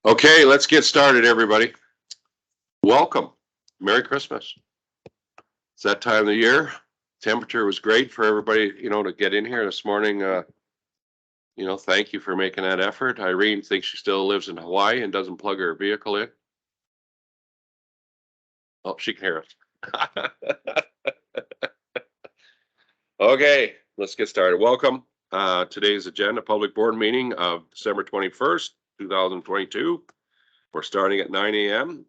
Okay, let's get started, everybody. Welcome. Merry Christmas. It's that time of the year. Temperature was great for everybody, to get in here this morning. Thank you for making that effort. Irene thinks she still lives in Hawaii and doesn't plug her vehicle in. Oh, she can hear us. Okay, let's get started. Welcome. Today's agenda, public board meeting of December 21st, 2022. We're starting at 9 a.m.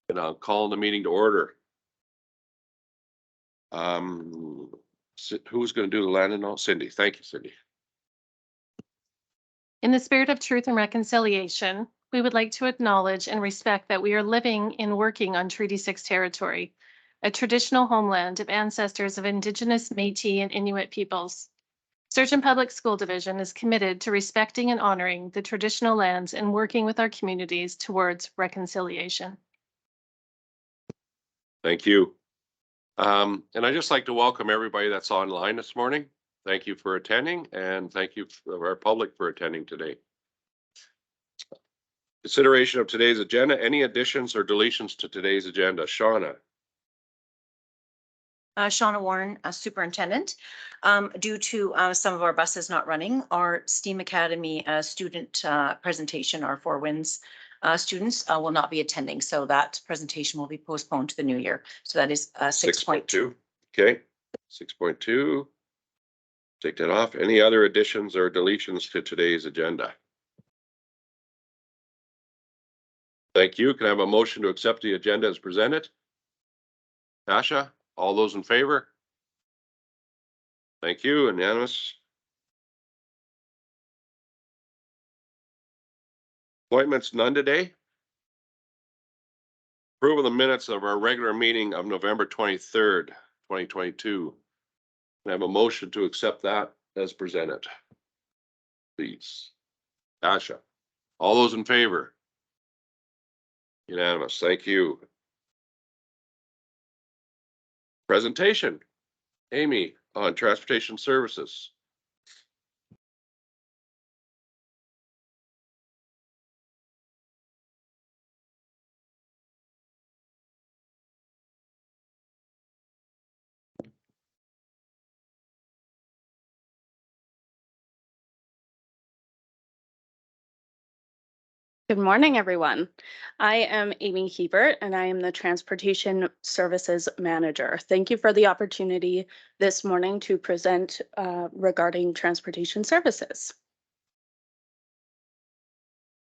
and I'll call the meeting to order. Who's going to do the land and all? Cindy. Thank you, Cindy. In the spirit of truth and reconciliation, we would like to acknowledge and respect that we are living and working on Treaty 6 territory, a traditional homeland of ancestors of Indigenous, Métis, and Inuit peoples. Sturgeon Public School Division is committed to respecting and honoring the traditional lands and working with our communities towards reconciliation. Thank you. And I'd just like to welcome everybody that's online this morning. Thank you for attending, and thank you for our public for attending today. Consideration of today's agenda. Any additions or deletions to today's agenda? Shauna. Shauna Warren, Superintendent. Due to some of our buses not running, our STEAM Academy student presentation, our Four Winds students will not be attending. So that presentation will be postponed to the new year. So that is 6.2. Okay, 6.2. Take that off. Any other additions or deletions to today's agenda? Thank you. Can I have a motion to accept the agenda as presented? Tasha, all those in favor? Thank you. Unanimous. Appointments, none today. Approval of the minutes of our regular meeting of November 23rd, 2022. Can I have a motion to accept that as presented? Please. Tasha, all those in favor? Unanimous. Thank you. Presentation. Amy on transportation services. Good morning, everyone. I am Amy Hebert, and I am the Transportation Services Manager. Thank you for the opportunity this morning to present regarding transportation services.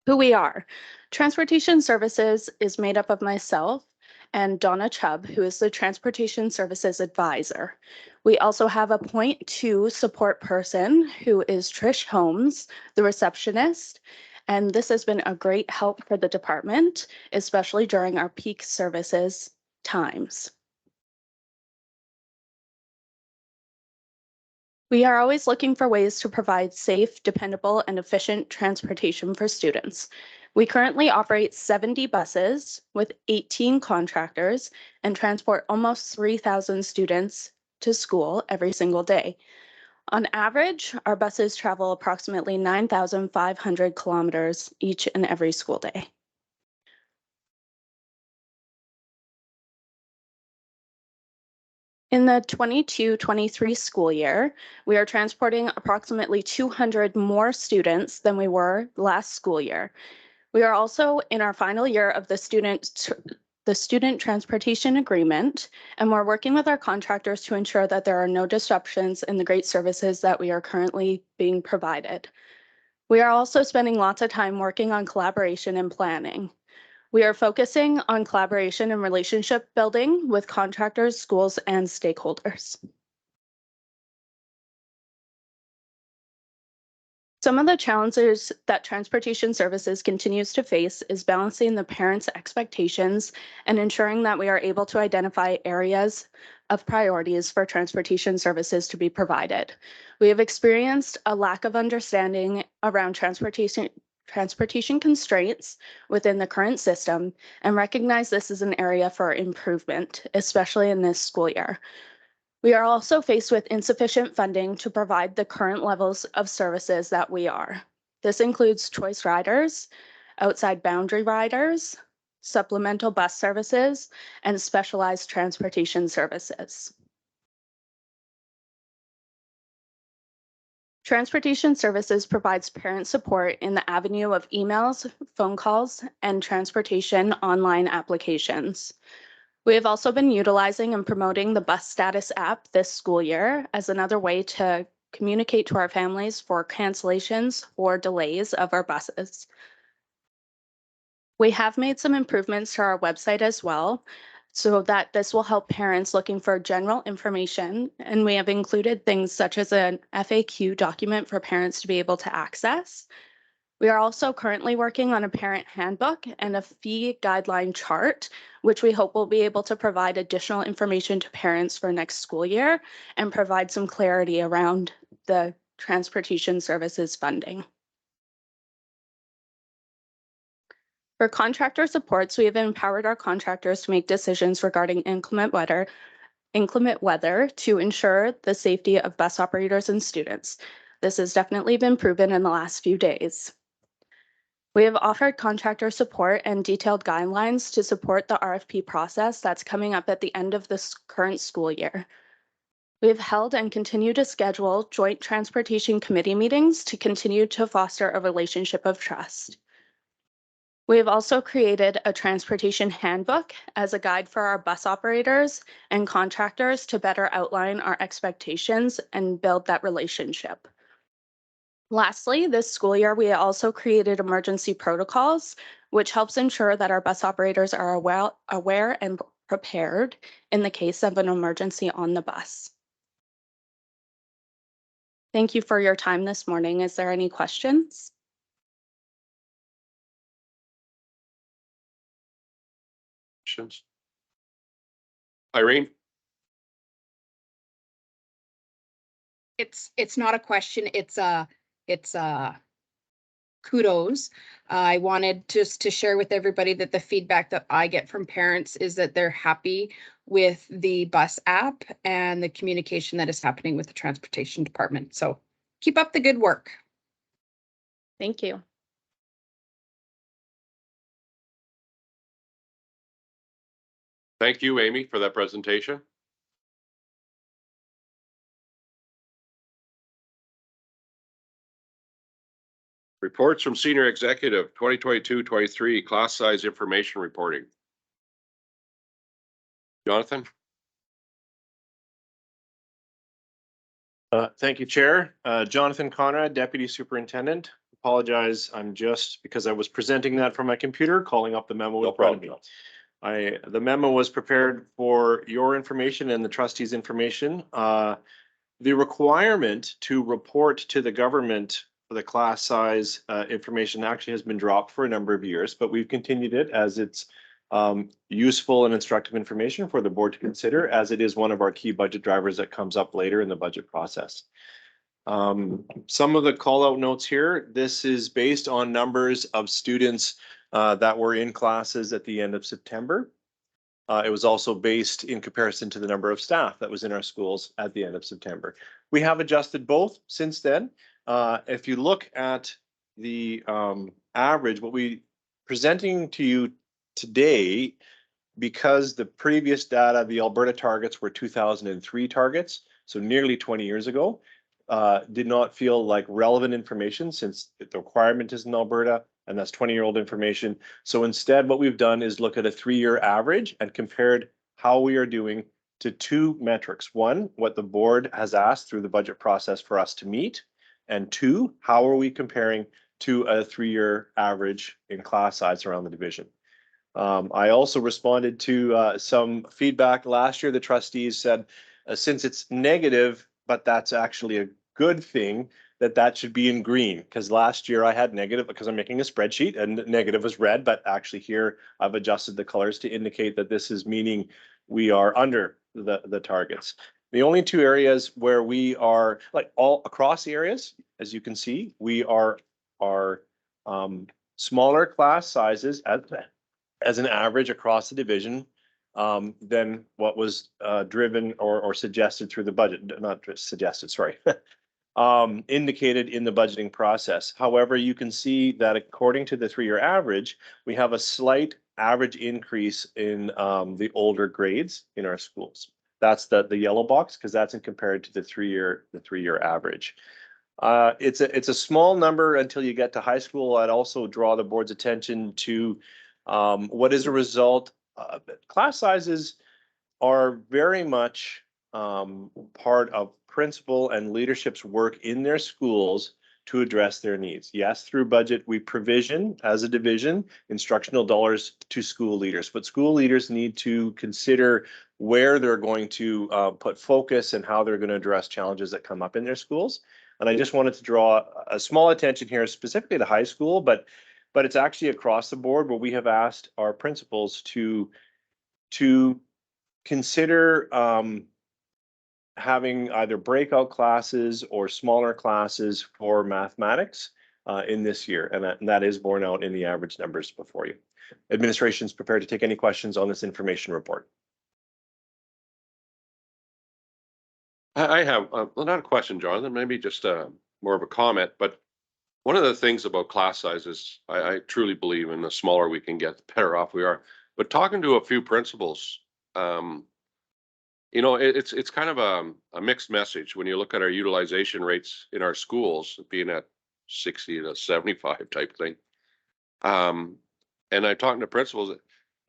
Who we are. Transportation Services is made up of myself and Donna Chubb, who is the Transportation Services Advisor. We also have a point 2 support person, who is Trish Holmes, the receptionist. And this has been a great help for the department, especially during our peak services times. We are always looking for ways to provide safe, dependable, and efficient transportation for students. We currently operate 70 buses with 18 contractors and transport almost 3,000 students to school every single day. On average, our buses travel approximately 9,500 kilometers each and every school day. In the 22-23 school year, we are transporting approximately 200 more students than we were last school year. We are also in our final year of the student transportation agreement, and we're working with our contractors to ensure that there are no disruptions in the great services that we are currently being provided. We are also spending lots of time working on collaboration and planning. We are focusing on collaboration and relationship building with contractors, schools, and stakeholders. Some of the challenges that transportation services continues to face is balancing the parents' expectations and ensuring that we are able to identify areas of priorities for transportation services to be provided. We have experienced a lack of understanding around transportation constraints within the current system and recognize this is an area for improvement, especially in this school year. We are also faced with insufficient funding to provide the current levels of services that we are. This includes choice riders, outside boundary riders, supplemental bus services, and specialized transportation services. Transportation Services provides parent support in the avenue of emails, phone calls, and transportation online applications. We have also been utilizing and promoting the Bus Status app this school year as another way to communicate to our families for cancellations or delays of our buses. We have made some improvements to our website as well, so that this will help parents looking for general information. And we have included things such as an FAQ document for parents to be able to access. We are also currently working on a parent handbook and a fee guideline chart, which we hope will be able to provide additional information to parents for next school year and provide some clarity around the transportation services funding. For contractor supports, we have empowered our contractors to make decisions regarding inclement weather to ensure the safety of bus operators and students. This has definitely been proven in the last few days. We have offered contractor support and detailed guidelines to support the RFP process that's coming up at the end of this current school year. We have held and continue to schedule joint transportation committee meetings to continue to foster a relationship of trust. We have also created a transportation handbook as a guide for our bus operators and contractors to better outline our expectations and build that relationship. Lastly, this school year, we also created emergency protocols, which helps ensure that our bus operators are aware and prepared in the case of an emergency on the bus. Thank you for your time this morning. Is there any questions? Questions? Irene? It's not a question, it's kudos. I wanted just to share with everybody that the feedback that I get from parents is that they're happy with the bus app and the communication that is happening with the transportation department. So keep up the good work. Thank you. Thank you, Amy, for that presentation. Reports from Senior Executive 2022-23 class size information reporting. Jonathan? Thank you, Chair. Jonathan Conrad, Deputy Superintendent. Apologize, I'm just, because I was presenting that from my computer, calling up the memo. No problem. The memo was prepared for your information and the trustees' information. The requirement to report to the government for the class size information actually has been dropped for a number of years, but we've continued it as it's useful and instructive information for the board to consider, as it is one of our key budget drivers that comes up later in the budget process. Some of the call out notes here, this is based on numbers of students that were in classes at the end of September. It was also based in comparison to the number of staff that was in our schools at the end of September. We have adjusted both since then. If you look at the average, what we presenting to you today, because the previous data, the Alberta targets were 2003 targets, so nearly 20 years ago, did not feel like relevant information since the requirement is in Alberta, and that's 20-year-old information. So instead, what we've done is look at a 3-year average and compared how we are doing to two metrics. One, what the board has asked through the budget process for us to meet, and two, how are we comparing to a 3-year average in class size around the division. I also responded to some feedback last year. The trustees said, since it's negative, but that's actually a good thing, that should be in green, because last year I had negative because I'm making a spreadsheet and negative was red, but actually here I've adjusted the colors to indicate that this is meaning we are under the targets. The only two areas where we are, like all across the areas, as you can see, we are smaller class sizes as an average across the division than what was driven or suggested through the budget, not suggested, sorry, indicated in the budgeting process. However, you can see that according to the 3-year average, we have a slight average increase in the older grades in our schools. That's the yellow box, because that's in compared to the 3-year average. It's a small number until you get to high school. I'd also draw the board's attention to what is a result. Class sizes are very much part of principal and leadership's work in their schools to address their needs. Yes, through budget, we provision as a division instructional dollars to school leaders, but school leaders need to consider where they're going to put focus and how they're going to address challenges that come up in their schools. And I just wanted to draw a small attention here specifically to high school, but it's actually across the board where we have asked our principals to consider having either breakout classes or smaller classes for mathematics in this year. And that is borne out in the average numbers before you. Administration is prepared to take any questions on this information report. I have, well, not a question, Jonathan, maybe just more of a comment, but one of the things about class sizes, I truly believe in the smaller we can get, the better off we are. But talking to a few principals, you know, it's kind of a mixed message when you look at our utilization rates in our schools being at 60 to 75 type thing. And I'm talking to principals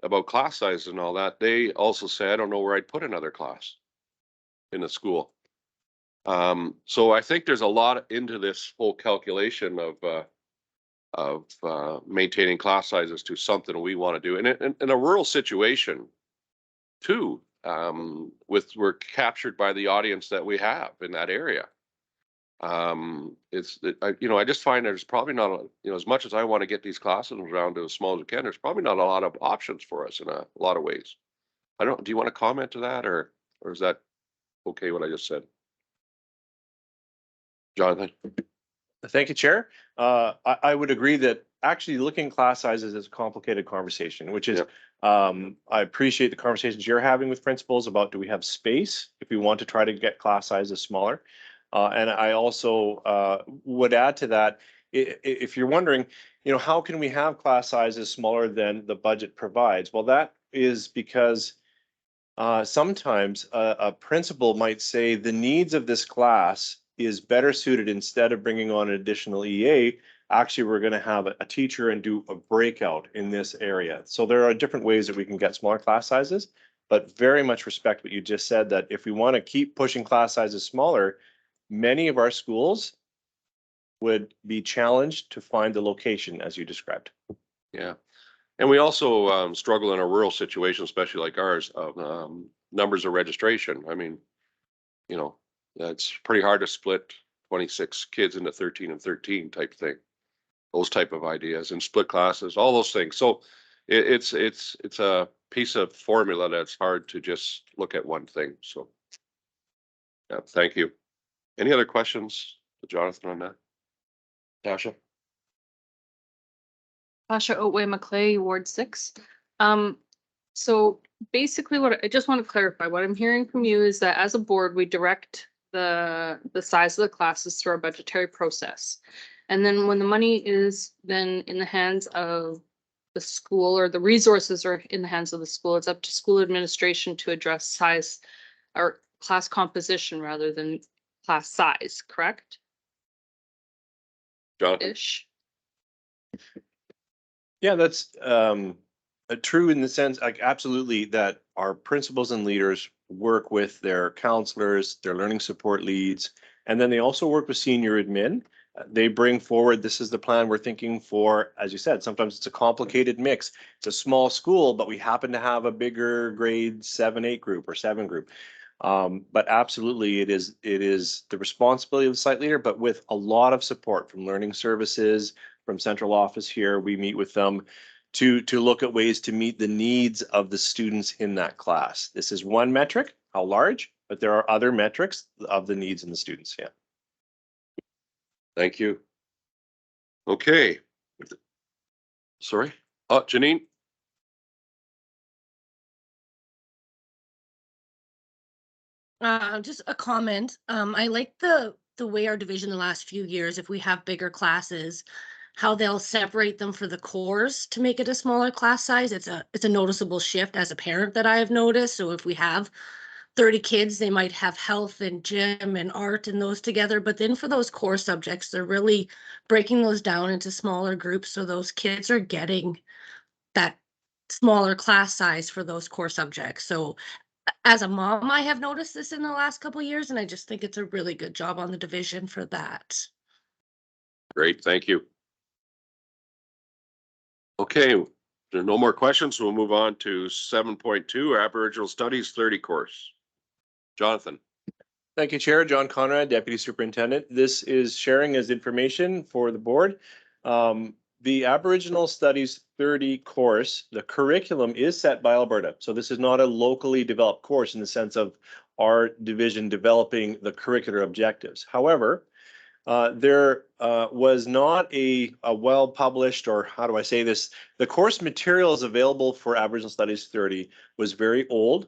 about class size and all that. They also say, I don't know where I'd put another class in the school. So I think there's a lot into this whole calculation of maintaining class sizes to something we want to do. And in a rural situation too, we're captured by the audience that we have in that area. You know, I just find there's probably not, you know, as much as I want to get these classes around to as small as we can, there's probably not a lot of options for us in a lot of ways. Do you want to comment to that, or is that okay what I just said? Jonathan? Thank you, Chair. I would agree that actually looking at class sizes is a complicated conversation, which is, Yep. I appreciate the conversations you're having with principals about, do we have space if we want to try to get class sizes smaller? And I also would add to that, if you're wondering, you know, how can we have class sizes smaller than the budget provides? Well, that is because sometimes a principal might say the needs of this class is better suited, instead of bringing on an additional EA, actually we're going to have a teacher and do a breakout in this area. So there are different ways that we can get smaller class sizes, but very much respect what you just said, that if we want to keep pushing class sizes smaller, many of our schools would be challenged to find the location as you described. Yeah. And we also struggle in a rural situation, especially like ours, of numbers of registration. I mean, you know, it's pretty hard to split 26 kids into 13 and 13 type thing. Those type of ideas, and split classes, all those things. So it's a piece of formula that's hard to just look at one thing. So yeah, thank you. Any other questions, Jonathan, on that? Tasha? Tasha Otway McClay, Ward 6. So basically what I just want to clarify, what I'm hearing from you is that as a board, we direct the size of the classes through our budgetary process. And then when the money is then in the hands of the school, or the resources are in the hands of the school, it's up to school administration to address size or class composition rather than class size, correct? Jonathan? Ish. Yeah, that's true in the sense, like, absolutely, that our principals and leaders work with their counselors, their learning support leads, and then they also work with senior admin. They bring forward, this is the plan we're thinking for, as you said, sometimes it's a complicated mix. It's a small school, but we happen to have a bigger grade 7-8 group or 7 group. But absolutely, it is the responsibility of the site leader, but with a lot of support from learning services, from central office here. We meet with them to look at ways to meet the needs of the students in that class. This is one metric, how large, but there are other metrics of the needs in the students. Yeah. Thank you. Okay. Sorry. Oh, Janine? Just a comment. I like the the way our division the last few years, if we have bigger classes, how they'll separate them for the cores to make it a smaller class size. It's a noticeable shift as a parent that I have noticed. So if we have 30 kids, they might have health and gym and art and those together. But then for those core subjects, they're really breaking those down into smaller groups. So those kids are getting that smaller class size for those core subjects. So as a mom, I have noticed this in the last couple of years, and I just think it's a really good job on the division for that. Great, thank you. Okay, if there are no more questions. We'll move on to 7.2 Aboriginal Studies 30 course. Jonathan. Thank you, Chair. John Conrad, Deputy Superintendent. This is sharing as information for the board. The Aboriginal Studies 30 course, the curriculum is set by Alberta. So this is not a locally developed course in the sense of our division developing the curricular objectives. However, there was not a well-published, or how do I say this? The course materials available for Aboriginal Studies 30 was very old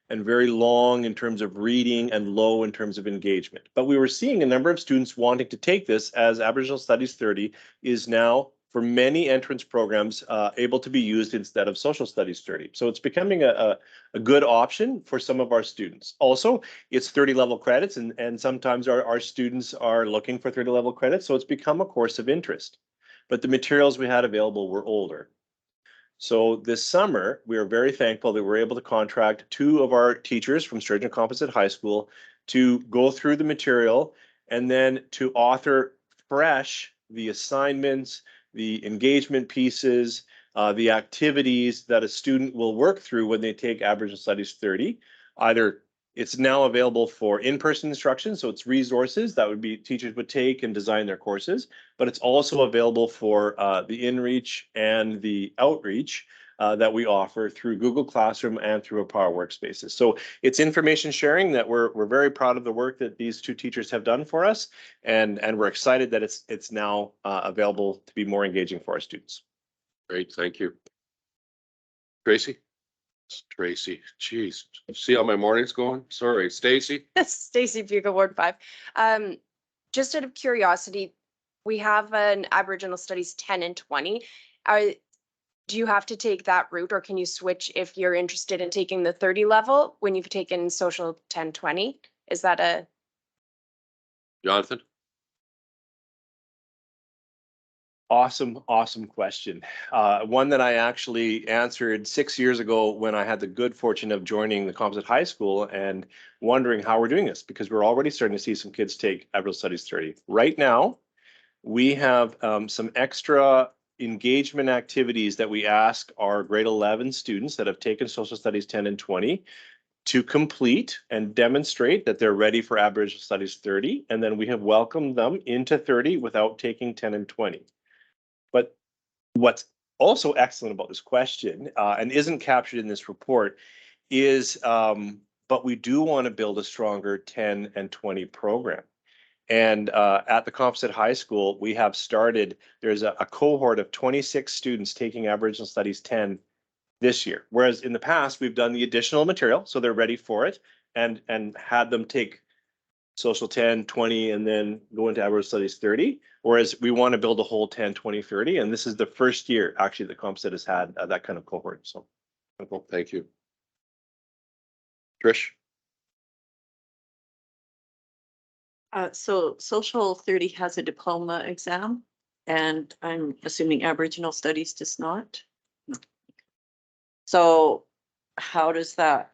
and very long in terms of reading and low in terms of engagement. But we were seeing a number of students wanting to take this, as Aboriginal Studies 30 is now, for many entrance programs, able to be used instead of Social Studies 30. So it's becoming a good option for some of our students. Also, it's 30 level credits, and sometimes our students are looking for 30 level credits, so it's become a course of interest. But the materials we had available were older. So this summer, we are very thankful that we're able to contract 2 of our teachers from Sturgeon Composite High School to go through the material and then to author fresh the assignments, the engagement pieces, the activities that a student will work through when they take Aboriginal Studies 30. Either it's now available for in-person instruction, so it's resources that would be teachers would take and design their courses, but it's also available for the InReach and the Outreach that we offer through Google Classroom and through our Power Workspaces. So it's information sharing that we're very proud of the work that these 2 teachers have done for us, and we're excited that it's now available to be more engaging for our students. Great, thank you. Tracy? Tracy, geez, see how my morning's going? Sorry, Stacy? Stacy Bugle, Ward 5. Just out of curiosity, we have an Aboriginal Studies 10 and 20. Do you have to take that route, or can you switch if you're interested in taking the 30 level when you've taken Social 10, 20? Is that a... Jonathan? Awesome question. One that I actually answered 6 years ago when I had the good fortune of joining the Composite High School and wondering how we're doing this, because we're already starting to see some kids take Aboriginal Studies 30. Right now, we have some extra engagement activities that we ask our grade 11 students that have taken Social Studies 10 and 20 to complete and demonstrate that they're ready for Aboriginal Studies 30. And then we have welcomed them into 30 without taking 10 and 20. But what's also excellent about this question and isn't captured in this report is, but we do want to build a stronger 10 and 20 program. And at the Composite High School, we have started, there's a cohort of 26 students taking Aboriginal Studies 10 this year. Whereas in the past, we've done the additional material, so they're ready for it, and had them take Social 10, 20, and then go into Aboriginal Studies 30. Whereas we want to build a whole 10, 20, 30. And this is the first year actually the Composite has had that kind of cohort. So Thank you. Trish? So Social 30 has a diploma exam, and I'm assuming Aboriginal Studies does not. No. So how does that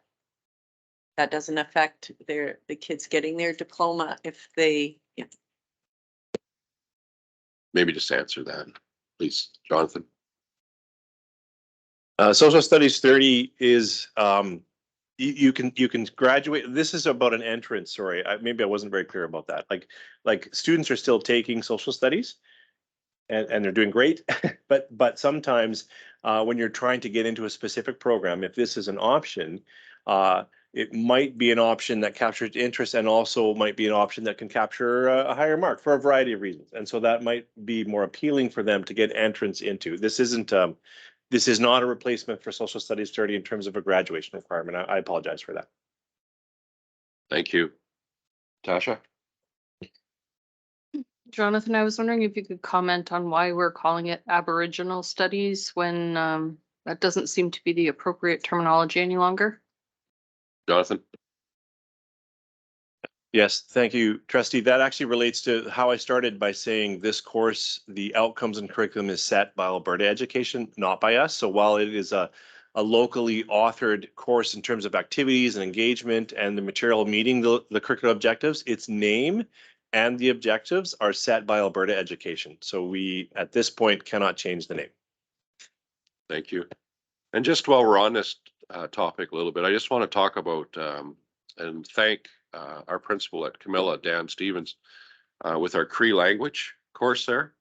doesn't affect the kids getting their diploma if they, yeah. Maybe just answer that, please, Jonathan. Social Studies 30 is you can graduate. This is about an entrance. Sorry, maybe I wasn't very clear about that. Like students are still taking social studies, and they're doing great. but sometimes when you're trying to get into a specific program, if this is an option, it might be an option that captures interest, and also might be an option that can capture a higher mark for a variety of reasons. And so that might be more appealing for them to get entrance into. This isn't. This is not a replacement for Social Studies 30 in terms of a graduation requirement. I apologize for that. Thank you. Tasha? Jonathan, I was wondering if you could comment on why we're calling it Aboriginal Studies when that doesn't seem to be the appropriate terminology any longer. Jonathan? Yes, thank you, trustee. That actually relates to how I started by saying this course, the outcomes and curriculum is set by Alberta Education, not by us. So while it is a locally authored course in terms of activities and engagement and the material meeting the curricular objectives, its name and the objectives are set by Alberta Education. So we, at this point, cannot change the name. Thank you. And just while we're on this topic a little bit, I just want to talk about and thank our principal at Camilla, Dan Stevens, with our Cree language course there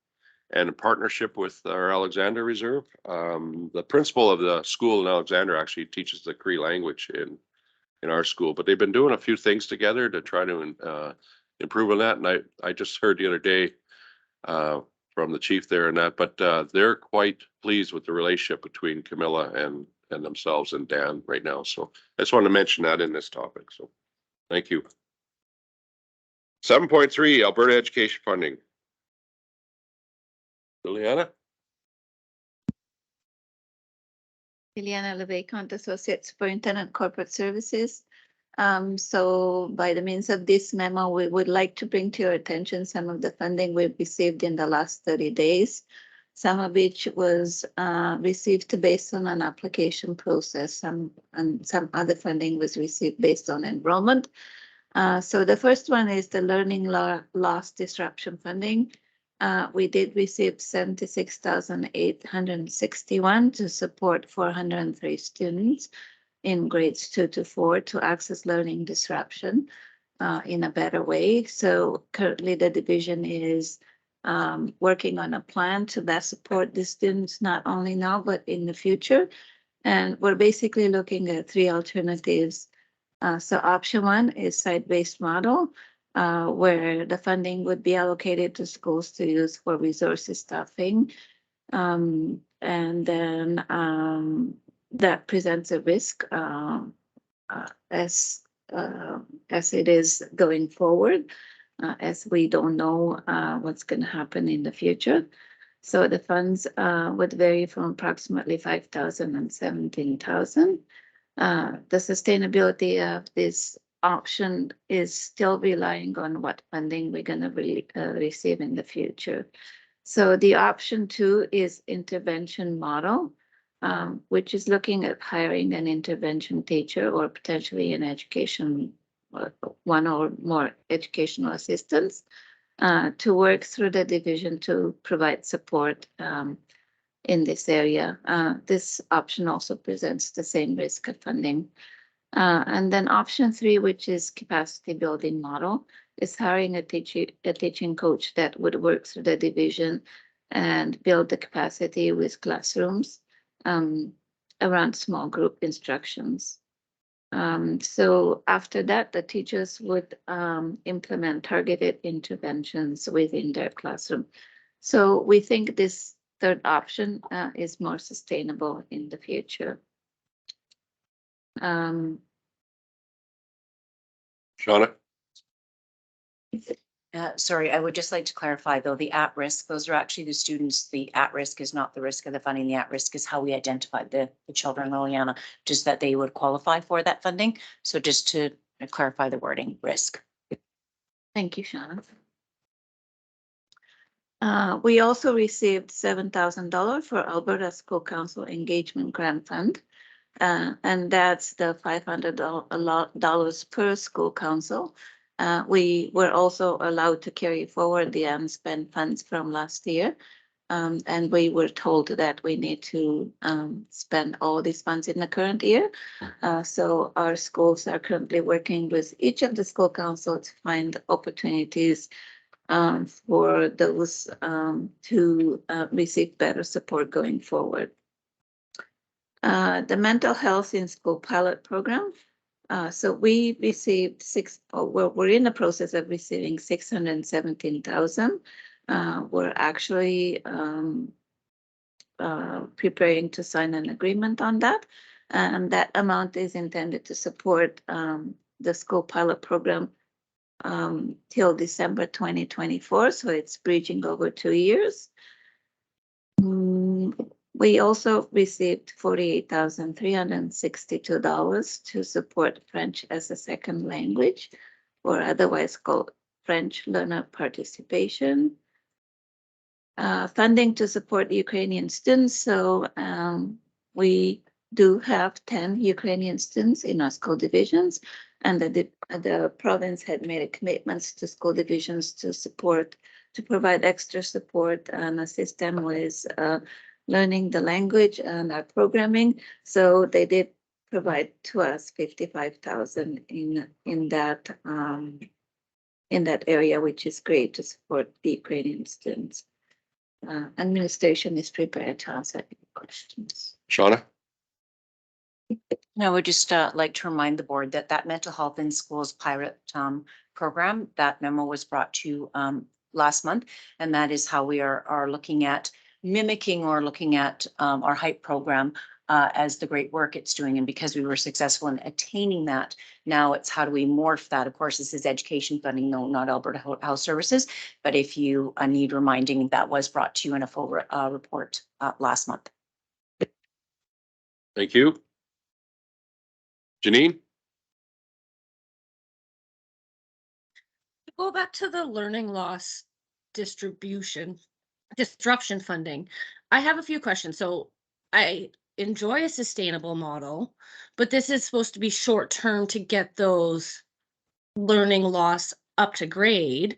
and in partnership with our Alexander Reserve. The principal of the school in Alexander actually teaches the Cree language in our school, but they've been doing a few things together to try to improve on that. And I just heard the other day from the chief there and that, but they're quite pleased with the relationship between Camilla and themselves and Dan right now. So I just wanted to mention that in this topic. So thank you. 7.3 Alberta education funding. Liliana? Liliana LeVay, Associate Superintendent Corporate Services. So by the means of this memo, we would like to bring to your attention some of the funding we've received in the last 30 days. Some of which was received based on an application process, and some other funding was received based on enrollment. So the first one is the learning loss disruption funding. We did receive 76,861 to support 403 students in grades 2 to 4 to access learning disruption in a better way. So currently the division is working on a plan to best support the students, not only now, but in the future. And we're basically looking at 3 alternatives. So option 1 is site-based model, where the funding would be allocated to schools to use for resources staffing. And then that presents a risk as it is going forward. As we don't know what's going to happen in the future. So the funds would vary from approximately 5,000 and 17,000. The sustainability of this option is still relying on what funding we're going to receive in the future. So the option 2 is intervention model, which is looking at hiring an intervention teacher or potentially an education one or more educational assistants to work through the division to provide support in this area. This option also presents the same risk of funding. And then option 3, which is capacity building model, is hiring a teaching coach that would work through the division and build the capacity with classrooms around small group instructions. So after that, the teachers would implement targeted interventions within their classroom. So we think this third option is more sustainable in the future. Shauna? Sorry, I would just like to clarify though, the at-risk, those are actually the students. The at-risk is not the risk of the funding. The at-risk is how we identified the children, Liliana, just that they would qualify for that funding. So just to clarify the wording, risk. Thank you, Shauna. We also received $7,000 for Alberta School Council Engagement Grant Fund. And that's the $500 per school council. We were also allowed to carry forward the unspent funds from last year. And we were told that we need to spend all these funds in the current year. So our schools are currently working with each of the school councils to find opportunities for those to receive better support going forward. The mental health in school pilot program. So we received we're in the process of receiving 617,000. We're actually preparing to sign an agreement on that. And that amount is intended to support the school pilot program till December 2024, so it's bridging over 2 years. We also received $48,362 to support French as a second language, or otherwise called French learner participation. Funding to support Ukrainian students. So we do have 10 Ukrainian students in our school divisions, and the province had made commitments to school divisions to provide extra support and assist them with learning the language and our programming. So they did provide to us 55,000 in that area, which is great to support the Ukrainian students. Administration is prepared to answer any questions. Shauna? I would just like to remind the board that that mental health in schools pilot program, that memo was brought to last month. And that is how we are looking at mimicking or looking at our HYPE program as the great work it's doing. And because we were successful in attaining that, now it's how do we morph that? Of course, this is education funding, no, not Alberta Health Services. But if you need reminding, that was brought to you in a full report last month. Thank you. Janine? Go back to the learning loss disruption funding. I have a few questions. So I enjoy a sustainable model, but this is supposed to be short term to get those learning loss up to grade.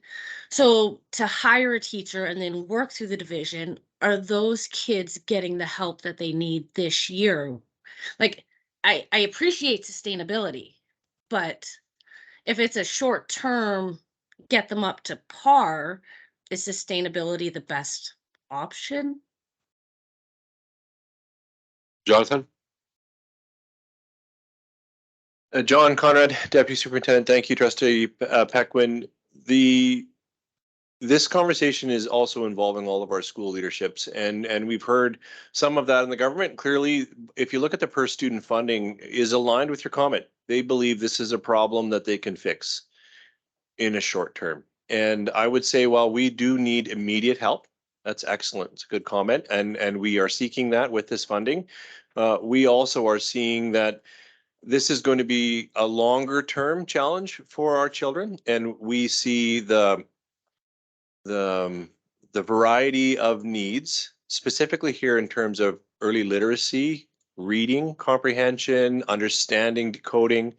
So to hire a teacher and then work through the division, are those kids getting the help that they need this year? Like, I appreciate sustainability, but if it's a short term, get them up to par, is sustainability the best option? Jonathan? John Conrad, Deputy Superintendent. Thank you, Trustee Pequin. This conversation is also involving all of our school leaderships, and we've heard some of that in the government. Clearly, if you look at the per student funding, is aligned with your comment. They believe this is a problem that they can fix in a short term. And I would say, while we do need immediate help, that's excellent. It's a good comment, and we are seeking that with this funding. We also are seeing that this is going to be a longer term challenge for our children, and we see the variety of needs, specifically here in terms of early literacy, reading, comprehension, understanding, decoding,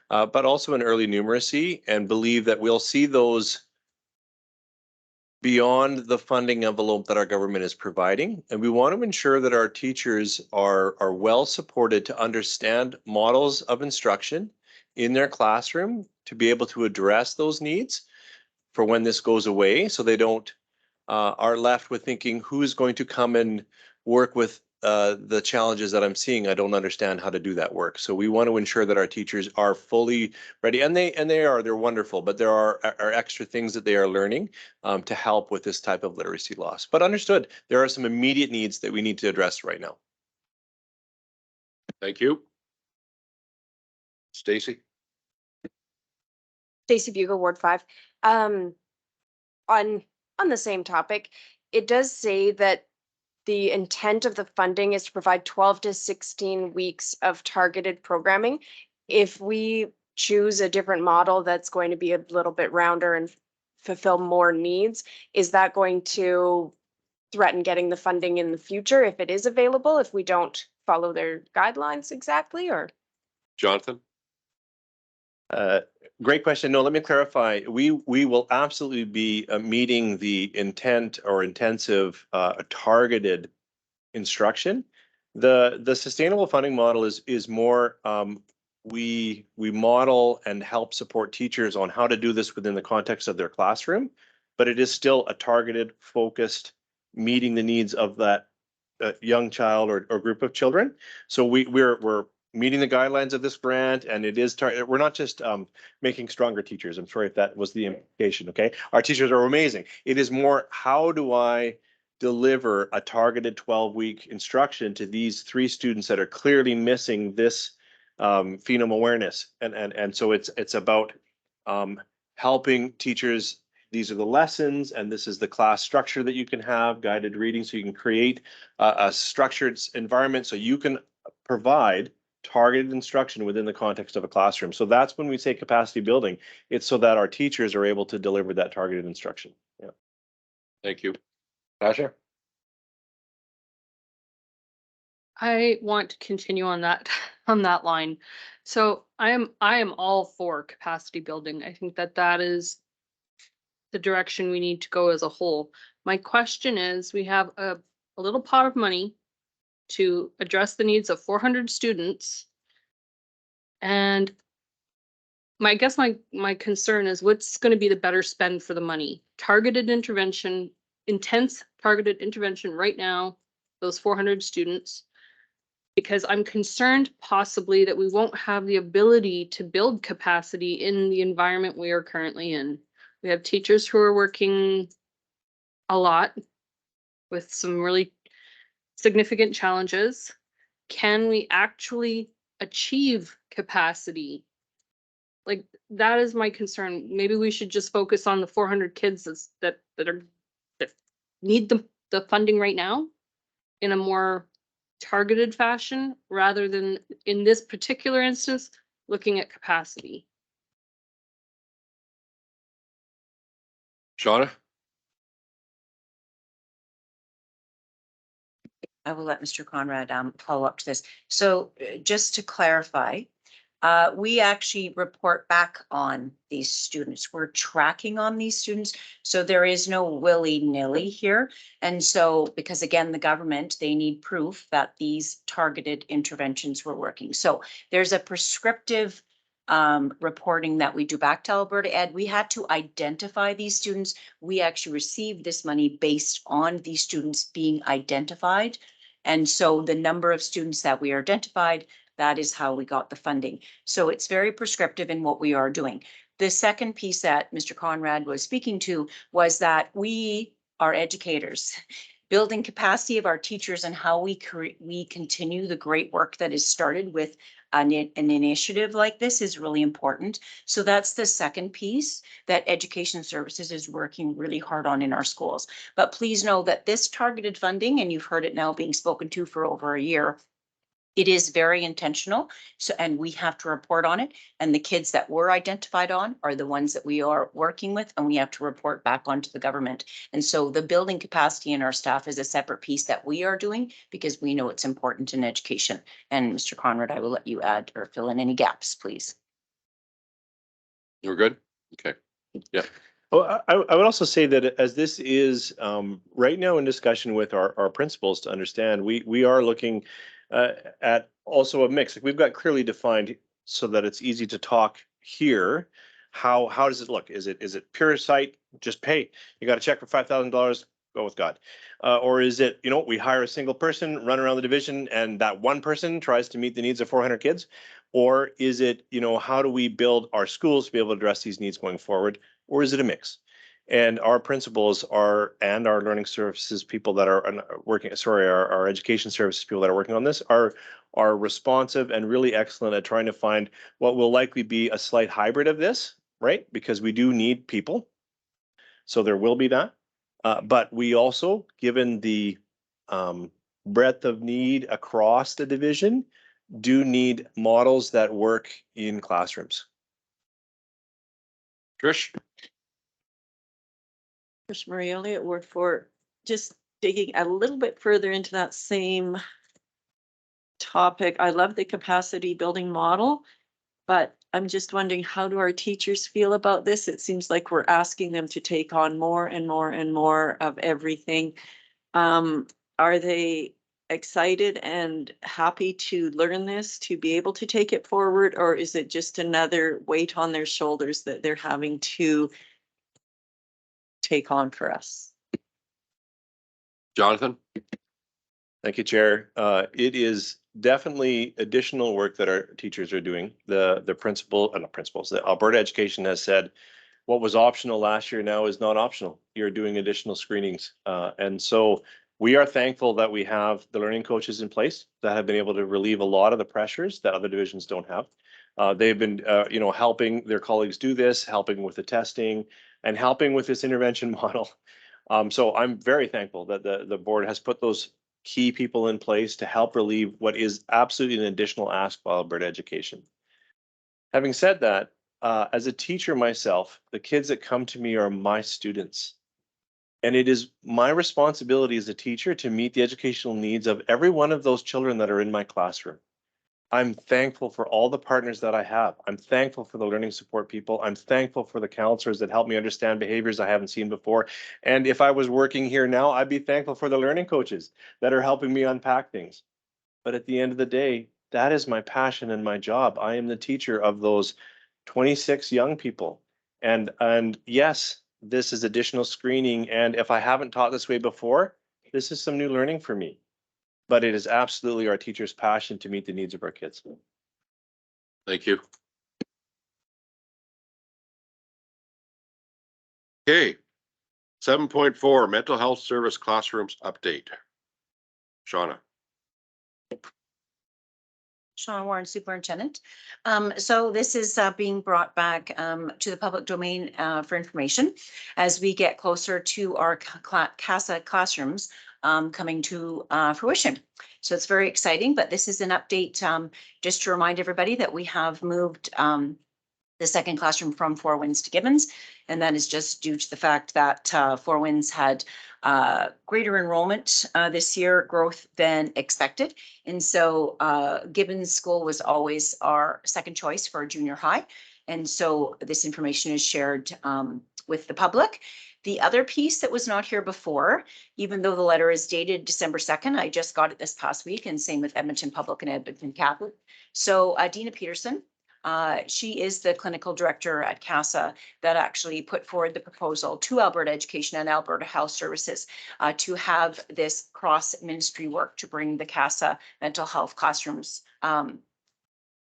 but also in early numeracy, and believe that we'll see those beyond the funding envelope that our government is providing. And we want to ensure that our teachers are well supported to understand models of instruction in their classroom to be able to address those needs for when this goes away, so they don't are left with thinking, who's going to come and work with the challenges that I'm seeing? I don't understand how to do that work. So we want to ensure that our teachers are fully ready, and they're wonderful, but there are extra things that they are learning to help with this type of literacy loss. But understood, there are some immediate needs that we need to address right now. Thank you. Stacy? Stacy Bugle, Ward 5. On the same topic, it does say that the intent of the funding is to provide 12 to 16 weeks of targeted programming. If we choose a different model that's going to be a little bit rounder and fulfill more needs, is that going to threaten getting the funding in the future if it is available, if we don't follow their guidelines exactly, or? Jonathan? Great question. No, let me clarify. We will absolutely be meeting the intent or intensive targeted instruction. The sustainable funding model is more we model and help support teachers on how to do this within the context of their classroom, but it is still a targeted, focused, meeting the needs of that young child or group of children. So we're meeting the guidelines of this grant, and it is we're not just making stronger teachers. I'm sorry if that was the implication. Okay, our teachers are amazing. It is more, how do I deliver a targeted 12-week instruction to these 3 students that are clearly missing this phenome awareness, and so it's about helping teachers. These are the lessons and this is the class structure that you can have, guided reading, so you can create a structured environment so you can provide targeted instruction within the context of a classroom. So that's when we say capacity building. It's so that our teachers are able to deliver that targeted instruction. Yeah. Thank you. Tasha? I want to continue on that, on that line. So I am all for capacity building. I think that that is the direction we need to go as a whole. My question is, we have a little pot of money to address the needs of 400 students. And I guess my concern is what's going to be the better spend for the money? Targeted intervention, intense targeted intervention right now, those 400 students. Because I'm concerned possibly that we won't have the ability to build capacity in the environment we are currently in. We have teachers who are working a lot with some really significant challenges. Can we actually achieve capacity? Like, that is my concern. Maybe we should just focus on the 400 kids that need the funding right now in a more targeted fashion rather than in this particular instance looking at capacity. Shauna? I will let Mr. Conrad follow up to this. So just to clarify, we actually report back on these students. We're tracking on these students. So there is no willy-nilly here. And so, because again, the government, they need proof that these targeted interventions were working. So there's a prescriptive reporting that we do back to Alberta Ed. We had to identify these students. We actually received this money based on these students being identified. And so the number of students that we identified, that is how we got the funding. So it's very prescriptive in what we are doing. The second piece that Mr. Conrad was speaking to was that we are educators. Building capacity of our teachers and how we continue the great work that is started with an initiative like this is really important. So that's the second piece that Education Services is working really hard on in our schools. But please know that this targeted funding, and you've heard it now being spoken to for over a year, it is very intentional. So, and we have to report on it. And the kids that were identified on are the ones that we are working with, and we have to report back onto the government. And so the building capacity in our staff is a separate piece that we are doing because we know it's important in education. And Mr. Conrad, I will let you add or fill in any gaps, please. You're good? Okay. Yeah. Well, I would also say that as this is right now in discussion with our principals to understand, we are looking at also a mix. Like, we've got clearly defined so that it's easy to talk here. How does it look? Is it pure site? Just pay. You got a check for $5,000. Go with God. Or is it, we hire a single person, run around the division, and that one person tries to meet the needs of 400 kids? Or is it, how do we build our schools to be able to address these needs going forward? Or is it a mix? And our principals and our learning services people that are working, our education services people that are working on this are responsive and really excellent at trying to find what will likely be a slight hybrid of this, right? Because we do need people. So there will be that. But we also, given the breadth of need across the division, do need models that work in classrooms. Trish? Trish Marie Elliott, Ward 4, just digging a little bit further into that same topic. I love the capacity building model, but I'm just wondering, how do our teachers feel about this? It seems like we're asking them to take on more and more and more of everything. Are they excited and happy to learn this, to be able to take it forward, or is it just another weight on their shoulders that they're having to take on for us? Jonathan? Thank you, Chair. It is definitely additional work that our teachers are doing. The Alberta Education has said what was optional last year now is not optional. You're doing additional screenings. And so we are thankful that we have the learning coaches in place that have been able to relieve a lot of the pressures that other divisions don't have. They've been, helping their colleagues do this, helping with the testing and helping with this intervention model. So I'm very thankful that the board has put those key people in place to help relieve what is absolutely an additional ask of Alberta education. Having said that, as a teacher myself, the kids that come to me are my students. And it is my responsibility as a teacher to meet the educational needs of every one of those children that are in my classroom. I'm thankful for all the partners that I have. I'm thankful for the learning support people. I'm thankful for the counselors that help me understand behaviors I haven't seen before. And if I was working here now, I'd be thankful for the learning coaches that are helping me unpack things. But at the end of the day, that is my passion and my job. I am the teacher of those 26 young people. And yes, this is additional screening. And if I haven't taught this way before, this is some new learning for me. But it is absolutely our teachers' passion to meet the needs of our kids. Thank you. Okay. 7.4 mental health service classrooms update. Shauna. Shauna Warren, Superintendent. So this is being brought back to the public domain for information as we get closer to our CASA classrooms coming to fruition. So it's very exciting, but this is an update just to remind everybody that we have moved the second classroom from Four Winds to Gibbons. And that is just due to the fact that Four Winds had greater enrollment this year growth than expected. And so Gibbons School was always our second choice for junior high. And so this information is shared with the public. The other piece that was not here before, even though the letter is dated December 2nd, I just got it this past week, and same with Edmonton Public and Edmonton Catholic. So Dina Peterson, she is the clinical director at CASA that actually put forward the proposal to Alberta Education and Alberta Health Services to have this cross-ministry work to bring the CASA mental health classrooms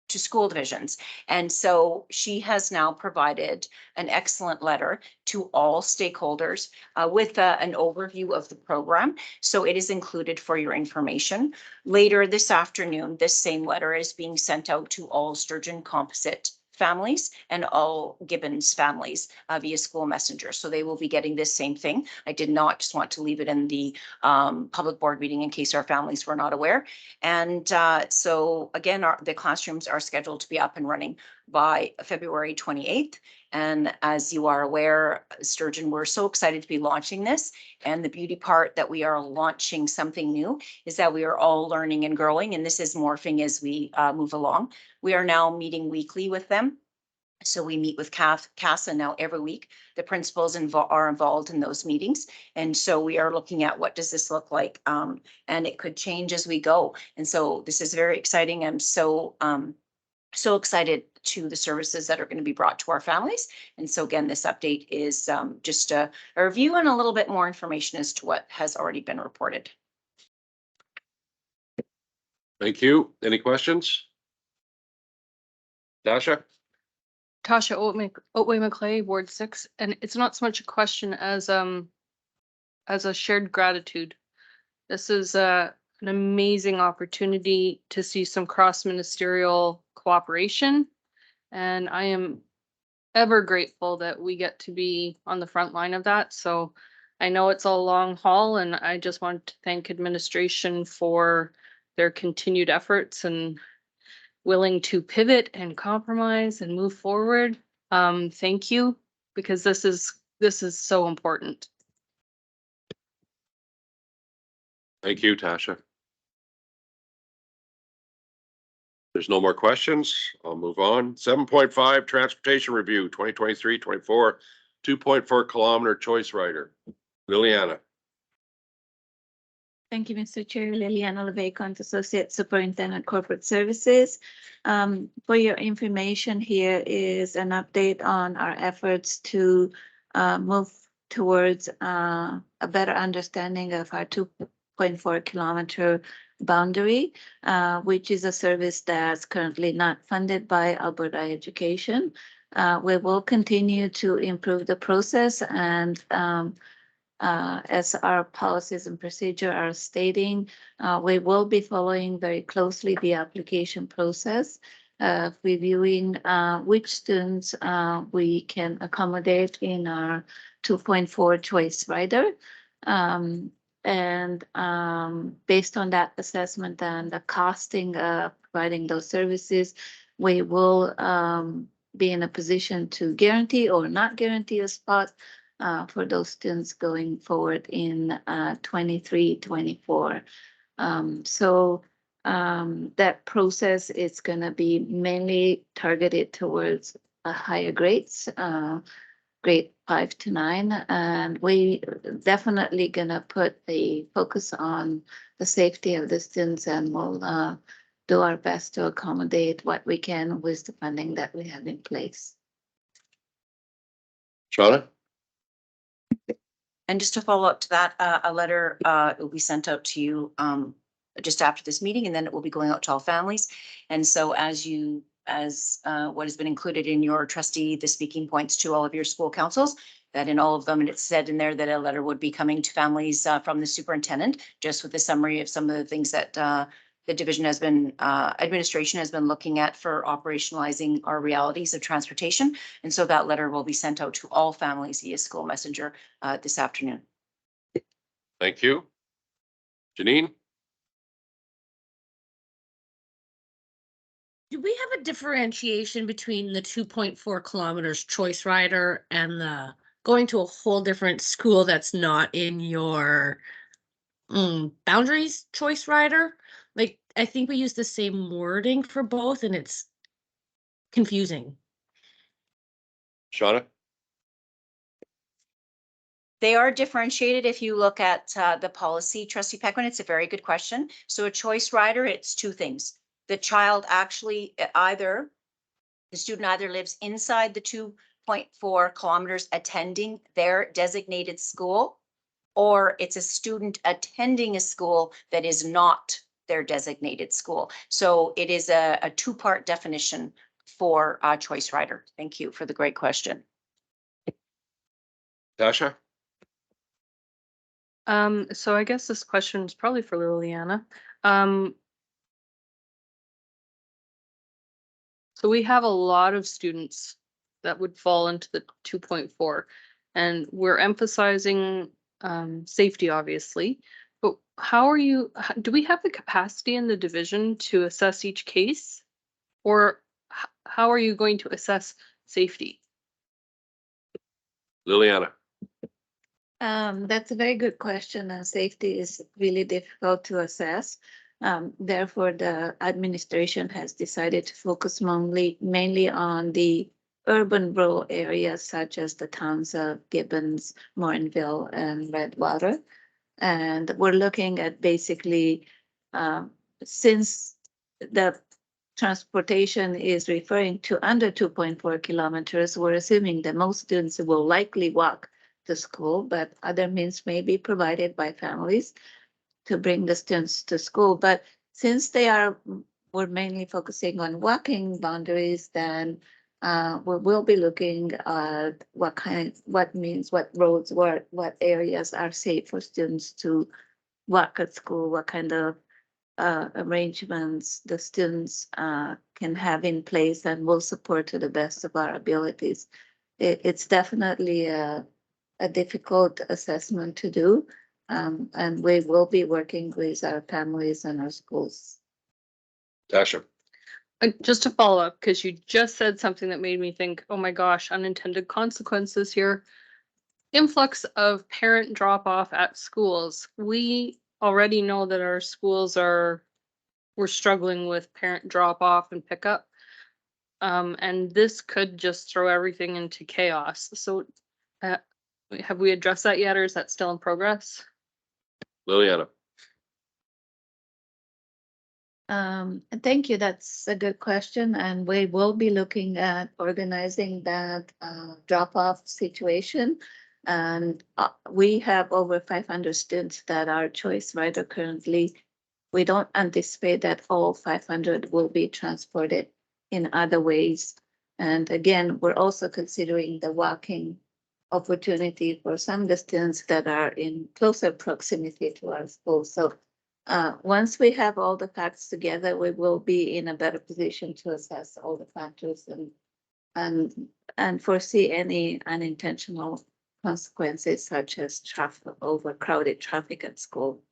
to school divisions. And so she has now provided an excellent letter to all stakeholders with an overview of the program. So it is included for your information. Later this afternoon, this same letter is being sent out to all Sturgeon Composite families and all Gibbons families via school messenger. So they will be getting this same thing. I did not just want to leave it in the public board meeting in case our families were not aware. And so again, the classrooms are scheduled to be up and running by February 28th. And as you are aware, Sturgeon, we're so excited to be launching this. And the beauty part that we are launching something new is that we are all learning and growing, and this is morphing as we move along. We are now meeting weekly with them. So we meet with CASA now every week. The principals are involved in those meetings. And so we are looking at what does this look like? And it could change as we go. And so this is very exciting. I'm so excited to the services that are going to be brought to our families. And so again, this update is just a review and a little bit more information as to what has already been reported. Thank you. Any questions? Tasha? Tasha Otway McClay, Ward 6, and it's not so much a question as a shared gratitude. This is an amazing opportunity to see some cross-ministerial cooperation, and I am ever grateful that we get to be on the front line of that. So I know it's a long haul, and I just want to thank administration for their continued efforts and willing to pivot and compromise and move forward. Thank you, because this is so important. Thank you, Tasha. There's no more questions. I'll move on. 7.5 Transportation Review 2023-24 2.4 kilometer choice rider. Liliana. Thank you, Mr. Chair. Liliana Levecont, Associate Superintendent, Corporate Services. For your information, here is an update on our efforts to move towards a better understanding of our 2.4 kilometer boundary, which is a service that's currently not funded by Alberta Education. We will continue to improve the process, and as our policies and procedure are stating, we will be following very closely the application process. reviewing which students we can accommodate in our 2.4 choice rider. And based on that assessment and the costing of providing those services, we will be in a position to guarantee or not guarantee a spot for those students going forward in 23-24. So that process is going to be mainly targeted towards higher grades, grade 5 to 9, and we definitely going to put the focus on the safety of the students, and we'll do our best to accommodate what we can with the funding that we have in place. Shauna? And just to follow up to that, a letter will be sent out to you just after this meeting, and then it will be going out to all families. And so as what has been included in your trustee, the speaking points to all of your school councils, that in all of them, and it's said in there that a letter would be coming to families from the superintendent, just with a summary of some of the things that the division has been, administration has been looking at for operationalizing our realities of transportation. And so that letter will be sent out to all families via school messenger this afternoon. Thank you. Janine? Do we have a differentiation between the 2.4 kilometers choice rider and the going to a whole different school that's not in your boundaries choice rider? Like, I think we use the same wording for both and it's confusing. Shauna? They are differentiated if you look at the policy, Trustee Peckman. It's a very good question. So a choice rider, it's two things. The child actually the student either lives inside the 2.4 kilometers attending their designated school, or it's a student attending a school that is not their designated school. So it is a two-part definition for a choice rider. Thank you for the great question. Tasha? So I guess this question is probably for Liliana. So we have a lot of students that would fall into the 2.4, and we're emphasizing safety, obviously. But do we have the capacity in the division to assess each case? Or how are you going to assess safety? Liliana? That's a very good question, and safety is really difficult to assess. Therefore, the administration has decided to focus mainly on the urban rural areas such as the towns of Gibbons, Morinville, and Redwater. And we're looking at basically, since the transportation is referring to under 2.4 kilometers, we're assuming that most students will likely walk to school, but other means may be provided by families to bring the students to school. But since we're mainly focusing on walking boundaries, then we will be looking at what roads, what areas are safe for students to walk at school, what kind of arrangements the students can have in place, and will support to the best of our abilities. It's definitely a difficult assessment to do. And we will be working with our families and our schools. Tasha? Just to follow up, because you just said something that made me think, oh my gosh, unintended consequences here. Influx of parent drop off at schools. We already know that our schools we're struggling with parent drop off and pickup. And this could just throw everything into chaos. So have we addressed that yet, or is that still in progress? Liliana? Thank you. That's a good question. And we will be looking at organizing that drop-off situation. And we have over 500 students that are choice rider currently. We don't anticipate that all 500 will be transported in other ways. And again, we're also considering the walking opportunity for some of the students that are in closer proximity to our school. So Once we have all the facts together, we will be in a better position to assess all the factors and foresee any unintentional consequences such as traffic, overcrowded traffic at school.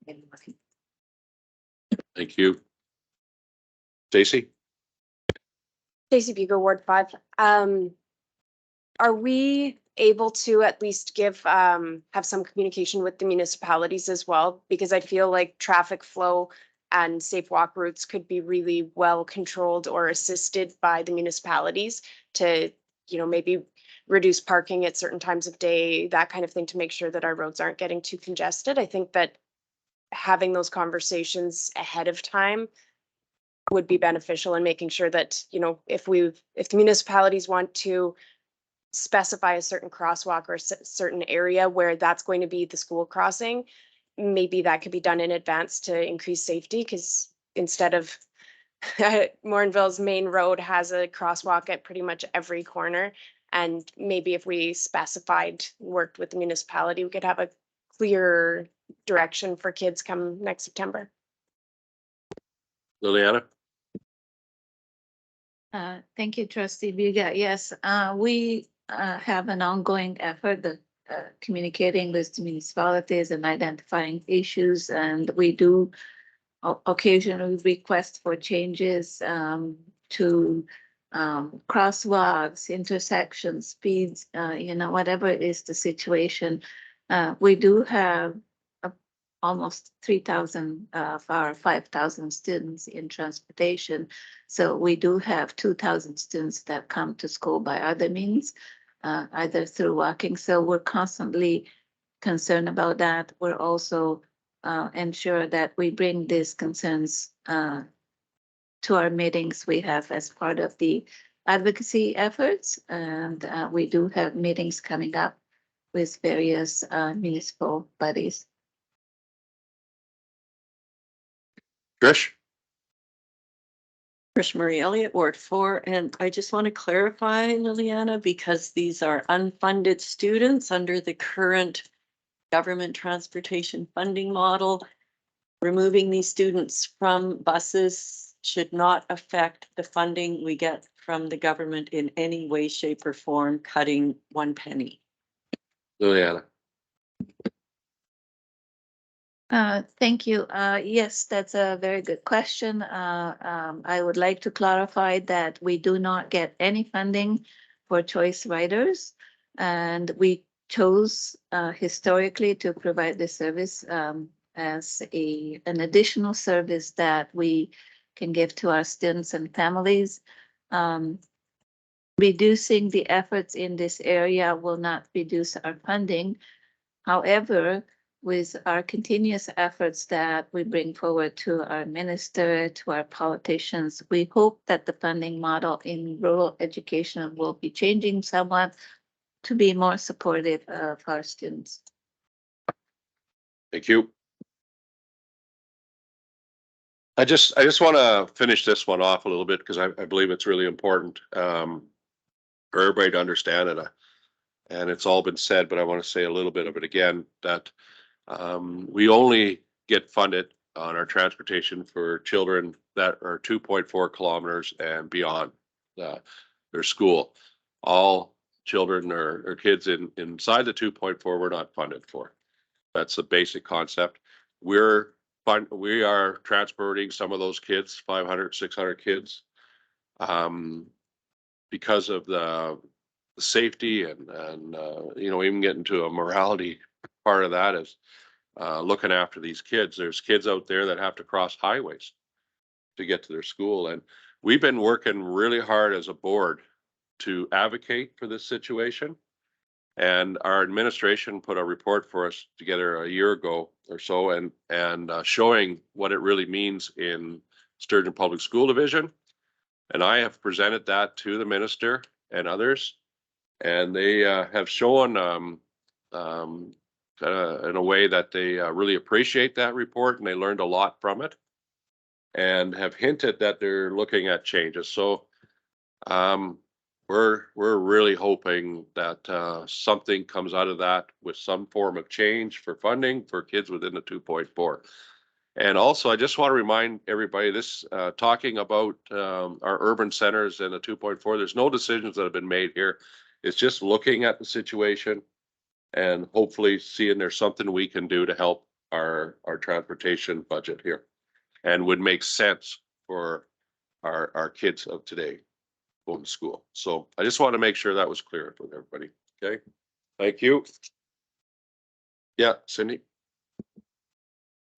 Thank you. Stacy? Stacy Bugle, Ward 5. Are we able to at least have some communication with the municipalities as well? Because I feel like traffic flow and safe walk routes could be really well controlled or assisted by the municipalities to, maybe reduce parking at certain times of day, that kind of thing, to make sure that our roads aren't getting too congested. I think that having those conversations ahead of time would be beneficial in making sure that, if the municipalities want to specify a certain crosswalk or a certain area where that's going to be the school crossing, maybe that could be done in advance to increase safety, because instead of Morinville's main road has a crosswalk at pretty much every corner. And maybe if we worked with the municipality, we could have a clear direction for kids come next September. Liliana? Thank you, Trustee Biga. Yes, we have an ongoing effort that communicating with the municipalities and identifying issues, and we do occasionally request for changes to crosswalks, intersections, speeds, whatever is the situation. We do have almost 3,000 of our 5,000 students in transportation. So we do have 2,000 students that come to school by other means, either through walking. So we're constantly concerned about that. We're also ensure that we bring these concerns to our meetings we have as part of the advocacy efforts. And we do have meetings coming up with various municipal bodies. Trish? Trish Marie Elliott, Ward 4, and I just want to clarify, Liliana, because these are unfunded students under the current government transportation funding model. Removing these students from buses should not affect the funding we get from the government in any way, shape, or form, cutting one penny. Liliana? Thank you. Yes, that's a very good question. I would like to clarify that we do not get any funding for choice riders, and we chose historically to provide this service as an additional service that we can give to our students and families. Reducing the efforts in this area will not reduce our funding. However, with our continuous efforts that we bring forward to our minister, to our politicians, we hope that the funding model in rural education will be changing somewhat to be more supportive of our students. Thank you. I just want to finish this one off a little bit because I believe it's really important for everybody to understand it. And it's all been said, but I want to say a little bit of it again, that we only get funded on our transportation for children that are 2.4 kilometers and beyond their school. All children or kids inside the 2.4 we're not funded for. That's the basic concept. We are transporting some of those kids, 500, 600 kids, because of the safety and even getting to a morality part of that is looking after these kids. There's kids out there that have to cross highways to get to their school. And we've been working really hard as a board to advocate for this situation. And our administration put a report for us together a year ago or so and showing what it really means in Sturgeon Public School Division. And I have presented that to the minister and others. And they have shown in a way that they really appreciate that report and they learned a lot from it and have hinted that they're looking at changes. So we're really hoping that something comes out of that with some form of change for funding for kids within the 2.4. And also, I just want to remind everybody this, talking about our urban centers and the 2.4, there's no decisions that have been made here. It's just looking at the situation and hopefully seeing there's something we can do to help our transportation budget here and would make sense for our kids of today going to school. So I just want to make sure that was clear with everybody. Okay, thank you. Yeah, Cindy.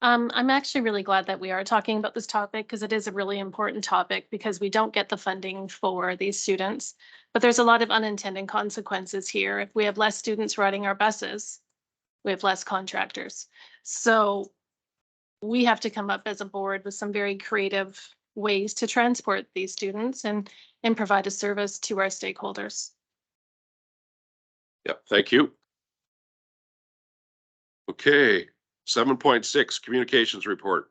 I'm actually really glad that we are talking about this topic because it is a really important topic because we don't get the funding for these students. But there's a lot of unintended consequences here. If we have less students riding our buses, we have less contractors. So we have to come up as a board with some very creative ways to transport these students and provide a service to our stakeholders. Yeah, thank you. Okay, 7.6 communications report.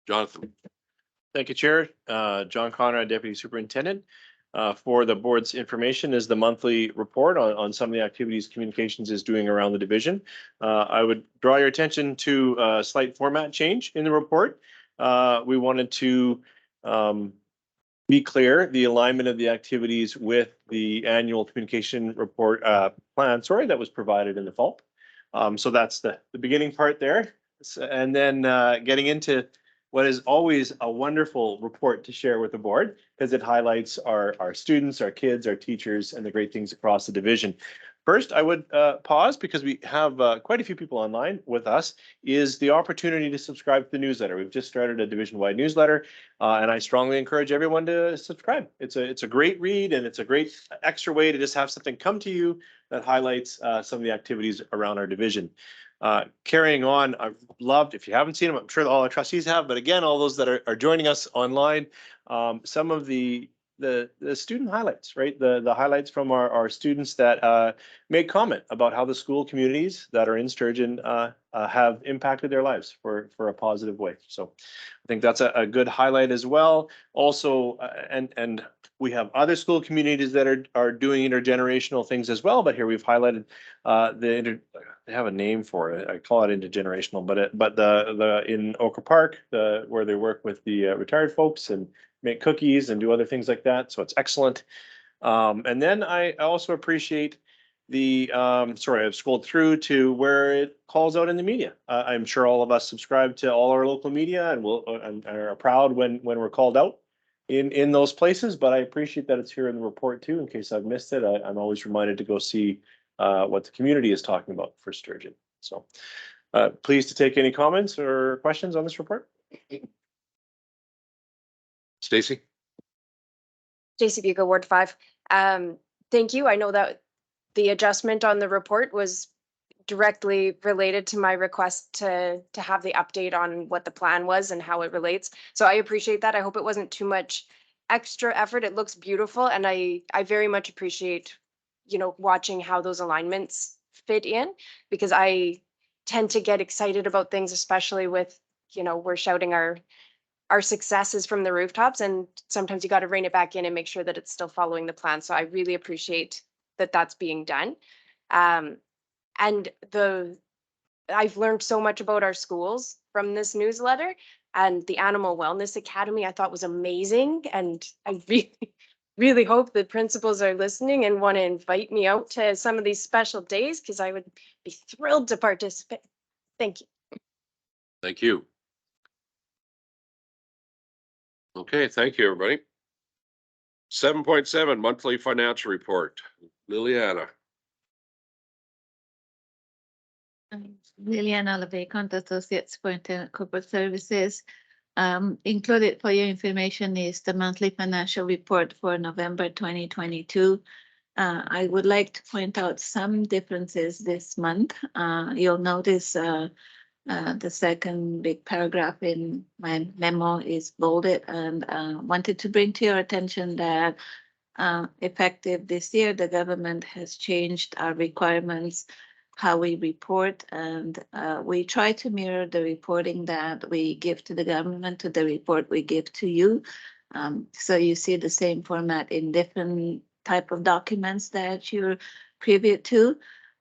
Jonathan. Thank you, Chair. John Conrad, Deputy Superintendent. For the board's information is the monthly report on some of the activities communications is doing around the division. I would draw your attention to a slight format change in the report. We wanted to be clear, the alignment of the activities with the annual communication report plan, that was provided in the fall. So that's the beginning part there. And then getting into what is always a wonderful report to share with the board because it highlights our students, our kids, our teachers, and the great things across the division. First, I would pause because we have quite a few people online with us, is the opportunity to subscribe to the newsletter. We've just started a division-wide newsletter, and I strongly encourage everyone to subscribe. It's a great read, and it's a great extra way to just have something come to you that highlights some of the activities around our division. Carrying on, I've loved, if you haven't seen them, I'm sure all the trustees have, but again, all those that are joining us online, some of the student highlights, right? The highlights from our students that made comment about how the school communities that are in Sturgeon have impacted their lives for a positive way. So I think that's a good highlight as well. Also, and we have other school communities that are doing intergenerational things as well, but here we've highlighted they have a name for it. I call it intergenerational, but the in Oka Park, where they work with the retired folks and make cookies and do other things like that. So it's excellent. And then I also appreciate the I've scrolled through to where it calls out in the media. I'm sure all of us subscribe to all our local media and are proud when we're called out in those places, but I appreciate that it's here in the report too, in case I've missed it. I'm always reminded to go see what the community is talking about for Sturgeon. So pleased to take any comments or questions on this report. Stacy. Stacy Buca, Ward 5. Thank you. I know that the adjustment on the report was directly related to my request to have the update on what the plan was and how it relates. So I appreciate that. I hope it wasn't too much extra effort. It looks beautiful, and I very much appreciate, watching how those alignments fit in, because I tend to get excited about things, especially with, we're shouting our successes from the rooftops, and sometimes you got to rein it back in and make sure that it's still following the plan. So I really appreciate that that's being done. And I've learned so much about our schools from this newsletter, and the Animal Wellness Academy I thought was amazing. And I really hope the principals are listening and want to invite me out to some of these special days, because I would be thrilled to participate. Thank you. Thank you. Okay, thank you, everybody. 7.7 monthly financial report. Liliana. Liliana LeVacant, Associate Superintendent Corporate Services. Included for your information is the monthly financial report for November 2022. I would like to point out some differences this month. You'll notice the second big paragraph in my memo is bolded, and wanted to bring to your attention that effective this year, the government has changed our requirements, how we report, and we try to mirror the reporting that we give to the government to the report we give to you. So you see the same format in different type of documents that you're privy to.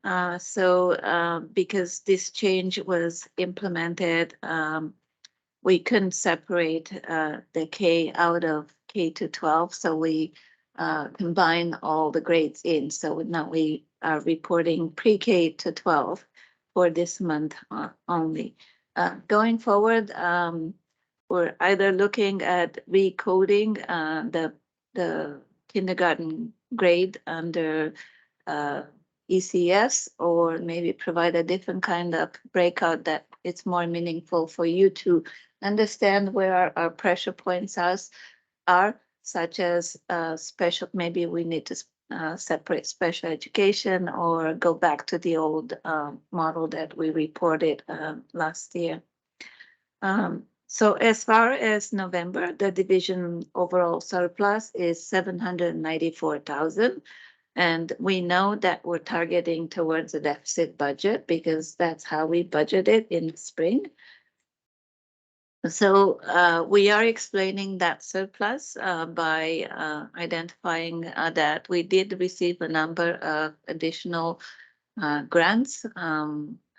Because this change was implemented, we couldn't separate the K out of K to 12, so we combine all the grades in. So now we are reporting pre-K to 12 for this month only. Going forward, we're either looking at recoding the kindergarten grade under ECS, or maybe provide a different kind of breakout that it's more meaningful for you to understand where our pressure points are, such as special, maybe we need to separate special education or go back to the old model that we reported last year. So as far as November, the division overall surplus is 794,000. And we know that we're targeting towards a deficit budget because that's how we budgeted in the spring. So we are explaining that surplus by identifying that we did receive a number of additional grants.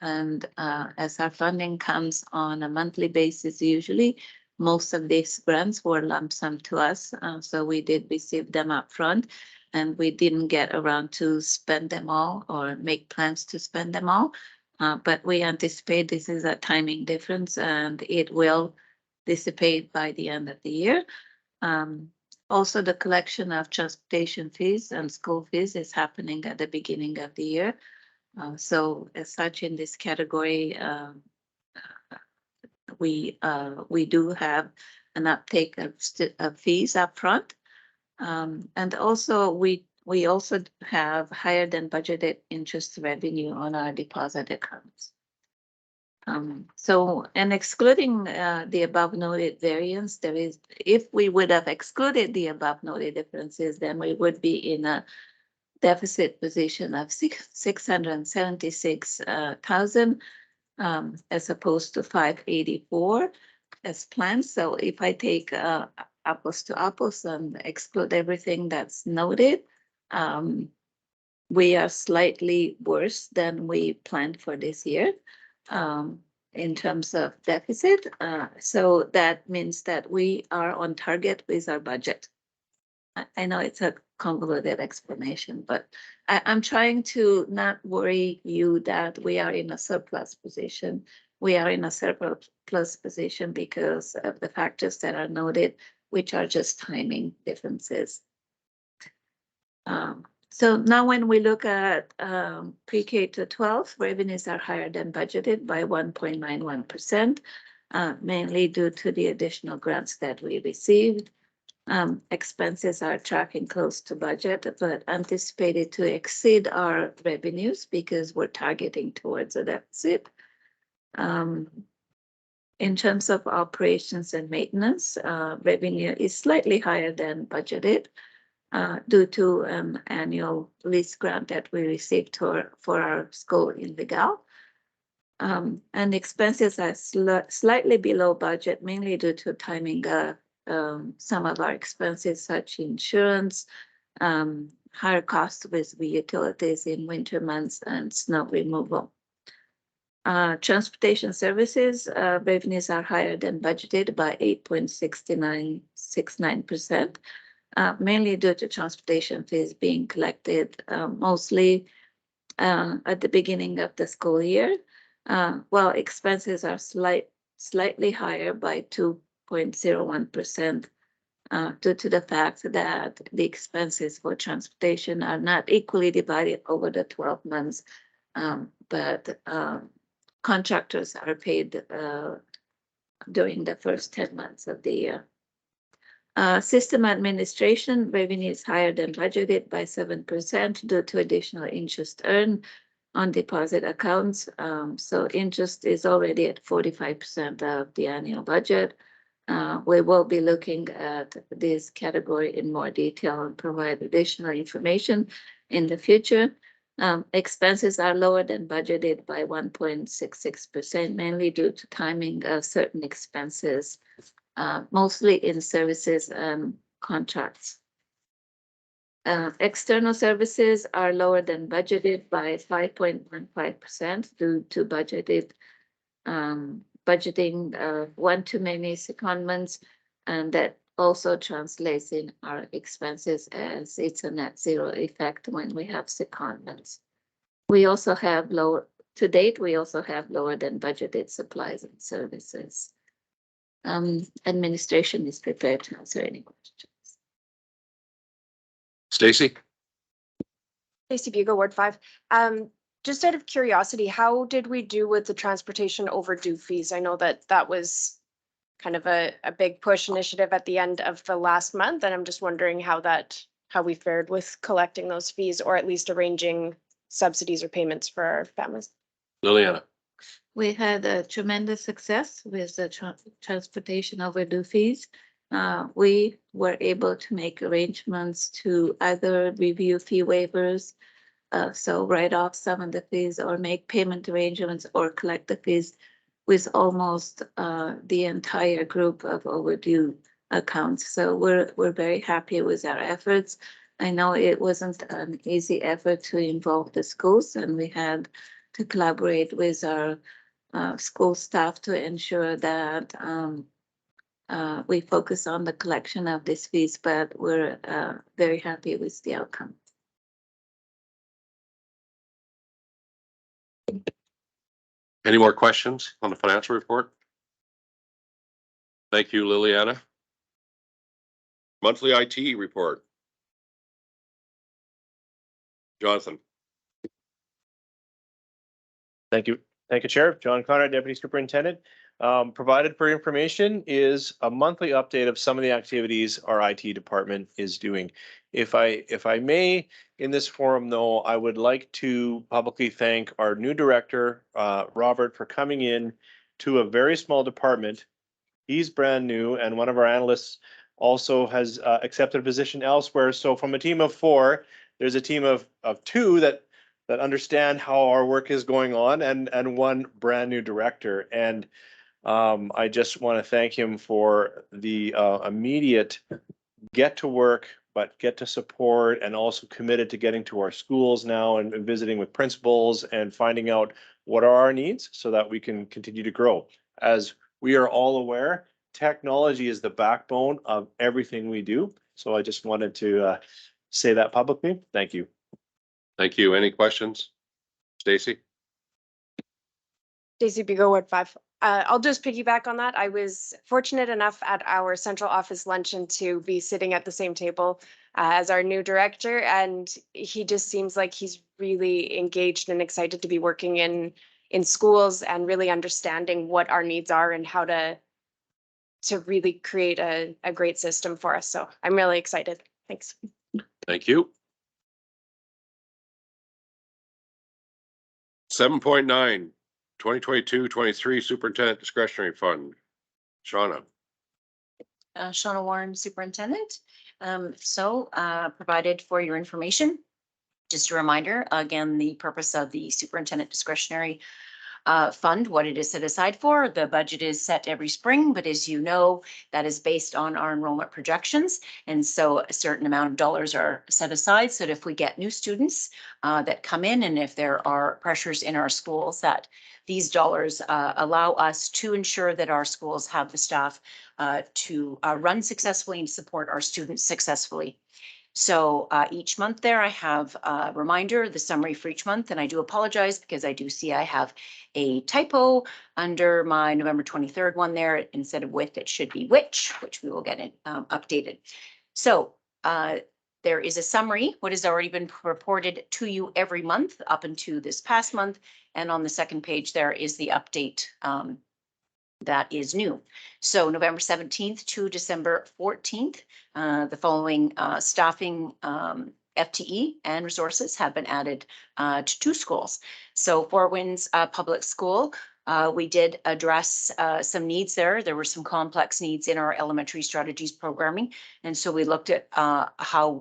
And as our funding comes on a monthly basis, usually most of these grants were lump sum to us. So we did receive them up front, and we didn't get around to spend them all or make plans to spend them all. But we anticipate this is a timing difference and it will dissipate by the end of the year. Also, the collection of transportation fees and school fees is happening at the beginning of the year. So as such, in this category, we do have an uptake of fees upfront. And also we also have higher than budgeted interest revenue on our deposit accounts. So, and excluding the above noted variance, there is, if we would have excluded the above noted differences, then we would be in a deficit position of 676,000 as opposed to 584 as planned. So if I take apples to apples and exclude everything that's noted, we are slightly worse than we planned for this year in terms of deficit. So that means that we are on target with our budget. I know it's a convoluted explanation, but I'm trying to not worry you that we are in a surplus position. We are in a surplus position because of the factors that are noted, which are just timing differences. So now when we look at pre-K to 12, revenues are higher than budgeted by 1.91%, mainly due to the additional grants that we received. Expenses are tracking close to budget, but anticipated to exceed our revenues because we're targeting towards a deficit. In terms of operations and maintenance, revenue is slightly higher than budgeted due to an annual lease grant that we received for our school in Legal. And expenses are slightly below budget, mainly due to timing of some of our expenses, such insurance, higher costs with the utilities in winter months, and snow removal. Transportation services revenues are higher than budgeted by 8.69%, mainly due to transportation fees being collected mostly at the beginning of the school year, while expenses are slightly higher by 2.01% due to the fact that the expenses for transportation are not equally divided over the 12 months, but contractors are paid during the first 10 months of the year. System administration revenue is higher than budgeted by 7% due to additional interest earned on deposit accounts. So interest is already at 45% of the annual budget. We will be looking at this category in more detail and provide additional information in the future. Expenses are lower than budgeted by 1.66%, mainly due to timing of certain expenses, mostly in services and contracts. External services are lower than budgeted by 5.15% due to budgeting one too many secondments, and that also translates in our expenses as it's a net zero effect when we have secondments. We also have to date, we also have lower than budgeted supplies and services. Administration is prepared to answer any questions. Stacy? Stacy Bugle, Ward 5. Just out of curiosity, how did we do with the transportation overdue fees? I know that that was kind of a big push initiative at the end of the last month, and I'm just wondering how we fared with collecting those fees, or at least arranging subsidies or payments for our families. Liliana? We had a tremendous success with the transportation overdue fees. We were able to make arrangements to either review fee waivers, so write off some of the fees, or make payment arrangements or collect the fees with almost the entire group of overdue accounts. So we're very happy with our efforts. I know it wasn't an easy effort to involve the schools, and we had to collaborate with our school staff to ensure that we focus on the collection of these fees, but we're very happy with the outcome. Any more questions on the financial report? Thank you, Liliana. Monthly IT report. Jonathan? Thank you. Thank you, Chair. John Conrad, Deputy Superintendent. Provided for information is a monthly update of some of the activities our IT department is doing. If I may, in this forum though, I would like to publicly thank our new director, Robert, for coming in to a very small department. He's brand new, and one of our analysts also has accepted a position elsewhere. So from a team of 4, there's a team of 2 that understand how our work is going on, and one brand new director. And I just want to thank him for the immediate get to work, but get to support, and also committed to getting to our schools now and visiting with principals and finding out what are our needs so that we can continue to grow. As we are all aware, technology is the backbone of everything we do. So I just wanted to say that publicly. Thank you. Thank you. Any questions? Stacy? Stacy Bugle, Ward 5. I'll just piggyback on that. I was fortunate enough at our central office luncheon to be sitting at the same table as our new director, and he just seems like he's really engaged and excited to be working in schools and really understanding what our needs are and how to really create a great system for us. So I'm really excited. Thanks. Thank you. 7.9, 2022-23 Superintendent Discretionary Fund. Shauna? Shauna Warren, Superintendent. Provided for your information, just a reminder, again, the purpose of the Superintendent Discretionary Fund, what it is set aside for. The budget is set every spring, but as you know, that is based on our enrollment projections. And so a certain amount of dollars are set aside so that if we get new students that come in, and if there are pressures in our schools, that these dollars allow us to ensure that our schools have the staff to run successfully and support our students successfully. So each month there, I have a reminder, the summary for each month, and I do apologize because I do see I have a typo under my November 23rd one there. Instead of with, it should be which we will get it updated. So there is a summary, what has already been reported to you every month up into this past month. And on the second page, there is the update that is new. So November 17th to December 14th, the following staffing FTE and resources have been added to 2 schools. So Four Winds Public School We did address some needs there. There were some complex needs in our elementary strategies programming. And so we looked at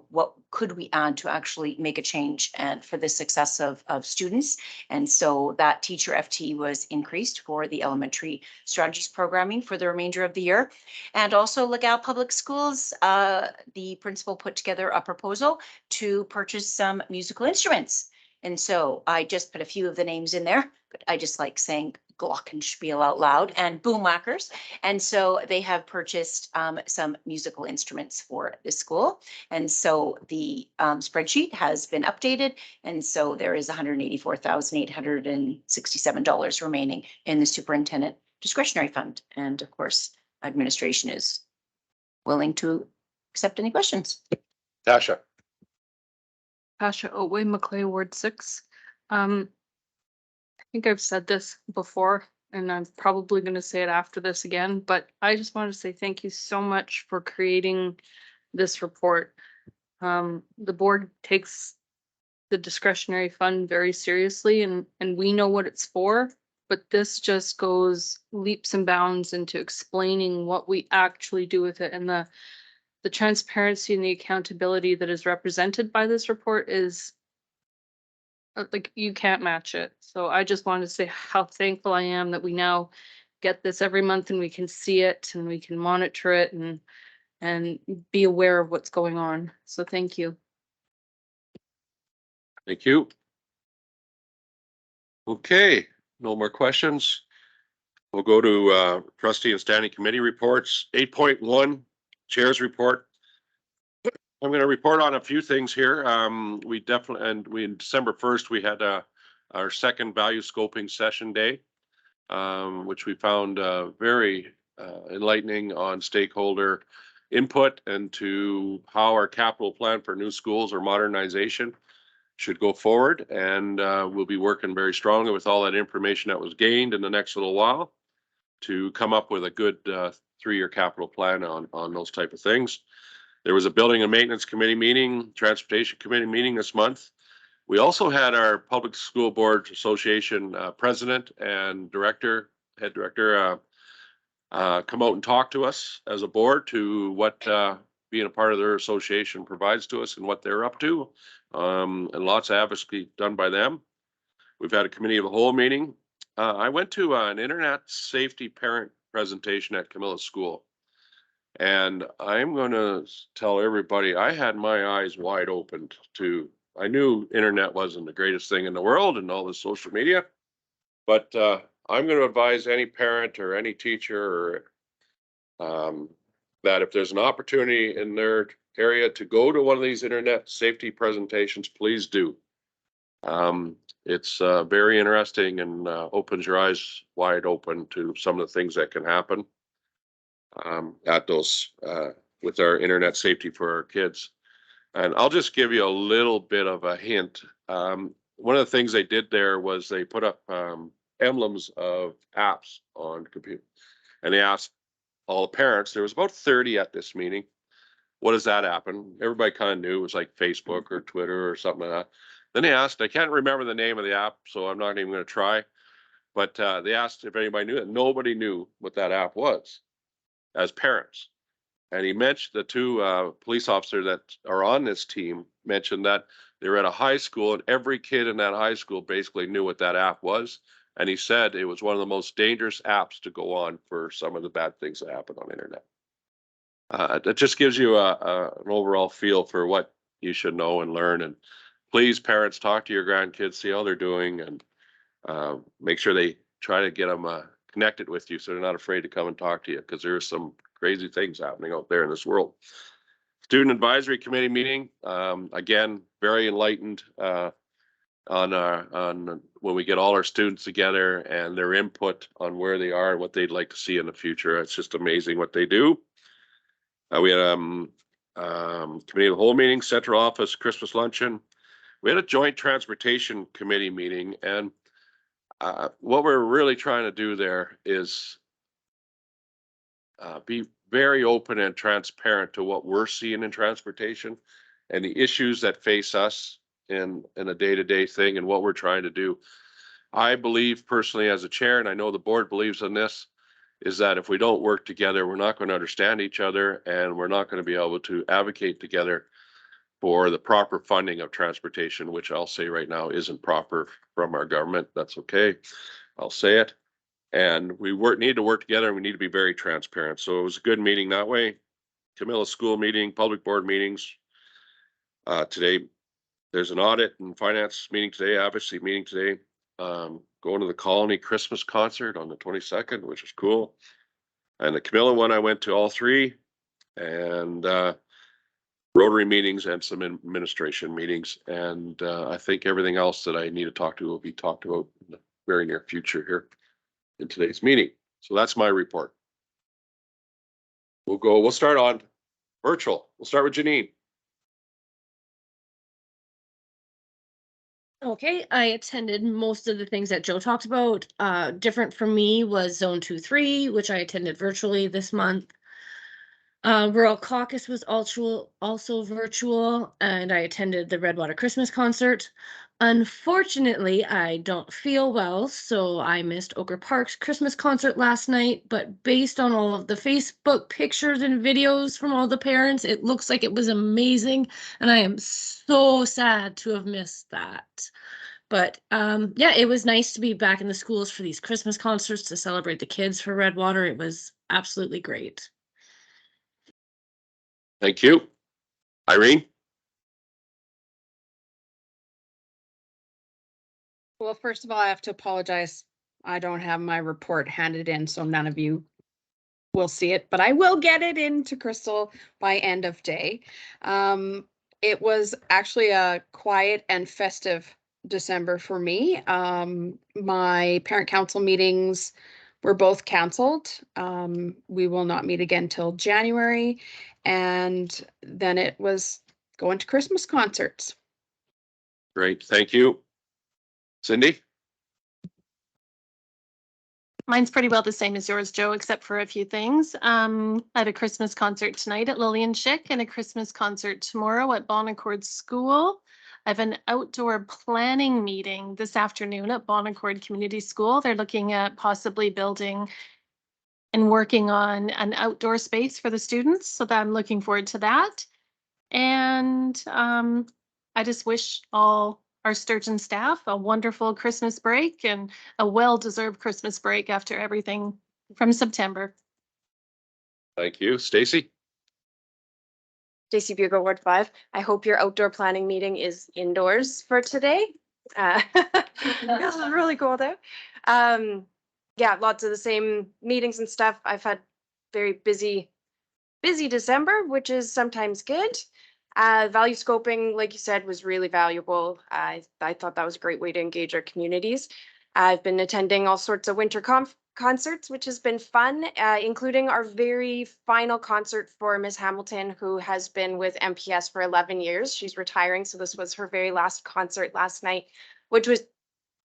what could we add to actually make a change and for the success of students. And so that teacher FT was increased for the elementary strategies programming for the remainder of the year. And also Legal Public Schools, the principal put together a proposal to purchase some musical instruments. And so I just put a few of the names in there, but I just like saying glockenspiel out loud and boomwhackers. And so they have purchased some musical instruments for the school. And so the spreadsheet has been updated. And so there is $184,867 remaining in the superintendent discretionary fund. And of course, administration is willing to accept any questions. Tasha. Tasha Otway, Maclay, Ward 6. I think I've said this before, and I'm probably going to say it after this again, but I just want to say thank you so much for creating this report. The board takes the discretionary fund very seriously, and we know what it's for, but this just goes leaps and bounds into explaining what we actually do with it, and the transparency and the accountability that is represented by this report is like, you can't match it. So I just wanted to say how thankful I am that we now get this every month and we can see it and we can monitor it and be aware of what's going on. So thank you. Thank you. Okay, no more questions. We'll go to trustee and standing committee reports. 8.1, chair's report. I'm going to report on a few things here. We in December 1st, we had our second value scoping session day, which we found very enlightening on stakeholder input and to how our capital plan for new schools or modernization should go forward. And we'll be working very strongly with all that information that was gained in the next little while to come up with a good 3-year capital plan on those type of things. There was a building and maintenance committee meeting, transportation committee meeting this month. We also had our Public School Board Association president and head director come out and talk to us as a board to what being a part of their association provides to us and what they're up to. And lots of advocacy done by them. We've had a committee of the whole meeting. I went to an internet safety parent presentation at Camilla School. And I'm going to tell everybody, I had my eyes wide open to, I knew internet wasn't the greatest thing in the world and all this social media, but I'm going to advise any parent or any teacher or that if there's an opportunity in their area to go to one of these internet safety presentations, please do. It's very interesting and opens your eyes wide open to some of the things that can happen at those with our internet safety for our kids. And I'll just give you a little bit of a hint. One of the things they did there was they put up emblems of apps on computer, and they asked all the parents, there was about 30 at this meeting, what does that happen? Everybody kind of knew it was like Facebook or Twitter or something like that. Then they asked, I can't remember the name of the app, so I'm not even going to try, but they asked if anybody knew it. Nobody knew what that app was as parents. And he mentioned the two police officers that are on this team mentioned that they were at a high school and every kid in that high school basically knew what that app was. And he said it was one of the most dangerous apps to go on for some of the bad things that happen on the internet. That just gives you an overall feel for what you should know and learn. And please, parents, talk to your grandkids, see how they're doing, and make sure they try to get them connected with you so they're not afraid to come and talk to you, because there are some crazy things happening out there in this world. Student Advisory Committee meeting, again, very enlightened on when we get all our students together and their input on where they are and what they'd like to see in the future. It's just amazing what they do. We had committee of the whole meeting, central office, Christmas luncheon. We had a joint transportation committee meeting, and what we're really trying to do there is be very open and transparent to what we're seeing in transportation and the issues that face us in a day-to-day thing and what we're trying to do. I believe personally as a chair, and I know the board believes in this, is that if we don't work together, we're not going to understand each other and we're not going to be able to advocate together for the proper funding of transportation, which I'll say right now isn't proper from our government. That's okay. I'll say it. And we need to work together and we need to be very transparent. So it was a good meeting that way. Camilla school meeting, public board meetings. Today, there's an audit and finance meeting today, obviously meeting today. Going to the Colony Christmas concert on the 22nd, which is cool. And the Camilla one, I went to all three, and Rotary meetings and some administration meetings. And I think everything else that I need to talk to will be talked about in the very near future here in today's meeting. So that's my report. We'll start on virtual. We'll start with Janine. Okay, I attended most of the things that Joe talked about. Different for me was Zone 2-3, which I attended virtually this month. Rural Caucus was also virtual, and I attended the Redwater Christmas concert. Unfortunately, I don't feel well, so I missed Ochre Park's Christmas concert last night, but based on all of the Facebook pictures and videos from all the parents, it looks like it was amazing, and I am so sad to have missed that. But yeah, it was nice to be back in the schools for these Christmas concerts to celebrate the kids for Redwater. It was absolutely great. Thank you. Irene? Well, first of all, I have to apologize. I don't have my report handed in, so none of you will see it, but I will get it into Crystal by end of day. It was actually a quiet and festive December for me. My parent council meetings were both canceled. We will not meet again till January. And then it was going to Christmas concerts. Great, thank you. Cindy? Mine's pretty well the same as yours, Joe, except for a few things. I have a Christmas concert tonight at Lillian Schick and a Christmas concert tomorrow at Bon Accord School. I have an outdoor planning meeting this afternoon at Bon Accord Community School. They're looking at possibly building and working on an outdoor space for the students, so that I'm looking forward to that. And I just wish all our Sturgeon staff a wonderful Christmas break and a well-deserved Christmas break after everything from September. Thank you. Stacy? Stacy Bugle, Ward 5. I hope your outdoor planning meeting is indoors for today. This is really cool though. Yeah, lots of the same meetings and stuff. I've had very busy December, which is sometimes good. Value scoping, like you said, was really valuable. I thought that was a great way to engage our communities. I've been attending all sorts of winter concerts, which has been fun, including our very final concert for Miss Hamilton, who has been with MPS for 11 years. She's retiring, so this was her very last concert last night, which was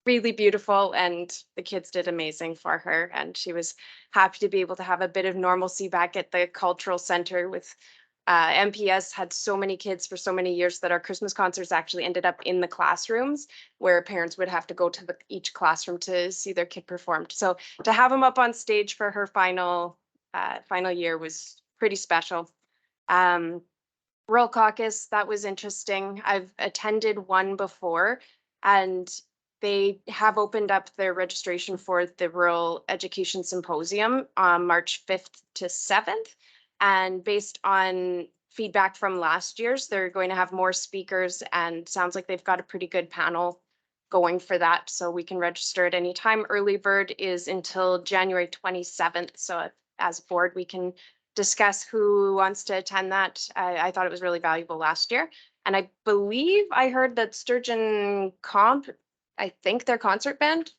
really beautiful, and the kids did amazing for her, and she was happy to be able to have a bit of normalcy back at the cultural center with MPS had so many kids for so many years that our Christmas concerts actually ended up in the classrooms where parents would have to go to each classroom to see their kid performed. So to have them up on stage for her final year was pretty special. Rural Caucus, that was interesting. I've attended one before, and they have opened up their registration for the Rural Education Symposium on March 5th to 7th. And based on feedback from last year's, they're going to have more speakers, and sounds like they've got a pretty good panel going for that. So we can register at any time. Early bird is until January 27th. So as a board, we can discuss who wants to attend that. I thought it was really valuable last year. And I believe I heard that Sturgeon Comp, I think their concert band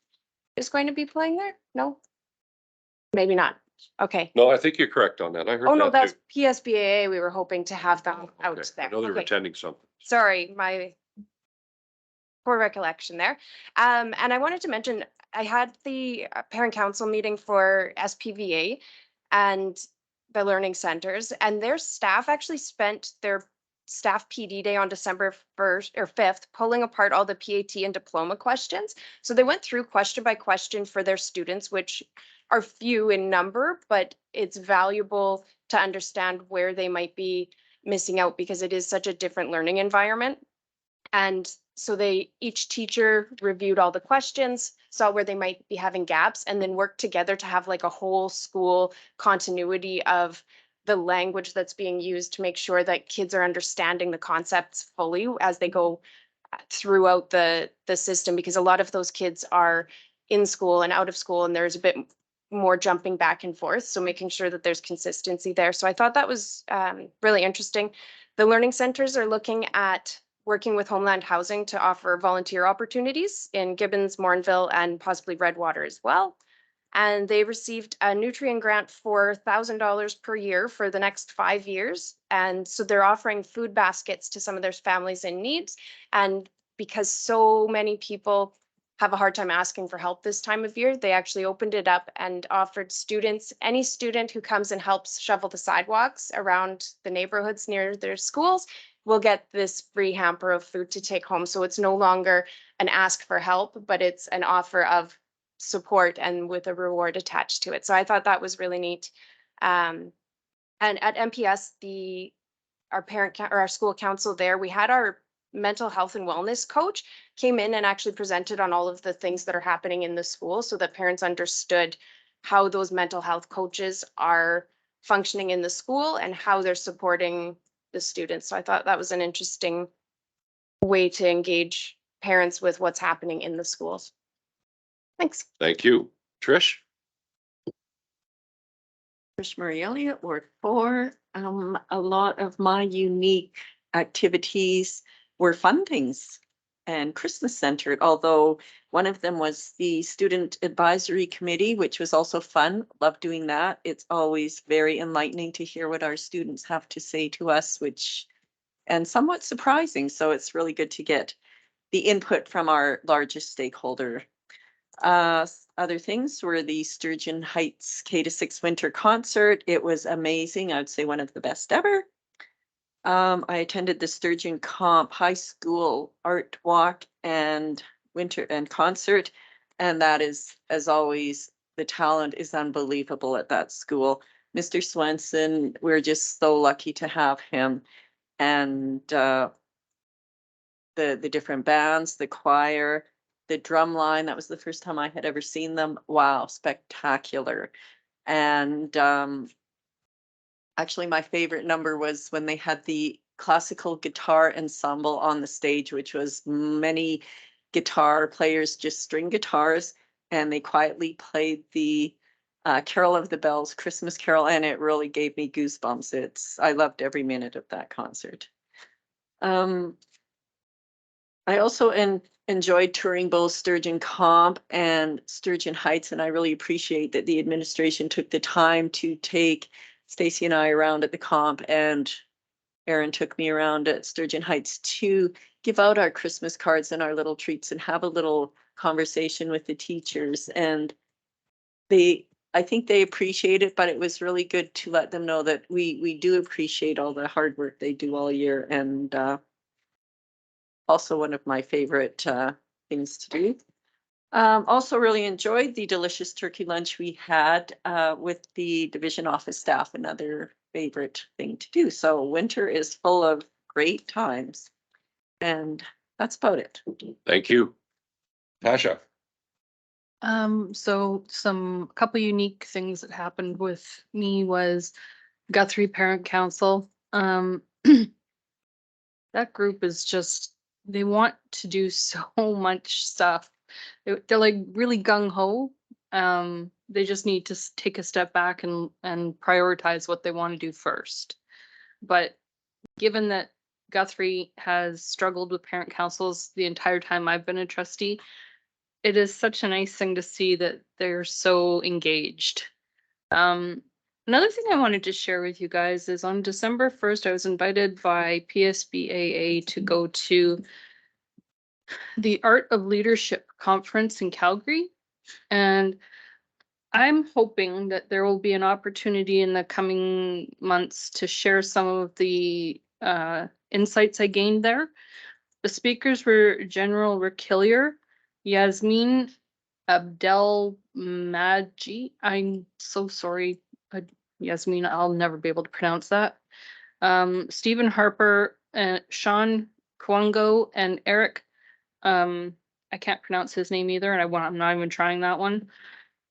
is going to be playing there. No, maybe not. Okay. No, I think you're correct on that. I heard Oh, no, that that's too. PSBAA. We were hoping to have them out Okay. there. I know they were Okay. attending something. Sorry, my poor recollection there. And I wanted to mention, I had the parent council meeting for SPVA and the learning centers, and their staff actually spent their staff PD day on December 1st or 5th, pulling apart all the PAT and diploma questions. So they went through question by question for their students, which are few in number, but it's valuable to understand where they might be missing out because it is such a different learning environment. And so each teacher reviewed all the questions, saw where they might be having gaps, and then worked together to have like a whole school continuity of the language that's being used to make sure that kids are understanding the concepts fully as they go throughout the system, because a lot of those kids are in school and out of school, and there's a bit more jumping back and forth. So making sure that there's consistency there. So I thought that was really interesting. The learning centers are looking at working with Homeland Housing to offer volunteer opportunities in Gibbons, Morinville, and possibly Redwater as well. And they received a Nutrien grant for $1,000 per year for the next 5 years. And so they're offering food baskets to some of their families in needs. And because so many people have a hard time asking for help this time of year, they actually opened it up and offered students, any student who comes and helps shovel the sidewalks around the neighborhoods near their schools will get this free hamper of food to take home. So it's no longer an ask for help, but it's an offer of support and with a reward attached to it. So I thought that was really neat. And at MPS, our school council there, we had our mental health and wellness coach came in and actually presented on all of the things that are happening in the school so that parents understood how those mental health coaches are functioning in the school and how they're supporting the students. So I thought that was an interesting way to engage parents with what's happening in the schools. Thanks. Thank you. Trish? Trish Marie Elliott, Ward 4. A lot of my unique activities were fundings and Christmas centered, although one of them was the Student Advisory Committee, which was also fun. Love doing that. It's always very enlightening to hear what our students have to say to us, and somewhat surprising. So it's really good to get the input from our largest stakeholder. Other things were the Sturgeon Heights K-6 winter concert. It was amazing. I would say one of the best ever. I attended the Sturgeon Comp High School Art Walk and winter and concert. And that is, as always, the talent is unbelievable at that school. Mr. Swenson, we're just so lucky to have him. And the different bands, the choir, the drum line, that was the first time I had ever seen them. Wow, spectacular. And actually my favorite number was when they had the classical guitar ensemble on the stage, which was many guitar players, just string guitars, and they quietly played the Carol of the Bells Christmas Carol, and it really gave me goosebumps. I loved every minute of that concert. I also enjoyed touring both Sturgeon Comp and Sturgeon Heights, and I really appreciate that the administration took the time to take Stacy and I around at the comp, and Erin took me around at Sturgeon Heights to give out our Christmas cards and our little treats and have a little conversation with the teachers. And I think they appreciate it, but it was really good to let them know that we do appreciate all the hard work they do all year. And also one of my favorite things to do. Also really enjoyed the delicious turkey lunch we had with the division office staff, another favorite thing to do. So winter is full of great times. And that's about it. Thank you. Tasha? So a couple unique things that happened with me was Guthrie Parent Council. That group is just, they want to do so much stuff. They're like really gung ho. They just need to take a step back and prioritize what they want to do first. But given that Guthrie has struggled with parent councils the entire time I've been a trustee, it is such a nice thing to see that they're so engaged. Another thing I wanted to share with you guys is on December 1st, I was invited by PSBAA to go to the Art of Leadership Conference in Calgary. And I'm hoping that there will be an opportunity in the coming months to share some of the insights I gained there. The speakers were General Rakilier, Yasmin Abdel Maji. I'm so sorry, Yasmin, I'll never be able to pronounce that. Stephen Harper, Sean Kwango, and Eric. I can't pronounce his name either, and I'm not even trying that one.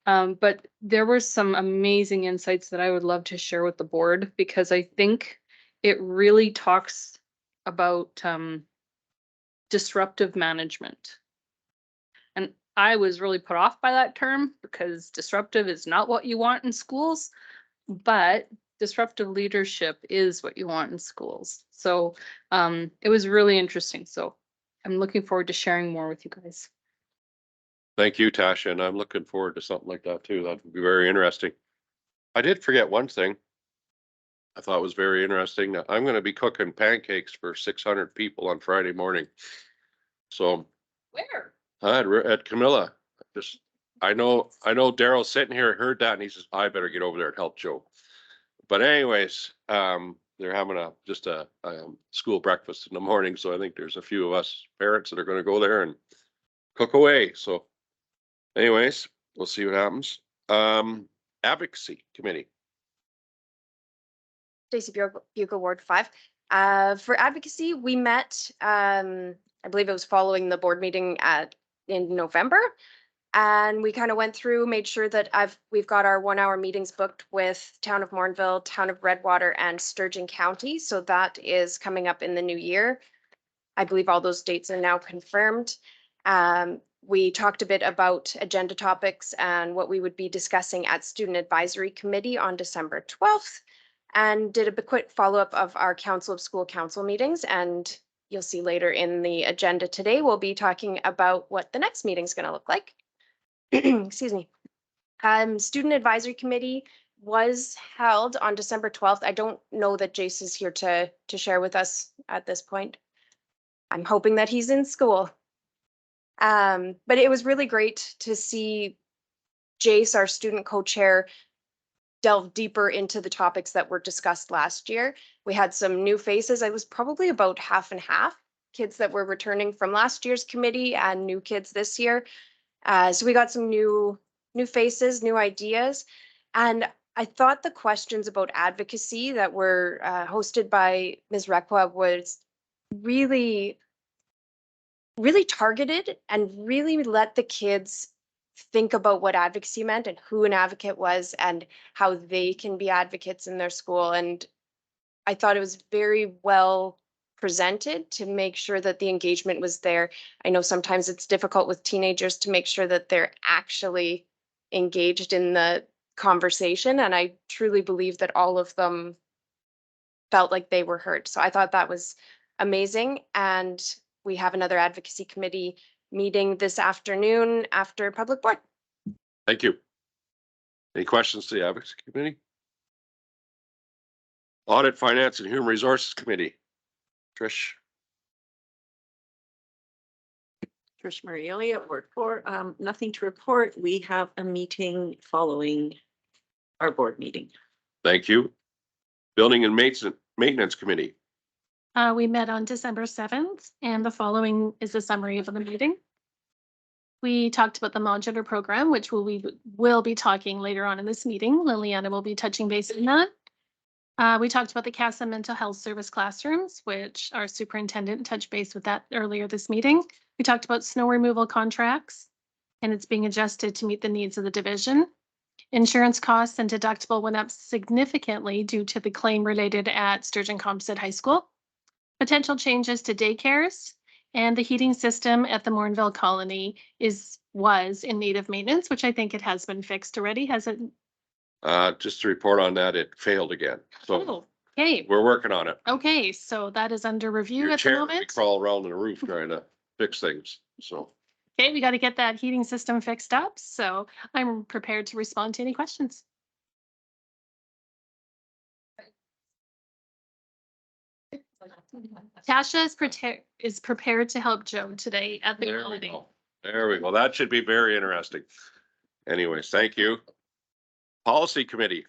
But there were some amazing insights that I would love to share with the board, because I think it really talks about disruptive management. And I was really put off by that term, because disruptive is not what you want in schools, but disruptive leadership is what you want in schools. So it was really interesting. So I'm looking forward to sharing more with you guys. Thank you, Tasha, and I'm looking forward to something like that too. That would be very interesting. I did forget one thing I thought was very interesting. I'm going to be cooking pancakes for 600 people on Friday morning. So Where? at Camilla, I know Daryl's sitting here, heard that, and he says, I better get over there and help Joe. But anyways, they're having a school breakfast in the morning. So I think there's a few of us parents that are going to go there and cook away. So anyways, we'll see what happens. Advocacy committee. Stacy Bucco, Ward 5. For advocacy, we met, I believe it was following the board meeting in November. And we kind of went through, made sure that we've got our 1 hour meetings booked with Town of Morinville, Town of Redwater, and Sturgeon County. So that is coming up in the new year. I believe all those dates are now confirmed. We talked a bit about agenda topics and what we would be discussing at Student Advisory Committee on December 12th, and did a quick follow-up of our Council of School Council meetings. And you'll see later in the agenda today, we'll be talking about what the next meeting is going to look like. Excuse me. Student Advisory Committee was held on December 12th. I don't know that Jace is here to share with us at this point. I'm hoping that he's in school. But it was really great to see Jace, our student co-chair, delve deeper into the topics that were discussed last year. We had some new faces. I was probably about half and half, kids that were returning from last year's committee and new kids this year. So we got some new faces, new ideas. And I thought the questions about advocacy that were hosted by Ms. Requa was really targeted and really let the kids think about what advocacy meant and who an advocate was and how they can be advocates in their school. And I thought it was very well presented to make sure that the engagement was there. I know sometimes it's difficult with teenagers to make sure that they're actually engaged in the conversation. And I truly believe that all of them felt like they were heard. So I thought that was amazing. And we have another advocacy committee meeting this afternoon after public board. Thank you. Any questions to the advocacy committee? Audit, Finance, and Human Resources Committee. Trish. Trish Marielli at Ward 4. Nothing to report. We have a meeting following our board meeting. Thank you. Building and Maintenance Committee. We met on December 7th, and the following is a summary of the meeting. We talked about the modular program, which we will be talking later on in this meeting. Liliana will be touching base on that. We talked about the CASA mental health service classrooms, which our superintendent touched base with that earlier this meeting. We talked about snow removal contracts, and it's being adjusted to meet the needs of the division. Insurance costs and deductible went up significantly due to the claim related at Sturgeon Composite High School. Potential changes to daycares, and the heating system at the Morinville Colony was in need of maintenance, which I think it has been fixed already, has it? Just to report on that, it failed again. So Oh, okay. we're working on it. Okay, so that is under review Your at the chair, we moment. crawl around the roof trying to fix things. So Okay, we got to get that heating system fixed up. So I'm prepared to respond to any questions. Tasha is prepared to help Joe today at the there we holiday. go. There we go. That should be very interesting. Anyways, thank you. Policy Committee.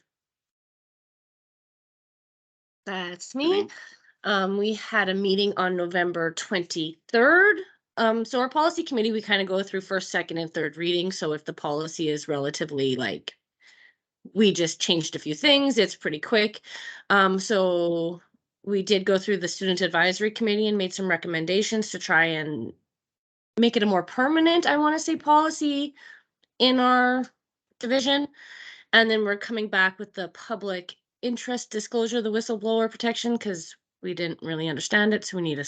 That's me. We had a meeting on November 23rd. So our policy committee, we kind of go through first, second, and third reading. So if the policy is relatively like, we just changed a few things, it's pretty quick. So we did go through the student advisory committee and made some recommendations to try and make it a more permanent, I want to say, policy in our division. And then we're coming back with the public interest disclosure, the whistleblower protection, because we didn't really understand it. So we need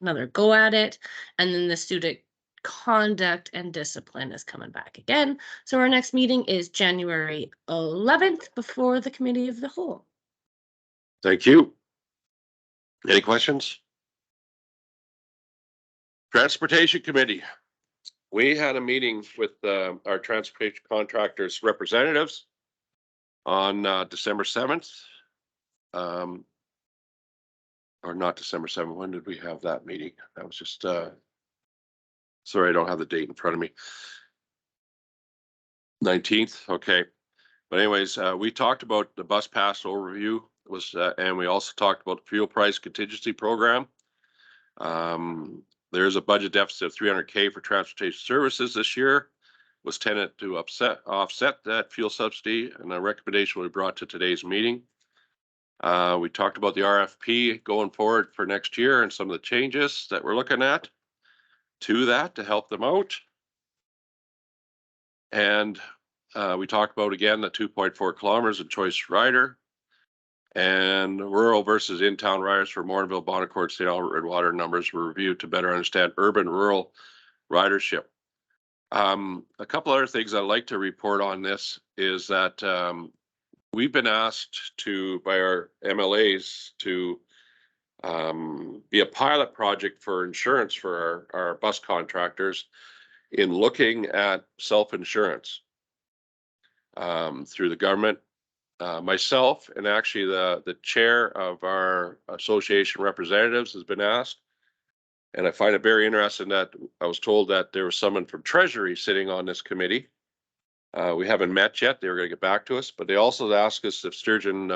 another go at it. And then the student conduct and discipline is coming back again. So our next meeting is January 11th before the committee of the whole. Thank you. Any questions? Transportation Committee. We had a meeting with our transportation contractors representatives on December 7th. Or not December 7th. When did we have that meeting? That was just, sorry, I don't have the date in front of me. 19th, okay. But anyways, we talked about the bus pass overview was, and we also talked about the fuel price contingency program. There's a budget deficit of $300K for transportation services this year. Was intended to offset that fuel subsidy, and a recommendation we brought to today's meeting. We talked about the RFP going forward for next year and some of the changes that we're looking at to that to help them out. And we talked about, again, the 2.4 kilometers of choice rider and rural versus in-town riders for Morinville, Bonaccord, St. Albert, Redwater numbers were reviewed to better understand urban rural ridership. A couple other things I'd like to report on this is that we've been asked by our MLAs to be a pilot project for insurance for our bus contractors in looking at self-insurance through the government. Myself and actually the chair of our association representatives has been asked. And I find it very interesting that I was told that there was someone from Treasury sitting on this committee. We haven't met yet. They were going to get back to us, but they also asked us if Sturgeon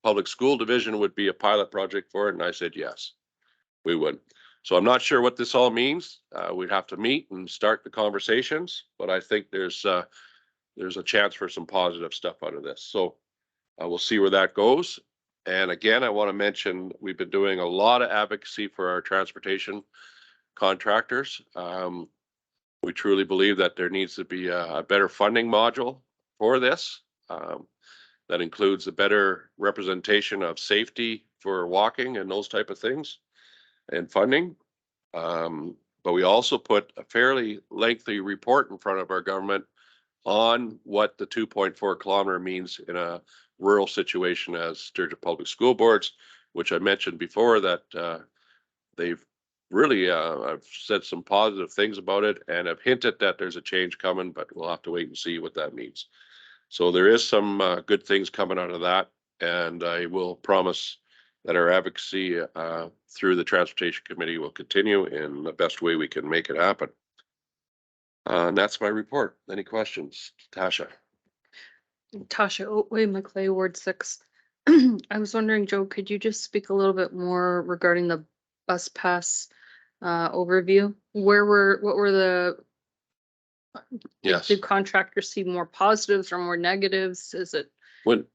Public School Division would be a pilot project for it. And I said, yes, we would. So I'm not sure what this all means. We'd have to meet and start the conversations, but I think there's a chance for some positive stuff out of this. So we'll see where that goes. And again, I want to mention, we've been doing a lot of advocacy for our transportation contractors. We truly believe that there needs to be a better funding module for this. That includes a better representation of safety for walking and those type of things and funding. But we also put a fairly lengthy report in front of our government on what the 2.4 kilometer means in a rural situation as Sturgeon Public School Boards, which I mentioned before that they've really, I've said some positive things about it and have hinted that there's a change coming, but we'll have to wait and see what that means. So there is some good things coming out of that, and I will promise that our advocacy through the Transportation Committee will continue in the best way we can make it happen. And that's my report. Any questions? Tasha. Tasha Oatway, Maclay, Ward 6. I was wondering, Joe, could you just speak a little bit more regarding the bus pass overview? What were the, Yes. do contractors see more positives or more negatives? Is it, can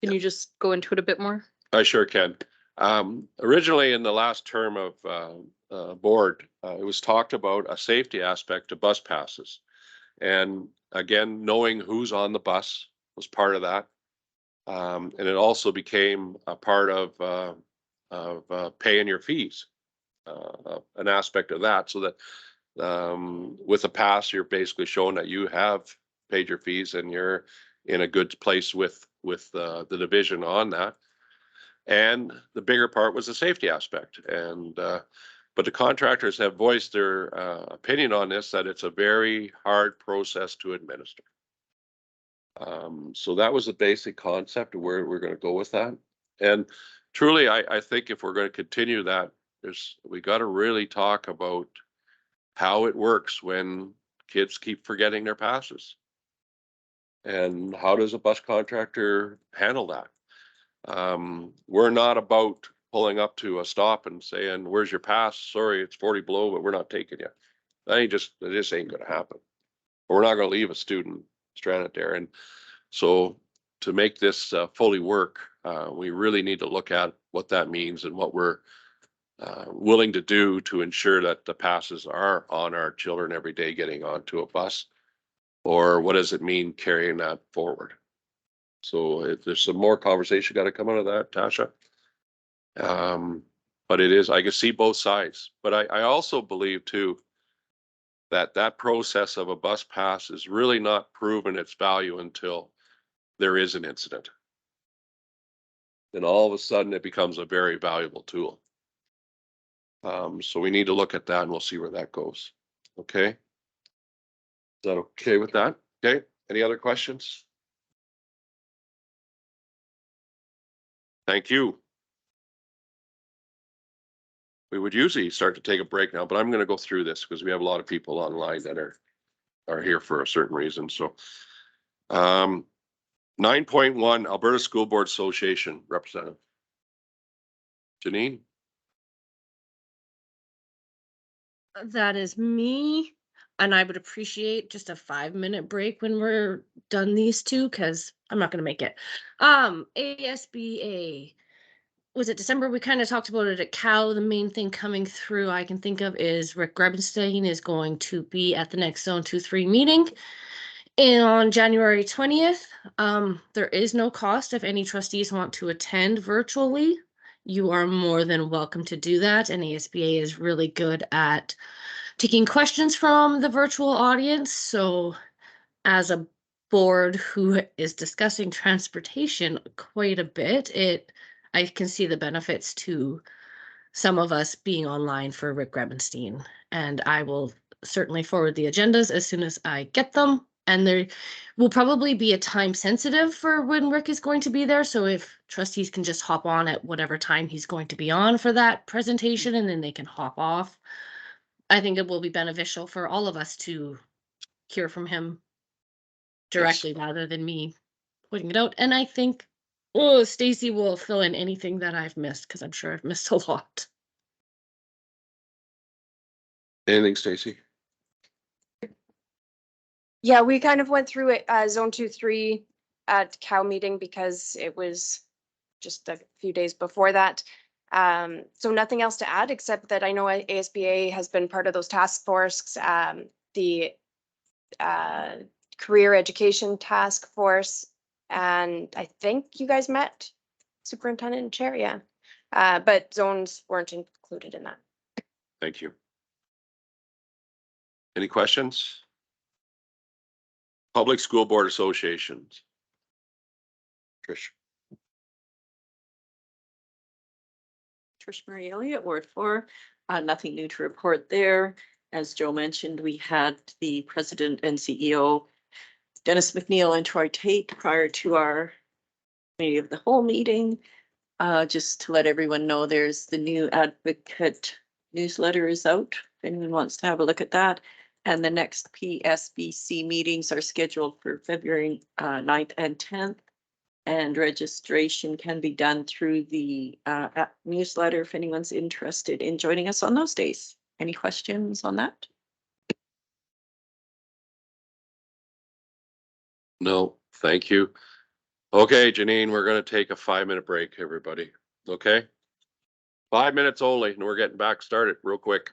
you just go into it a bit more? I sure can. Originally in the last term of board, it was talked about a safety aspect to bus passes. And again, knowing who's on the bus was part of that. And it also became a part of paying your fees, an aspect of that, so that with a pass, you're basically showing that you have paid your fees and you're in a good place with the division on that. And the bigger part was the safety aspect. And but the contractors have voiced their opinion on this, that it's a very hard process to administer. So that was the basic concept of where we're going to go with that. And truly, I think if we're going to continue that, we got to really talk about how it works when kids keep forgetting their passes. And how does a bus contractor handle that? We're not about pulling up to a stop and saying, where's your pass? Sorry, it's 40 below, but we're not taking you. That just ain't gonna happen. We're not gonna leave a student stranded there. And so to make this fully work, we really need to look at what that means and what we're willing to do to ensure that the passes are on our children every day getting onto a bus. Or what does it mean carrying that forward? So if there's some more conversation got to come out of that, Tasha. But it is, I can see both sides, but I also believe too, that process of a bus pass is really not proven its value until there is an incident. Then all of a sudden it becomes a very valuable tool. So we need to look at that and we'll see where that goes. Okay. Is that okay with that? Okay. Any other questions? Thank you. We would usually start to take a break now, but I'm going to go through this because we have a lot of people online that are here for a certain reason. So 9.1 Alberta School Board Association representative. Janine? That is me. And I would appreciate just a 5-minute break when we're done these two, because I'm not gonna make it. ASBA. Was it December? We kind of talked about it at Cal. The main thing coming through I can think of is Rick Grebenstein is going to be at the next Zone 2-3 meeting. And on January 20th, there is no cost if any trustees want to attend virtually. You are more than welcome to do that. And ASBA is really good at taking questions from the virtual audience. So as a board who is discussing transportation quite a bit, I can see the benefits to some of us being online for Rick Grebenstein. And I will certainly forward the agendas as soon as I get them. And there will probably be a time sensitive for when Rick is going to be there. So if trustees can just hop on at whatever time he's going to be on for that presentation, and then they can hop off. I think it will be beneficial for all of us to hear from him directly rather than me putting it out. And I think, oh, Stacy will fill in anything that I've missed because I'm sure I've missed a lot. Anything, Stacy? Yeah, we kind of went through it, Zone 2-3 at Cal meeting because it was just a few days before that. So nothing else to add, except that I know ASBA has been part of those task force, the career education task force. And I think you guys met superintendent and chair, yeah. But zones weren't included in that. Thank you. Any questions? Public School Board Associations. Trish. Trish Marie Elliott, Ward 4. Nothing new to report there. As Joe mentioned, we had the president and CEO, Dennis McNeil and Troy Tate, prior to our committee of the whole meeting. Just to let everyone know, there's the new advocate newsletter is out. If anyone wants to have a look at that. And the next PSBC meetings are scheduled for February 9th and 10th. And registration can be done through the newsletter if anyone's interested in joining us on those days. Any questions on that? No, thank you. Okay, Janine, we're going to take a 5-minute break, everybody. Okay? 5 minutes only, and we're getting back started real quick.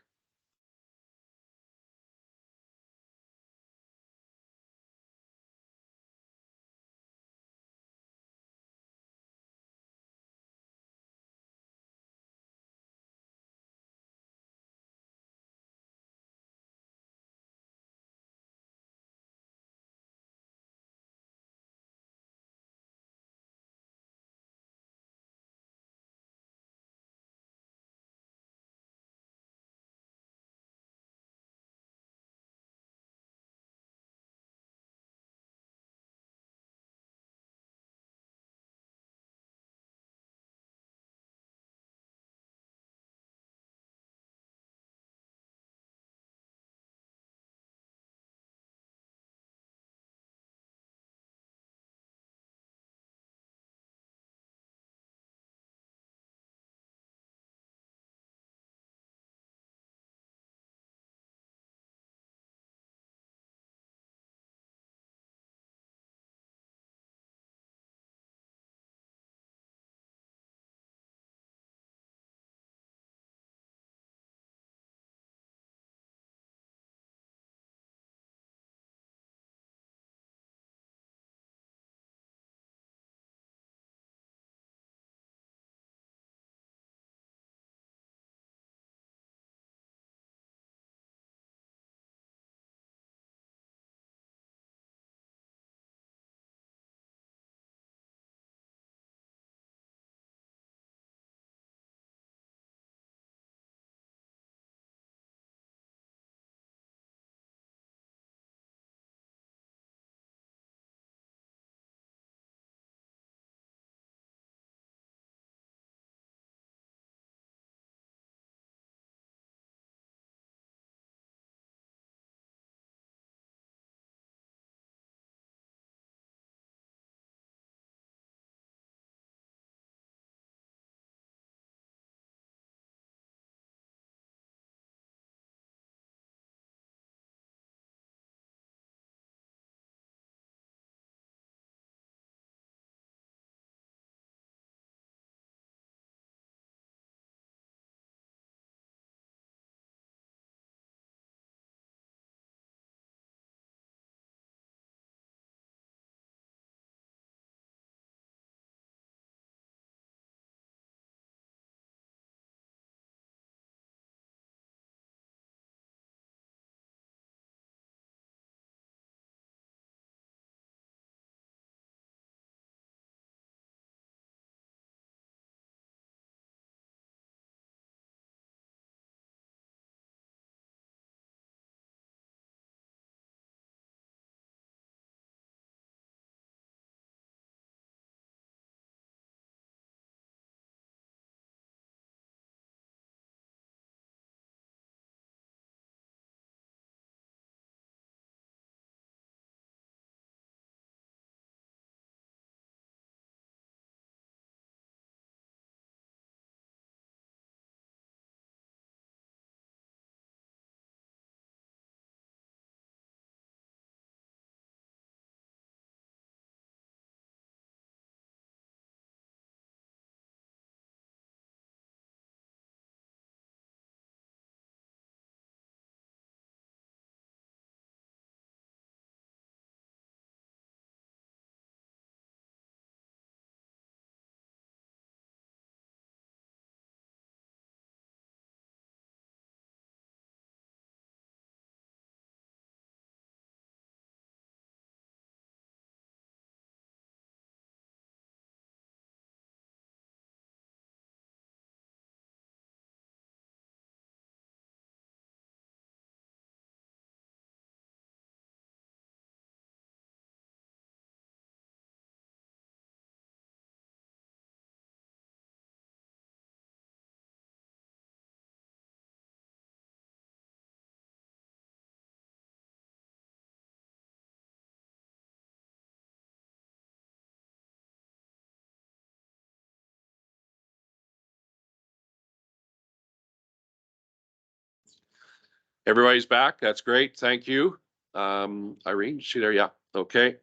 Everybody's back. That's great. Thank you. Irene, is she there? Yeah, okay.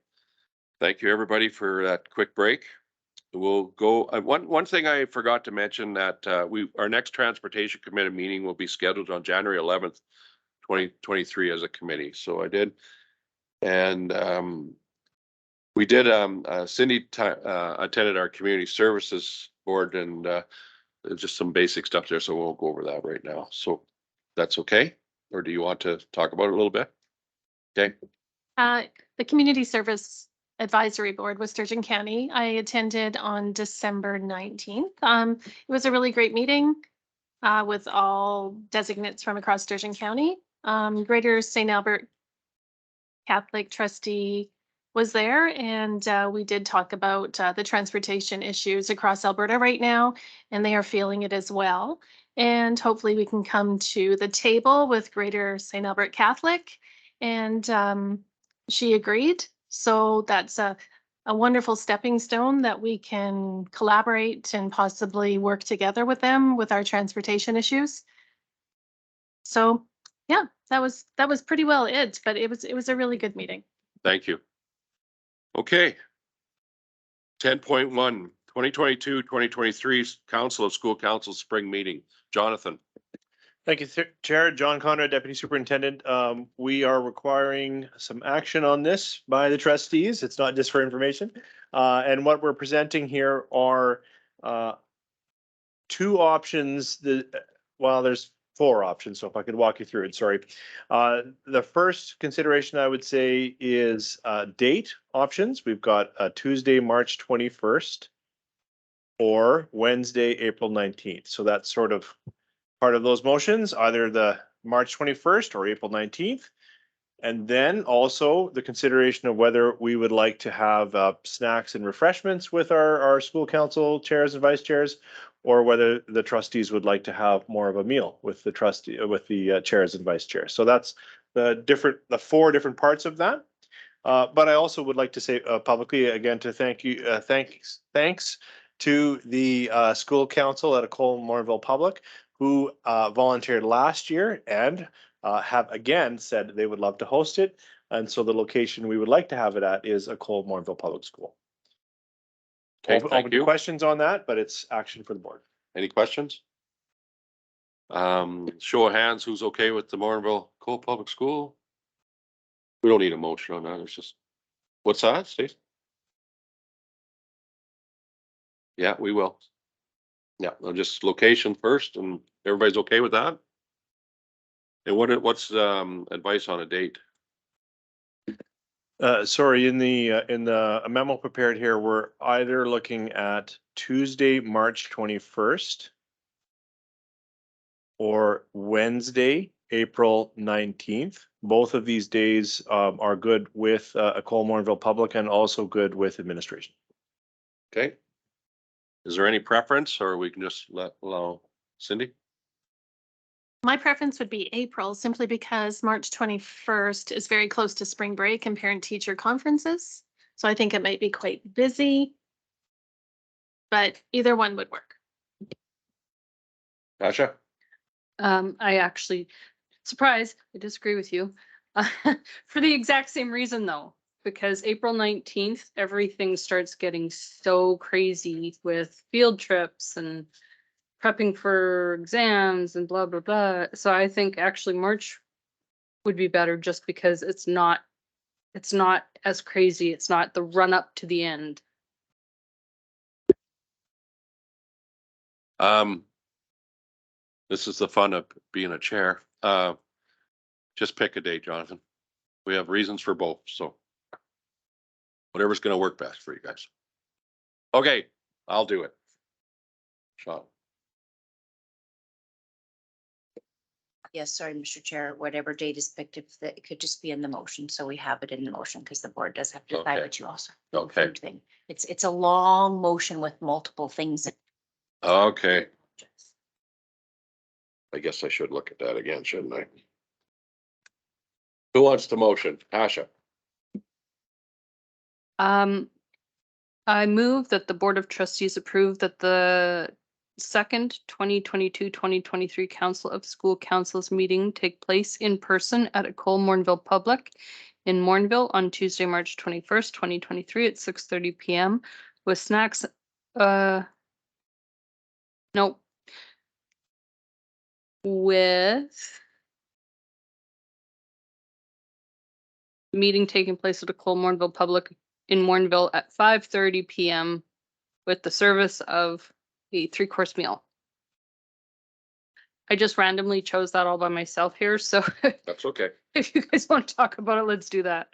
Thank you, everybody, for that quick break. We'll go, one thing I forgot to mention that our next transportation committee meeting will be scheduled on January 11th, 2023 as a committee. So I did. And we did, Cindy attended our community services board and just some basic stuff there. So we'll go over that right now. So that's okay. Or do you want to talk about it a little bit? Okay. The Community Service Advisory Board with Sturgeon County. I attended on December 19th. It was a really great meeting with all designates from across Sturgeon County. Greater St. Albert Catholic trustee was there, and we did talk about the transportation issues across Alberta right now, and they are feeling it as well. And hopefully we can come to the table with Greater St. Albert Catholic, and she agreed. So that's a wonderful stepping stone that we can collaborate and possibly work together with them with our transportation issues. So yeah, that was pretty well it, but it was a really good meeting. Thank you. Okay. 10.1, 2022-2023 Council of School Council Spring Meeting. Jonathan. Thank you, Chair. John Conrad, Deputy Superintendent. We are requiring some action on this by the trustees. It's not just for information. And what we're presenting here are two options. There's four options. So if I could walk you through it, sorry. The first consideration I would say is date options. We've got Tuesday, March 21st or Wednesday, April 19th. So that's sort of part of those motions, either the March 21st or April 19th. And then also the consideration of whether we would like to have snacks and refreshments with our school council chairs and vice chairs, or whether the trustees would like to have more of a meal with the chairs and vice chairs. So that's the four different parts of that. But I also would like to say publicly again to thank you, thanks to the school council at Ecole Morinville Public, who volunteered last year and have again said they would love to host it. And so the location we would like to have it at is Ecole Morinville Public School. Okay, Open thank you. questions on that, but it's action for the board. Any questions? Show of hands, who's okay with the Morinville Cole Public School? We don't need a motion on that. It's just, what's that, Steve? Yeah, we will. Yeah, I'll just location first, and everybody's okay with that? And what's advice on a date? Sorry, in the memo prepared here, we're either looking at Tuesday, March 21st or Wednesday, April 19th. Both of these days are good with Ecole Morinville Public and also good with administration. Okay. Is there any preference, or we can just allow Cindy? My preference would be April, simply because March 21st is very close to spring break and parent-teacher conferences. So I think it might be quite busy, but either one would work. Gotcha. I actually, surprise, I disagree with you. For the exact same reason though, because April 19th, everything starts getting so crazy with field trips and prepping for exams and blah, blah, blah. So I think actually March would be better just because it's not as crazy. It's not the run up to the end. This is the fun of being a chair. Just pick a date, Jonathan. We have reasons for both, so whatever's gonna work best for you guys. Okay, I'll do it. Sean. Yes, sorry, Mr. Chair, whatever date is picked, if it could just be in the motion, so we have it in the motion, because the board does have to decide Okay. what you also. Okay. food thing. It's a long motion with multiple things. Okay, I guess I should look at that again, shouldn't I? Who wants the motion? Asha. I move that the Board of Trustees approve that the 2nd, 2022-2023 Council of School Councils meeting take place in person at Ecole Morinville Public in Morinville on Tuesday, March 21st, 2023 at 6:30 PM with snacks. No. With meeting taking place at Ecole Morinville Public in Morinville at 5:30 PM with the service of a 3-course meal. I just randomly chose that all by myself here, so That's okay. if you guys want to talk about it, let's do that.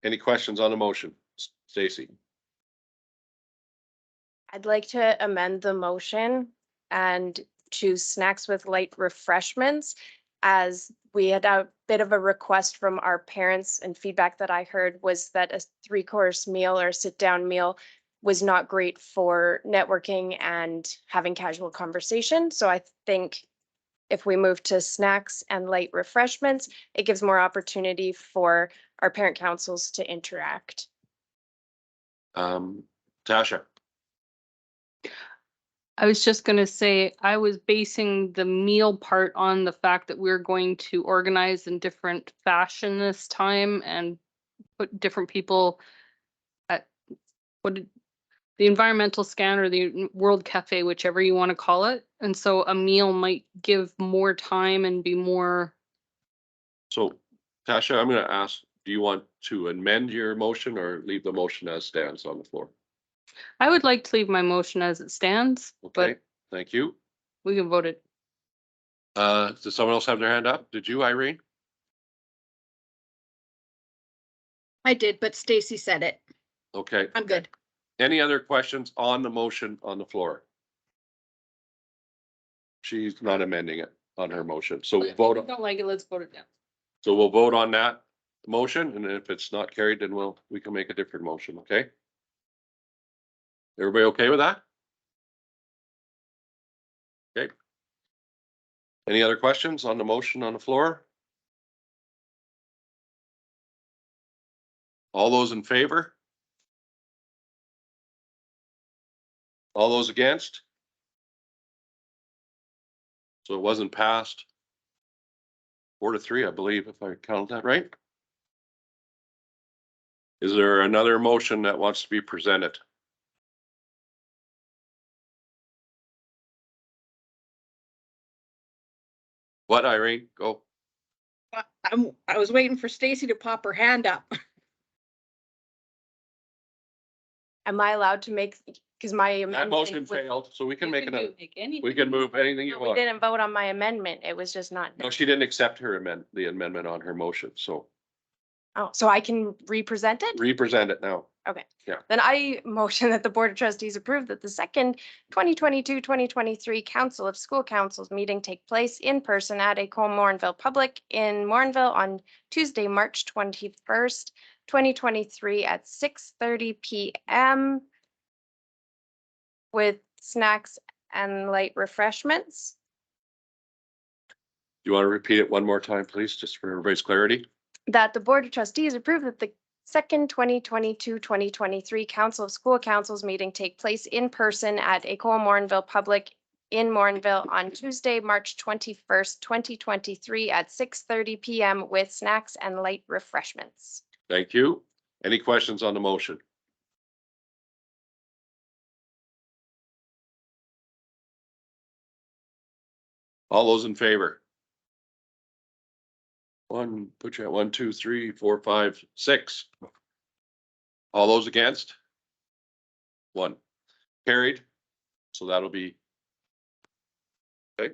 Any questions on the motion? Stacy? I'd like to amend the motion and choose snacks with light refreshments, as we had a bit of a request from our parents, and feedback that I heard was that a 3-course meal or sit-down meal was not great for networking and having casual conversation. So I think if we move to snacks and light refreshments, it gives more opportunity for our parent councils to interact. Tasha? I was just gonna say, I was basing the meal part on the fact that we're going to organize in different fashion this time and put different people at the environmental scan or the World Cafe, whichever you want to call it. And so a meal might give more time and be more. So Tasha, I'm gonna ask, do you want to amend your motion or leave the motion as stands on the floor? I would like to leave my motion as it stands, Okay, but thank you. we can vote it. Does someone else have their hand up? Did you, Irene? I did, but Stacy said it. Okay. I'm good. Any other questions on the motion on the floor? She's not amending it on her motion, so we'll If you vote, don't like it, let's vote it down. so we'll vote on that motion, and if it's not carried, then we can make a different motion, okay? Everybody okay with that? Okay. Any other questions on the motion on the floor? All those in favor? All those against? So it wasn't passed 4-3, I believe, if I counted that right. Is there another motion that wants to be presented? What, Irene? Go. I was waiting for Stacy to pop her hand up. Am I allowed to make, because my That amendment motion was- failed, so we can You make can another, do- make anything we can move anything you We want. didn't vote on my amendment. It was just not. No, she didn't accept her the amendment on her motion, so Oh, so I can represent it? represent it now. Then I motion that the Board of Trustees approve that the second 2022-2023 Council of School Councils meeting take place in person at Ecole Morinville Public in Morinville on Tuesday, March 21st, 2023 at 6:30 PM with snacks and light refreshments. You want to repeat it one more time, please, just for everybody's clarity? That the Board of Trustees approve that the second 2022-2023 Council of School Councils meeting take place in person at Ecole Morinville Public in Morinville on Tuesday, March 21st, 2023 at 6:30 PM with snacks and light refreshments. Thank you. Any questions on the motion? All those in favor? Put you at 1, 2, 3, 4, 5, 6. All those against? 1. Carried. So that'll be. Okay.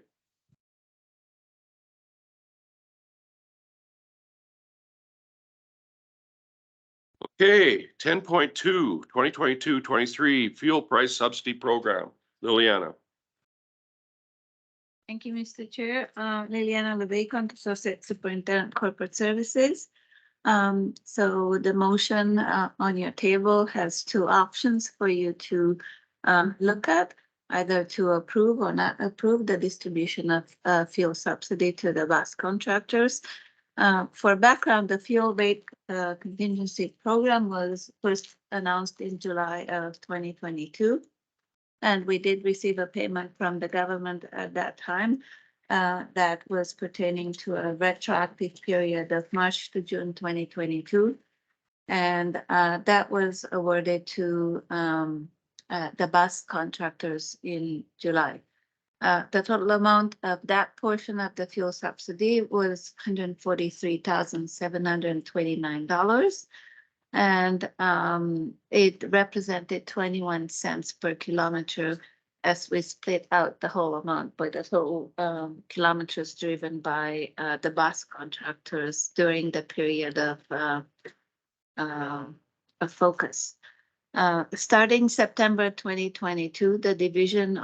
Okay, 10.2, 2022-23 fuel price subsidy program. Liliana. Thank you, Mr. Chair. Liliana LeBacon, Associate Superintendent, Corporate Services. So the motion on your table has 2 options for you to look at, either to approve or not approve the distribution of fuel subsidy to the bus contractors. For background, the fuel rate contingency program was first announced in July of 2022. And we did receive a payment from the government at that time that was pertaining to a retroactive period of March to June 2022. And that was awarded to the bus contractors in July. The total amount of that portion of the fuel subsidy was $143,729. And it represented 21 cents per kilometer as we split out the whole amount by the total kilometers driven by the bus contractors during the period of focus. Starting September 2022, the division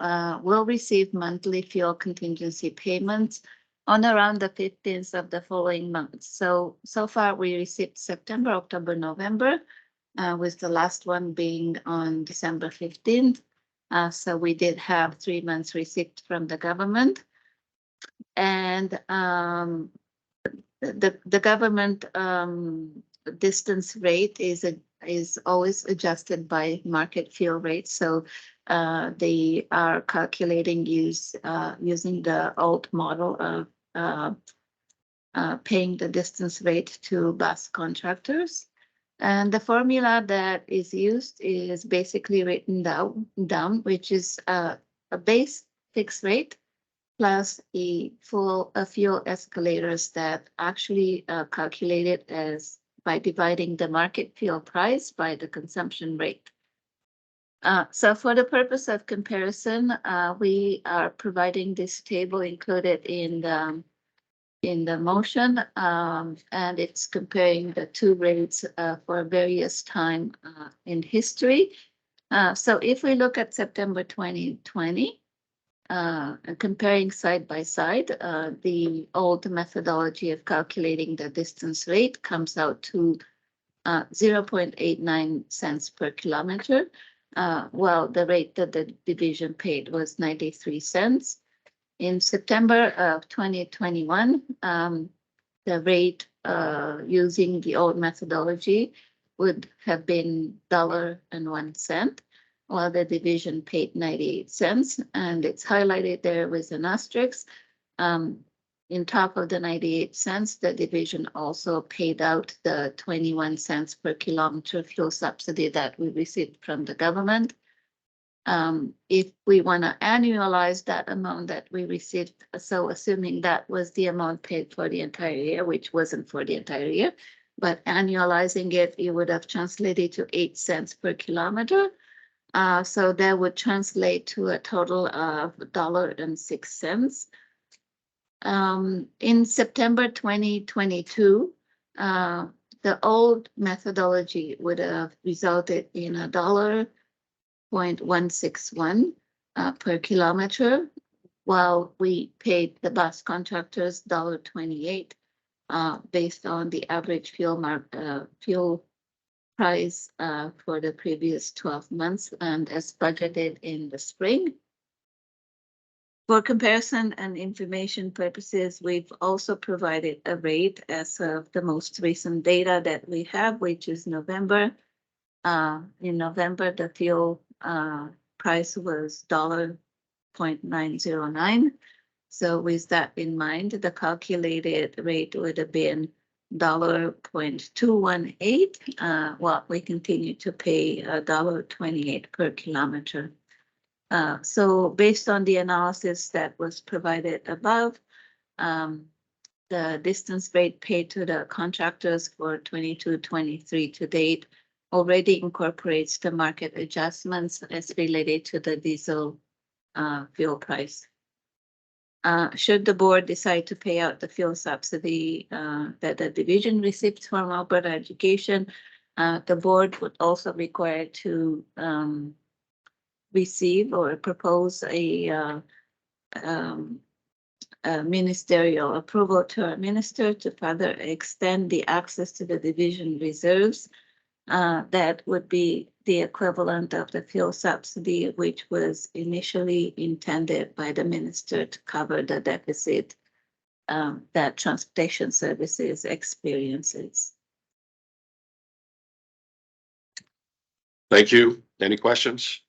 will receive monthly fuel contingency payments on around the 15th of the following month. So far we received September, October, November, with the last one being on December 15th. So we did have 3 months receipt from the government. And the government distance rate is always adjusted by market fuel rates. So they are calculating using the old model of paying the distance rate to bus contractors. And the formula that is used is basically written down, which is a base fixed rate plus a fuel escalators that actually calculated as by dividing the market fuel price by the consumption rate. So for the purpose of comparison, we are providing this table included in the motion, and it's comparing the two rates for various time in history. So if we look at September 2020, comparing side by side, the old methodology of calculating the distance rate comes out to 0.89 cents per kilometer, while the rate that the division paid was 93 cents. In September of 2021, the rate using the old methodology would have been $1.01, while the division paid 98 cents, and it's highlighted there with an asterisk. In top of the 98 cents, the division also paid out the 21 cents per kilometer fuel subsidy that we received from the government. If we want to annualize that amount that we received, so assuming that was the amount paid for the entire year, which wasn't for the entire year, but annualizing it, it would have translated to 8 cents per kilometer. So that would translate to a total of $1.06. In September 2022, the old methodology would have resulted in $1.161 per kilometer, while we paid the bus contractors $1.28 based on the average fuel price for the previous 12 months and as budgeted in the spring. For comparison and information purposes, we've also provided a rate as of the most recent data that we have, which is November. In November, the fuel price was $0.909. So with that in mind, the calculated rate would have been $0.218, while we continue to pay $1.28 per kilometer. So based on the analysis that was provided above, the distance rate paid to the contractors for 22-23 to date already incorporates the market adjustments as related to the diesel fuel price. Should the board decide to pay out the fuel subsidy that the division received from Alberta Education, the board would also be required to receive or propose a ministerial approval to our minister to further extend the access to the division reserves. That would be the equivalent of the fuel subsidy, which was initially intended by the minister to cover the deficit that transportation services experiences. Thank you. Any questions?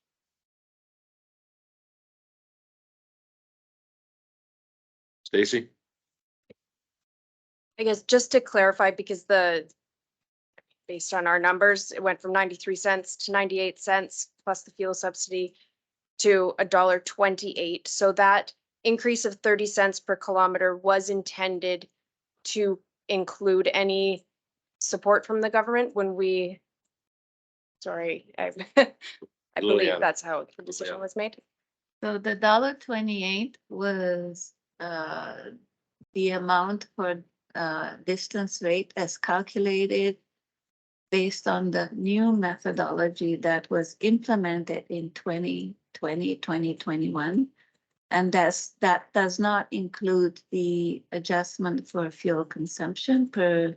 Stacy? I guess just to clarify, because based on our numbers, it went from 93 cents to 98 cents plus the fuel subsidy to $1.28. So that increase of 30 cents per kilometer was intended to include any support from the government when we, sorry, I I believe Liliana. that's how the decision Liliana. was made. So the $1.28 was the amount for distance rate as calculated based on the new methodology that was implemented in 2020, 2021. And that does not include the adjustment for fuel consumption per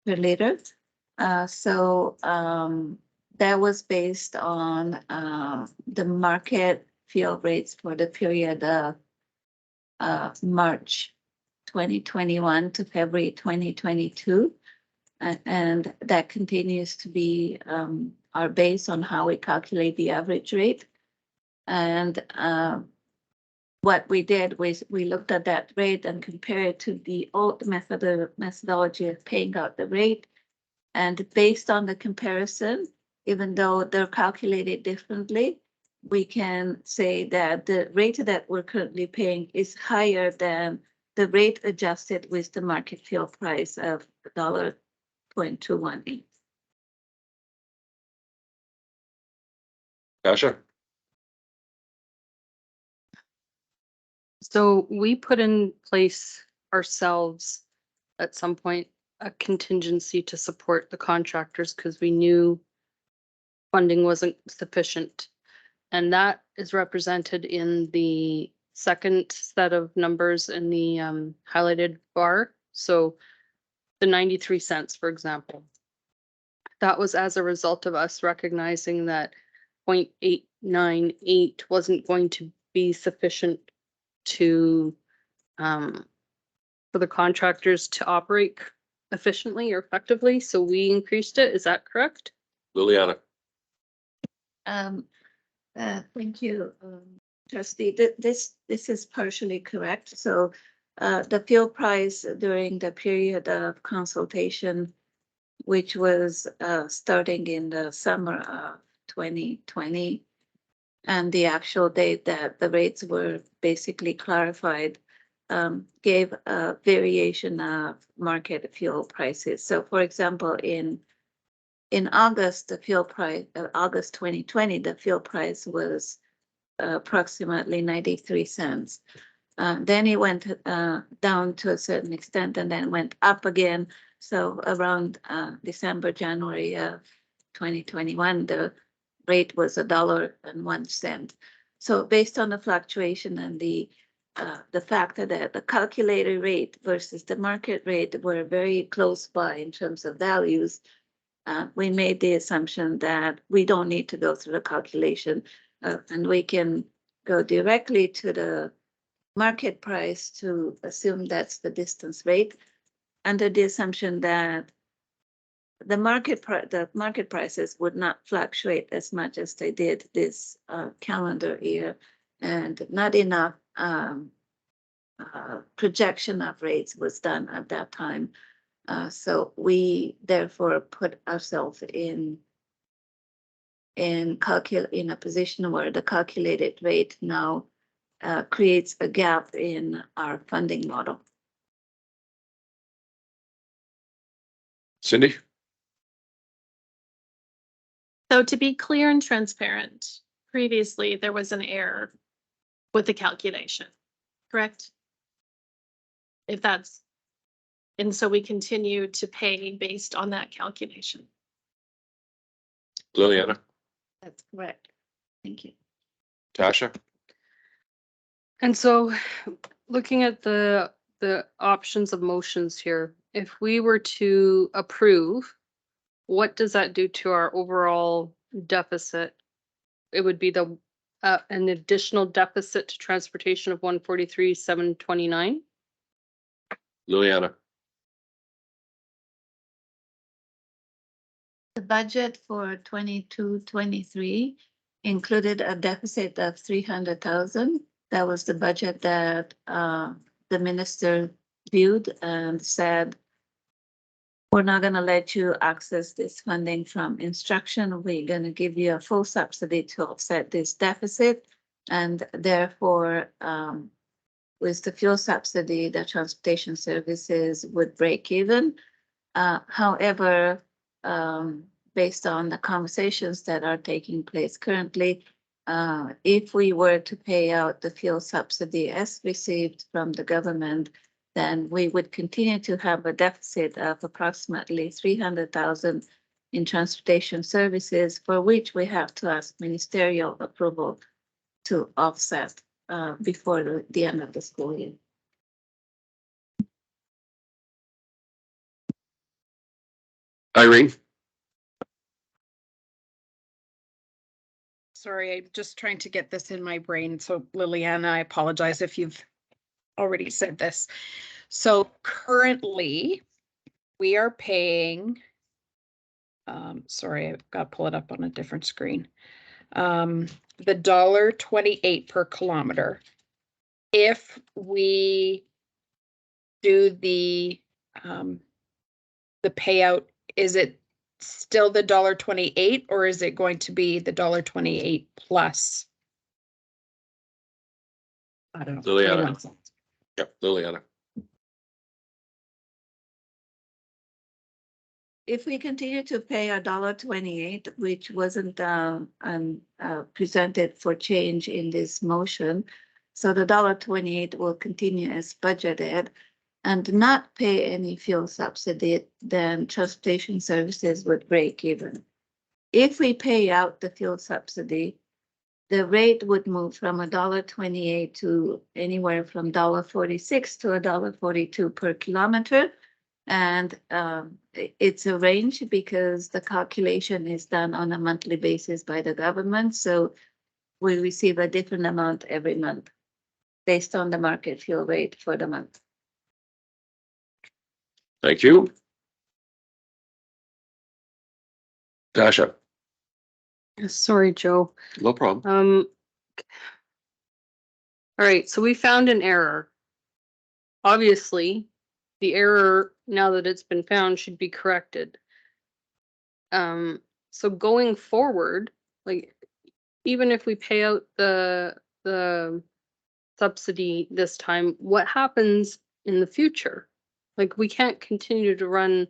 liter. So that was based on the market fuel rates for the period of March 2021 to February 2022. And that continues to be our base on how we calculate the average rate. And what we did was we looked at that rate and compared it to the old methodology of paying out the rate. And based on the comparison, even though they're calculated differently, we can say that the rate that we're currently paying is higher than the rate adjusted with the market fuel price of $1.218. Tasha? So we put in place ourselves at some point a contingency to support the contractors because we knew funding wasn't sufficient. And that is represented in the second set of numbers in the highlighted bar. So the 93 cents, for example. That was as a result of us recognizing that 0.898 wasn't going to be sufficient to for the contractors to operate efficiently or effectively. So we increased it. Is that correct? Liliana? Thank you, Trustee. This is partially correct. So the fuel price during the period of consultation, which was starting in the summer of 2020, and the actual date that the rates were basically clarified, gave a variation of market fuel prices. So for example, in August, the fuel price, August 2020, the fuel price was approximately 93 cents. Then it went down to a certain extent and then went up again. So around December, January of 2021, the rate was $1.01. So based on the fluctuation and the fact that the calculated rate versus the market rate were very close by in terms of values, we made the assumption that we don't need to go through the calculation and we can go directly to the market price to assume that's the distance rate under the assumption that the market prices would not fluctuate as much as they did this calendar year, and not enough projection of rates was done at that time. So we therefore put ourselves in a position where the calculated rate now creates a gap in our funding model. Cindy? So to be clear and transparent, previously there was an error with the calculation, correct? If that's, and so we continue to pay based on that calculation. Liliana? That's correct. Thank you. Tasha? And so looking at the options of motions here, if we were to approve, what does that do to our overall deficit? It would be the an additional deficit to transportation of 143,729. Liliana, The budget for 22-23 included a deficit of 300,000. That was the budget that the minister viewed and said, we're not gonna let you access this funding from instruction. We're gonna give you a full subsidy to offset this deficit. And therefore, with the fuel subsidy, the transportation services would break even. However, based on the conversations that are taking place currently, if we were to pay out the fuel subsidy as received from the government, then we would continue to have a deficit of approximately 300,000 in transportation services, for which we have to ask ministerial approval to offset before the end of the school year. Irene, Sorry, I'm just trying to get this in my brain. So Liliana, I apologize if you've already said this. So currently, we are paying, sorry, I've got to pull it up on a different screen. The $1.28 per kilometer. If we do the payout, is it still the $1.28 or is it going to be the $1.28 plus? I don't know. Liliana. 21 cents. Yep, Liliana. If we continue to pay $1.28, which wasn't presented for change in this motion, so the $1.28 will continue as budgeted and not pay any fuel subsidy, then transportation services would break even. If we pay out the fuel subsidy, the rate would move from $1.28 to anywhere from $1.46 to $1.42 per kilometer. And it's a range because the calculation is done on a monthly basis by the government. So we receive a different amount every month based on the market fuel rate for the month. Thank you. Dasha, Sorry, Joe. no problem. All right, so we found an error. Obviously, the error, now that it's been found, should be corrected. So going forward, like, even if we pay out the subsidy this time, what happens in the future? Like, we can't continue to run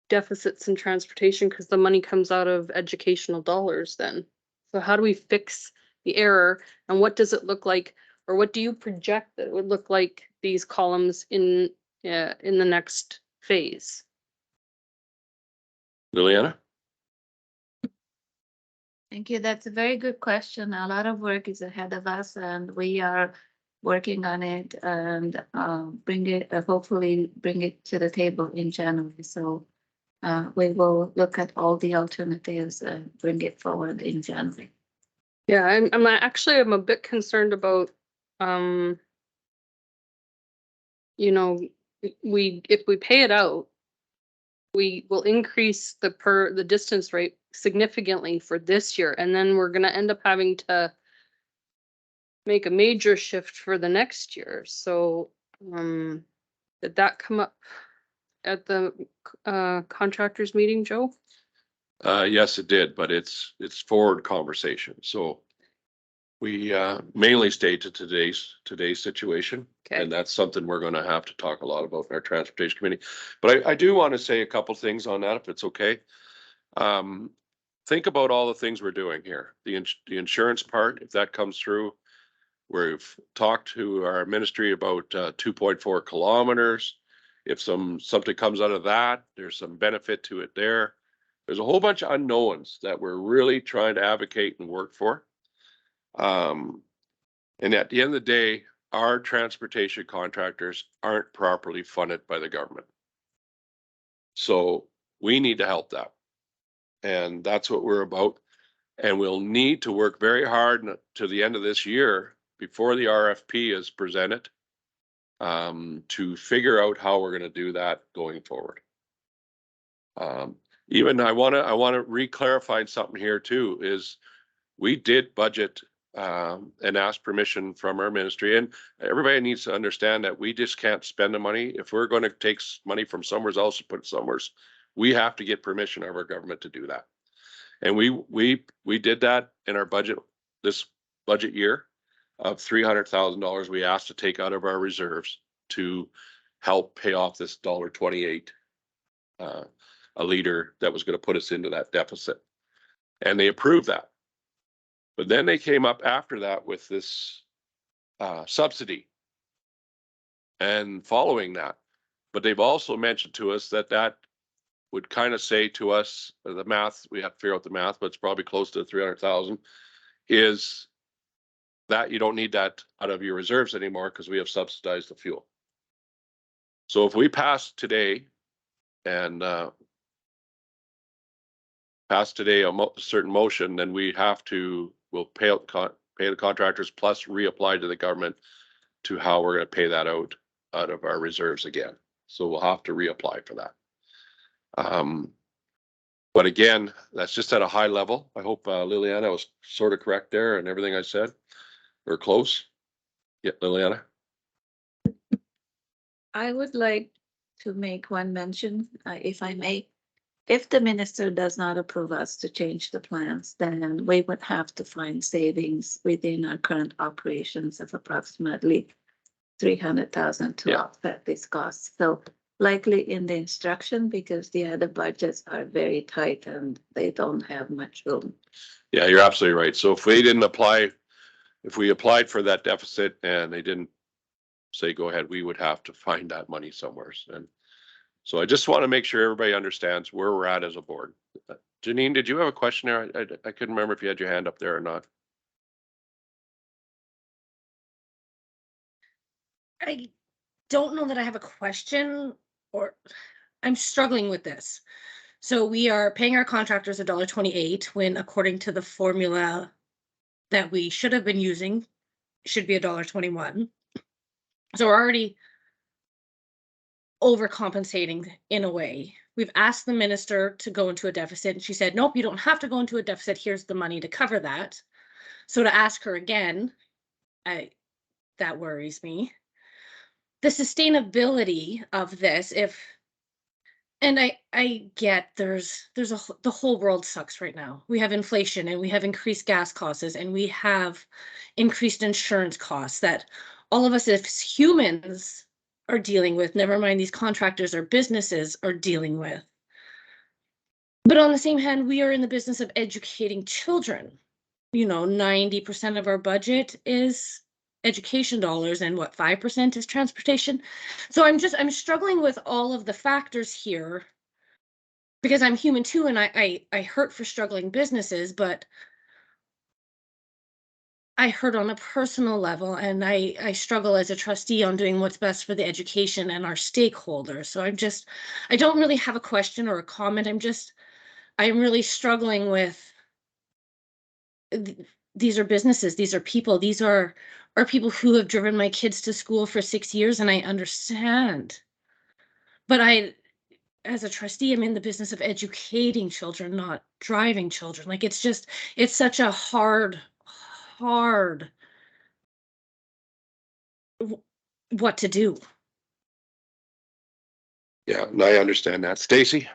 deficits in transportation because the money comes out of educational dollars then. So how do we fix the error, and what does it look like, or what do you project that it would look like these columns in the next phase? Liliana? Thank you. That's a very good question. A lot of work is ahead of us and we are working on it and hopefully bring it to the table in January. So we will look at all the alternatives and bring it forward in January. Yeah, I'm a bit concerned about, you know, if we pay it out, we will increase the distance rate significantly for this year, and then we're gonna end up having to make a major shift for the next year. So, did that come up at the contractors meeting, Joe? Yes, it did, but it's forward conversation. So we mainly stayed to today's situation. Okay. And that's something we're going to have to talk a lot about in our transportation committee. But I do want to say a couple things on that, if it's okay. Think about all the things we're doing here. The insurance part, if that comes through, we've talked to our ministry about 2.4 kilometers. If something comes out of that, there's some benefit to it there. There's a whole bunch of unknowns that we're really trying to advocate and work for. And at the end of the day, our transportation contractors aren't properly funded by the government. So we need to help that. And that's what we're about. And we'll need to work very hard to the end of this year before the RFP is presented to figure out how we're gonna do that going forward. Even I wanna re-clarify something here too, is we did budget and ask permission from our ministry, and everybody needs to understand that we just can't spend the money. If we're gonna take money from somewhere else and put it somewhere, we have to get permission of our government to do that. And we did that in our budget, this budget year of $300,000 we asked to take out of our reserves to help pay off this $1.28 a liter that was going to put us into that deficit. And they approved that. But then they came up after that with this subsidy and following that. But they've also mentioned to us that that would kind of say to us, the math, we have to figure out the math, but it's probably close to 300,000, is that you don't need that out of your reserves anymore because we have subsidized the fuel. So if we pass today and pass today a certain motion, then we have to, we'll pay the contractors plus reapply to the government to how we're going to pay that out of our reserves again. So we'll have to reapply for that. But again, that's just at a high level. I hope Liliana was sort of correct there and everything I said, or close. Yeah, Liliana. I would like to make one mention, if I may. If the minister does not approve us to change the plans, then we would have to find savings within our current operations of approximately 300,000 to offset this cost. So likely in the instruction, because the other budgets are very tight and they don't have much room. Yeah, you're absolutely right. So if we didn't apply, if we applied for that deficit and they didn't say go ahead, we would have to find that money somewhere. And so I just want to make sure everybody understands where we're at as a board. Janine, did you have a question there? I couldn't remember if you had your hand up there or not. I don't know that I have a question, or I'm struggling with this. So we are paying our contractors $1.28 when, according to the formula that we should have been using, should be $1.21. So we're already overcompensating in a way. We've asked the minister to go into a deficit and she said, nope, you don't have to go into a deficit. Here's the money to cover that. So to ask her again, that worries me. The sustainability of this, and I get the whole world sucks right now. We have inflation and we have increased gas costs and we have increased insurance costs that all of us as humans are dealing with, never mind these contractors or businesses are dealing with. But on the same hand, we are in the business of educating children. You know, 90% of our budget is education dollars and what, 5% is transportation. So I'm struggling with all of the factors here because I'm human too, and I hurt for struggling businesses, but I hurt on a personal level, and I struggle as a trustee on doing what's best for the education and our stakeholders. So I don't really have a question or a comment. I'm really struggling with, these are businesses, these are people, these are people who have driven my kids to school for 6 years, and I understand. But as a trustee, I'm in the business of educating children, not driving children. Like, it's such a hard what to do. Yeah, and I understand that. Stacy?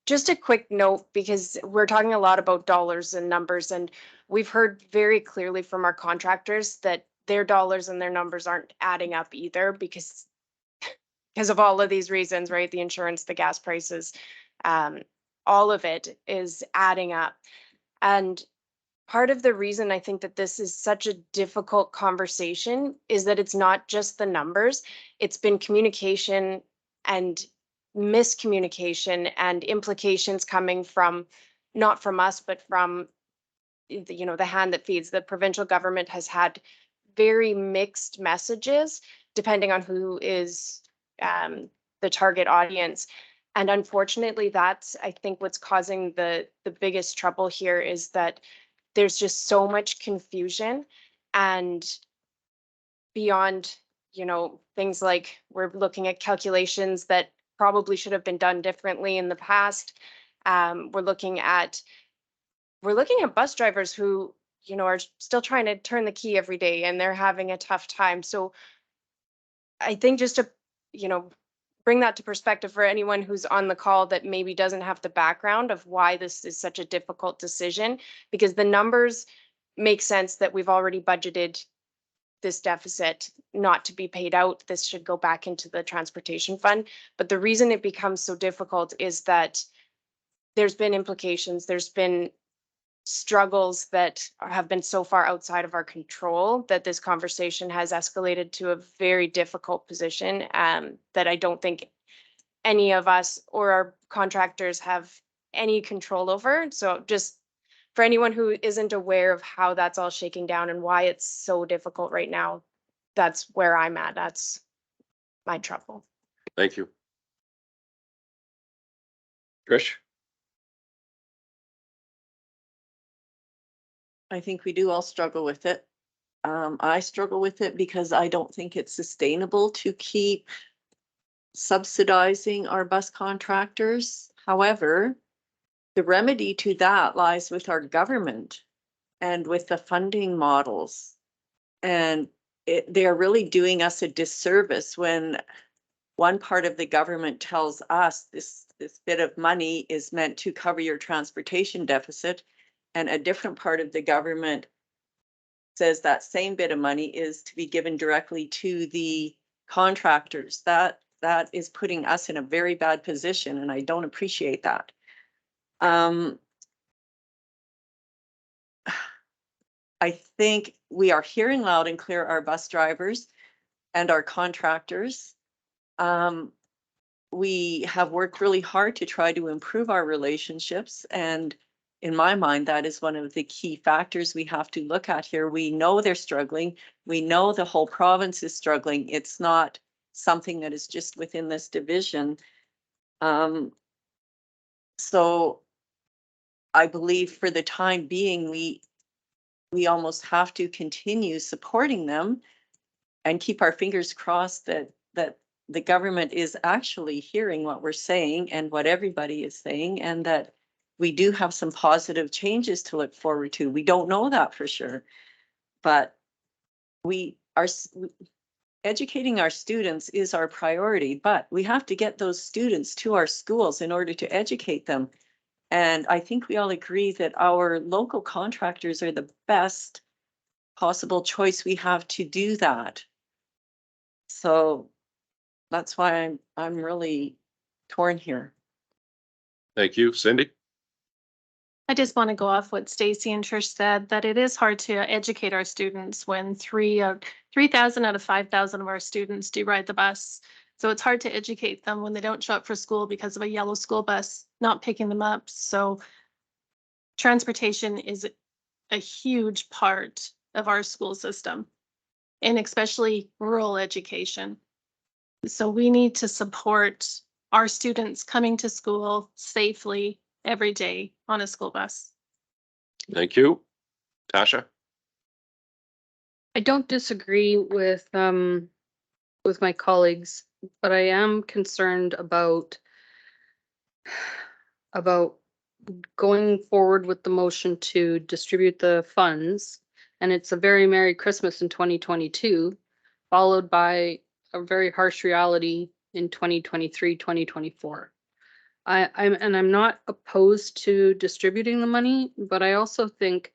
Just a quick note, because we're talking a lot about dollars and numbers, and we've heard very clearly from our contractors that their dollars and their numbers aren't adding up either because of all of these reasons, right? The insurance, the gas prices, all of it is adding up. And part of the reason I think that this is such a difficult conversation is that it's not just the numbers, it's been communication and miscommunication and implications coming from, not from us, but from the hand that feeds. The provincial government has had very mixed messages depending on who is the target audience. And unfortunately, that's, I think, what's causing the biggest trouble here, is that there's just so much confusion, and beyond, things like we're looking at calculations that probably should have been done differently in the past. We're looking at bus drivers who, are still trying to turn the key every day and they're having a tough time. So I think just to, bring that to perspective for anyone who's on the call that maybe doesn't have the background of why this is such a difficult decision, because the numbers make sense that we've already budgeted this deficit not to be paid out. This should go back into the transportation fund. But the reason it becomes so difficult is that there's been implications, there's been struggles that have been so far outside of our control that this conversation has escalated to a very difficult position that I don't think any of us or our contractors have any control over. So just for anyone who isn't aware of how that's all shaking down and why it's so difficult right now, that's where I'm at. That's my trouble. Thank you. Trish? I think we do all struggle with it. I struggle with it because I don't think it's sustainable to keep subsidizing our bus contractors. However, the remedy to that lies with our government and with the funding models. And they are really doing us a disservice when one part of the government tells us this bit of money is meant to cover your transportation deficit, and a different part of the government says that same bit of money is to be given directly to the contractors. That is putting us in a very bad position, and I don't appreciate that. I think we are hearing loud and clear our bus drivers and our contractors. We have worked really hard to try to improve our relationships, and in my mind, that is one of the key factors we have to look at here. We know they're struggling. We know the whole province is struggling. It's not something that is just within this division. So I believe for the time being, we almost have to continue supporting them and keep our fingers crossed that the government is actually hearing what we're saying and what everybody is saying, and that we do have some positive changes to look forward to. We don't know that for sure, but we are educating our students is our priority, but we have to get those students to our schools in order to educate them. And I think we all agree that our local contractors are the best possible choice we have to do that. So that's why I'm really torn here. Thank you. Cindy? I just want to go off what Stacy and Trish said, that it is hard to educate our students when 3,000 out of 5,000 of our students do ride the bus. So it's hard to educate them when they don't show up for school because of a yellow school bus not picking them up. So transportation is a huge part of our school system, and especially rural education. So we need to support our students coming to school safely every day on a school bus. Thank you. Tasha? I don't disagree with my colleagues, but I am concerned about going forward with the motion to distribute the funds. And it's a very Merry Christmas in 2022, followed by a very harsh reality in 2023, 2024. I'm not opposed to distributing the money, but I also think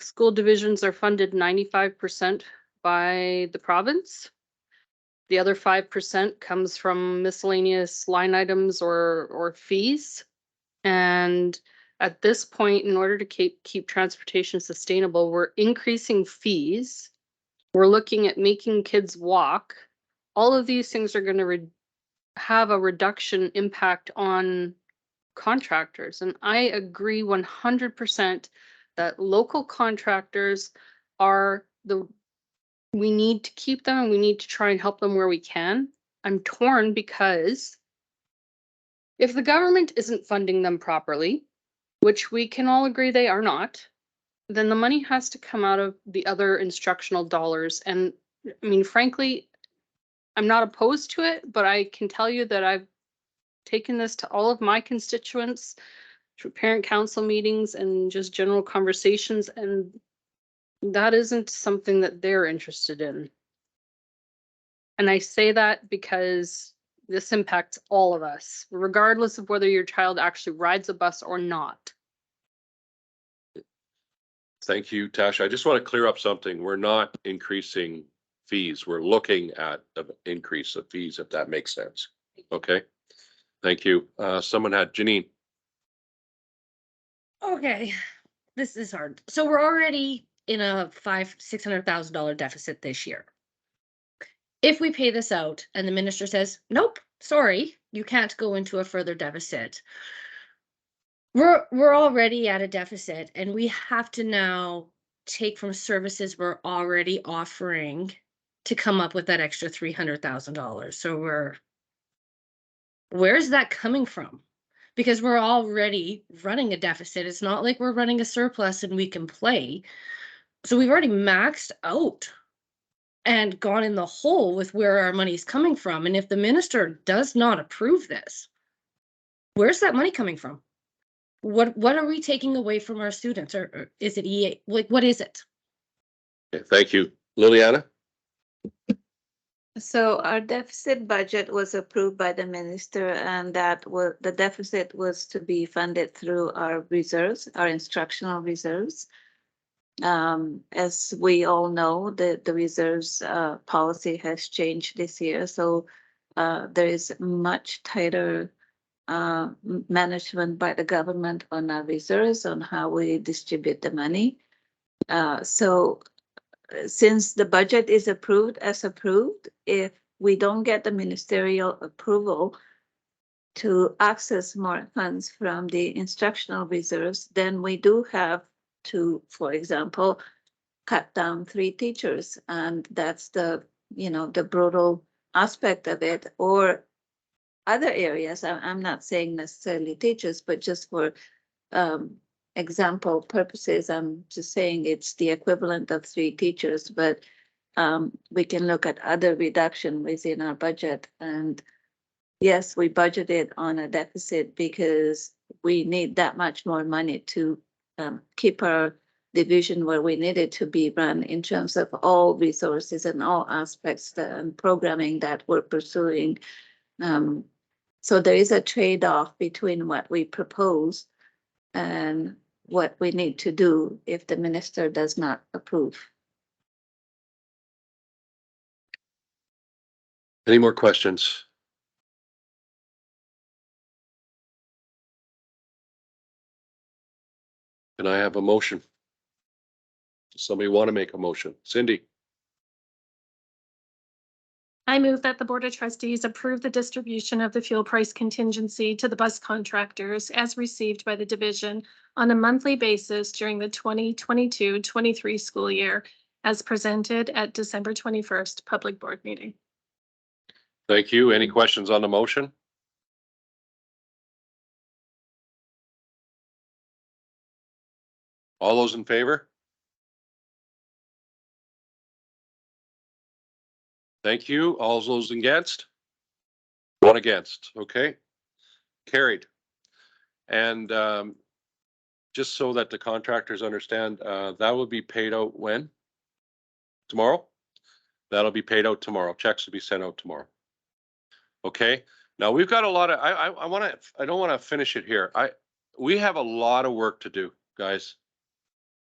school divisions are funded 95% by the province. The other 5% comes from miscellaneous line items or fees. And at this point, in order to keep transportation sustainable, we're increasing fees. We're looking at making kids walk. All of these things are going to have a reduction impact on contractors. And I agree 100% that local contractors are we need to keep them and we need to try and help them where we can. I'm torn because if the government isn't funding them properly, which we can all agree they are not, then the money has to come out of the other instructional dollars. And I mean, frankly, I'm not opposed to it, but I can tell you that I've taken this to all of my constituents through parent council meetings and just general conversations, and that isn't something that they're interested in. And I say that because this impacts all of us, regardless of whether your child actually rides a bus or not. Thank you, Tasha. I just want to clear up something. We're not increasing fees. We're looking at an increase of fees, if that makes sense. Okay. Thank you. Someone had Janine. Okay, this is hard. So we're already in a $600,000 deficit this year. If we pay this out and the minister says, nope, sorry, you can't go into a further deficit. We're already at a deficit, and we have to now take from services we're already offering to come up with that extra $300,000. So where's that coming from? Because we're already running a deficit. It's not like we're running a surplus and we can play. So we've already maxed out and gone in the hole with where our money's coming from. And if the minister does not approve this, where's that money coming from? What are we taking away from our students? Or is it EA? Like, what is it? Okay, thank you. Liliana? So our deficit budget was approved by the minister, and that was, the deficit was to be funded through our reserves, our instructional reserves. As we all know, the reserves policy has changed this year, so there is much tighter management by the government on our reserves, on how we distribute the money. So since the budget is approved as approved, if we don't get the ministerial approval to access more funds from the instructional reserves, then we do have to, for example, cut down 3 teachers. And that's the, the brutal aspect of it. Or other areas, I'm not saying necessarily teachers, but just for example purposes, I'm just saying it's the equivalent of 3 teachers, but we can look at other reduction within our budget. And yes, we budgeted on a deficit because we need that much more money to keep our division where we need it to be run in terms of all resources and all aspects and programming that we're pursuing. So there is a trade-off between what we propose and what we need to do if the minister does not approve. Any more questions? Can I have a motion? Does somebody want to make a motion? Cindy? I move that the Board of Trustees approve the distribution of the fuel price contingency to the bus contractors as received by the division on a monthly basis during the 2022-23 school year as presented at December 21st public board meeting. Thank you. Any questions on the motion? All those in favor? Thank you. All those against? 1 against. Okay. Carried. And just so that the contractors understand, that will be paid out when? Tomorrow? That'll be paid out tomorrow. Checks will be sent out tomorrow. Okay. Now we've got a lot of, I don't want to finish it here. We have a lot of work to do, guys.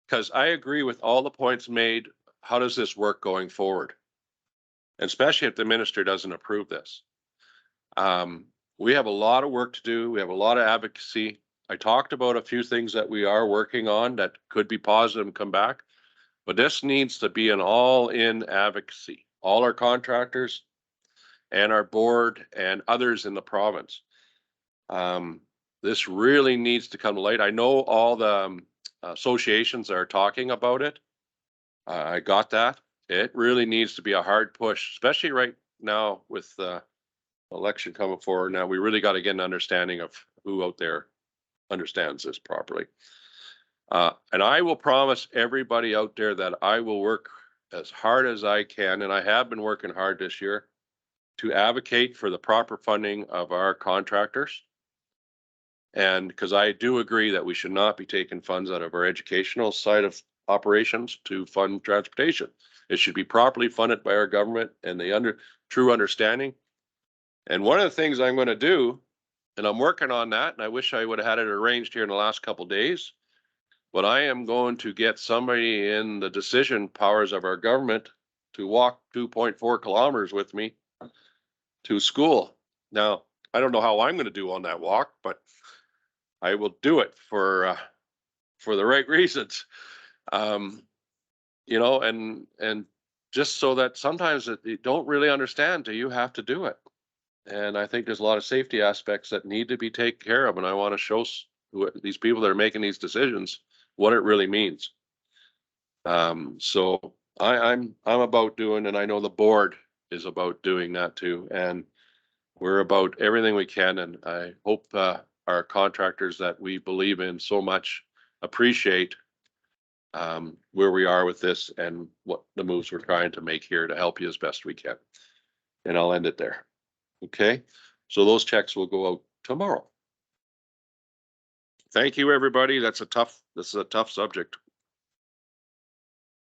Because I agree with all the points made. How does this work going forward? And especially if the minister doesn't approve this. We have a lot of work to do. We have a lot of advocacy. I talked about a few things that we are working on that could be positive and come back. But this needs to be an all-in advocacy. All our contractors and our board and others in the province. This really needs to come to light. I know all the associations are talking about it. I got that. It really needs to be a hard push, especially right now with the election coming forward. Now we really got to get an understanding of who out there understands this properly. And I will promise everybody out there that I will work as hard as I can, and I have been working hard this year to advocate for the proper funding of our contractors. And because I do agree that we should not be taking funds out of our educational side of operations to fund transportation. It should be properly funded by our government and the true understanding. And one of the things I'm going to do, and I'm working on that, and I wish I would have had it arranged here in the last couple of days, but I am going to get somebody in the decision powers of our government to walk 2.4 kilometers with me to school. Now, I don't know how I'm going to do on that walk, but I will do it for the right reasons. You know, and just so that sometimes you don't really understand till you have to do it. And I think there's a lot of safety aspects that need to be taken care of. And I want to show these people that are making these decisions what it really means. So I'm about doing, and I know the board is about doing that too. And we're about everything we can. And I hope our contractors that we believe in so much appreciate where we are with this and what the moves we're trying to make here to help you as best we can. And I'll end it there. Okay, so those checks will go out tomorrow. Thank you, everybody. This is a tough subject.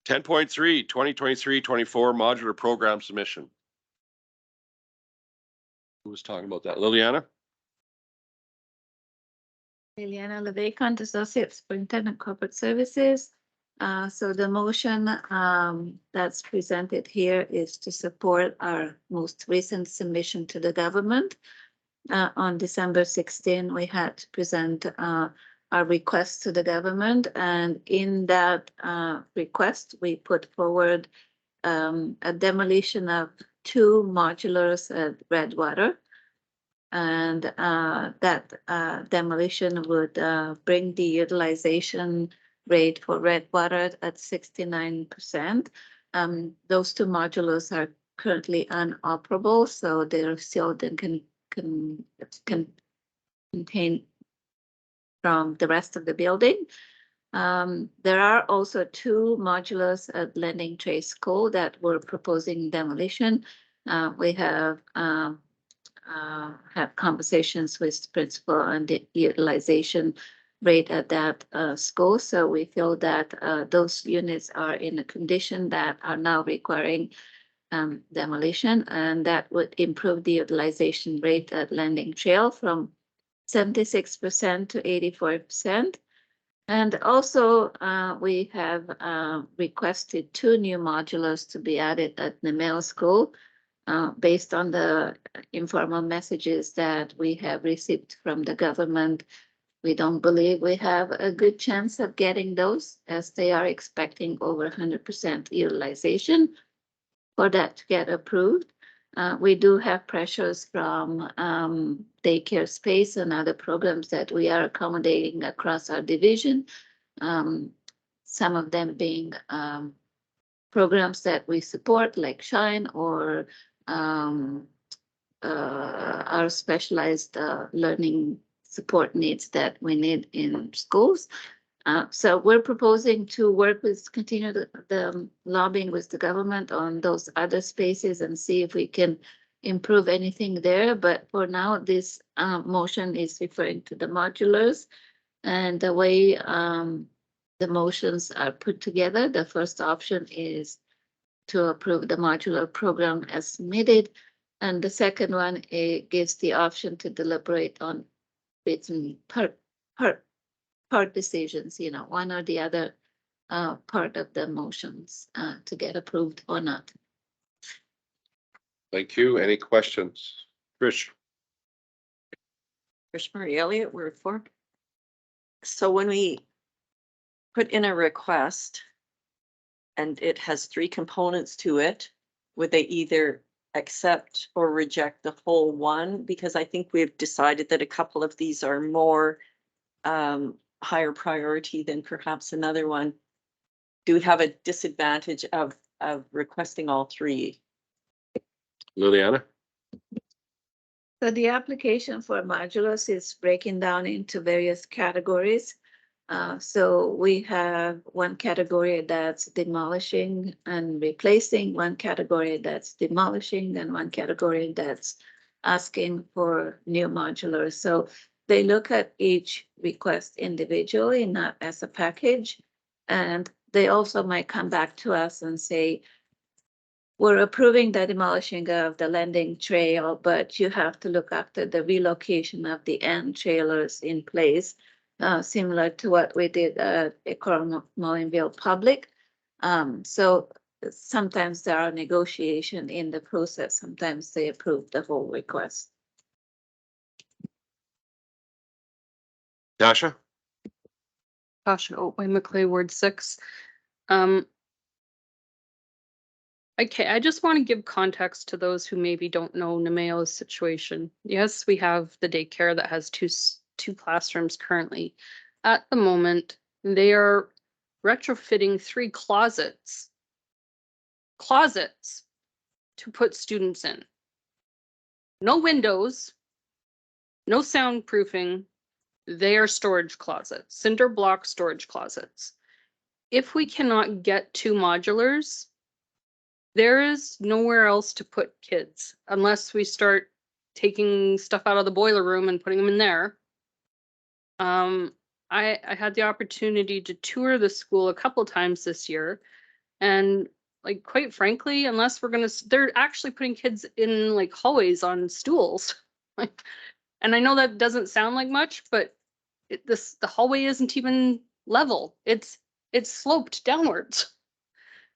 10.3, 2023-24 modular program submission. Who was talking about that? Liliana? Liliana LeVacant, Associate Superintendent Corporate Services. So the motion that's presented here is to support our most recent submission to the government. On December 16, we had to present our request to the government, and in that request, we put forward a demolition of 2 modulars at Redwater. And that demolition would bring the utilization rate for Redwater at 69%. Those 2 modulars are currently unoperable, so they're still can contain from the rest of the building. There are also 2 modulars at Landing Trace School that we're proposing demolition. We have conversations with the principal on the utilization rate at that school. So we feel that those units are in a condition that are now requiring demolition, and that would improve the utilization rate at Landing Trail from 76% to 84%. And also we have requested 2 new modulars to be added at Nemeo School. Based on the informal messages that we have received from the government, we don't believe we have a good chance of getting those, as they are expecting over 100% utilization for that to get approved. We do have pressures from daycare space and other programs that we are accommodating across our division. Some of them being programs that we support, like Shine, or our specialized learning support needs that we need in schools. So we're proposing to work with, continue the lobbying with the government on those other spaces and see if we can improve anything there. But for now, this motion is referring to the modulars, and the way the motions are put together, the first option is to approve the modular program as submitted. And the second one, it gives the option to deliberate on written part decisions, you know, one or the other part of the motions to get approved or not. Thank you. Any questions? Trish? Trish Marie Elliott, Word 4. So when we put in a request and it has 3 components to it, would they either accept or reject the whole one? Because I think we've decided that a couple of these are more higher priority than perhaps another one. Do we have a disadvantage of requesting all 3? Liliana? So the application for modulars is breaking down into various categories. So we have one category that's demolishing and replacing, one category that's demolishing, and one category that's asking for new modulars. So they look at each request individually, not as a package. And they also might come back to us and say, we're approving the demolishing of the landing trail, but you have to look after the relocation of the end trailers in place, similar to what we did at Molinville Public. So sometimes there are negotiation in the process. Sometimes they approve the whole request. Tasha? Tasha Otway McClay, Ward 6. Okay, I just want to give context to those who maybe don't know Nemeo's situation. Yes, we have the daycare that has two classrooms currently. At the moment, they are retrofitting 3 closets to put students in. No windows, no soundproofing. They are storage closets, cinder block storage closets. If we cannot get 2 modulars, there is nowhere else to put kids unless we start taking stuff out of the boiler room and putting them in there. I had the opportunity to tour the school a couple times this year, and like, quite frankly, unless they're actually putting kids in like hallways on stools. Like, and I know that doesn't sound like much, but the hallway isn't even level. It's sloped downwards.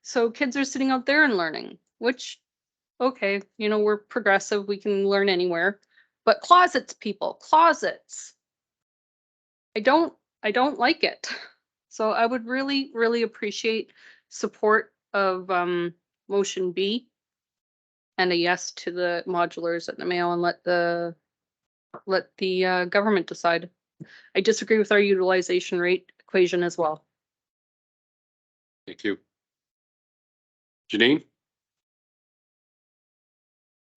So kids are sitting out there and learning, which, okay, we're progressive, we can learn anywhere. But closets, people, closets. I don't like it. So I would really, really appreciate support of motion B and a yes to the modulars at Nemeo, and let the government decide. I disagree with our utilization rate equation as well. Thank you. Janine?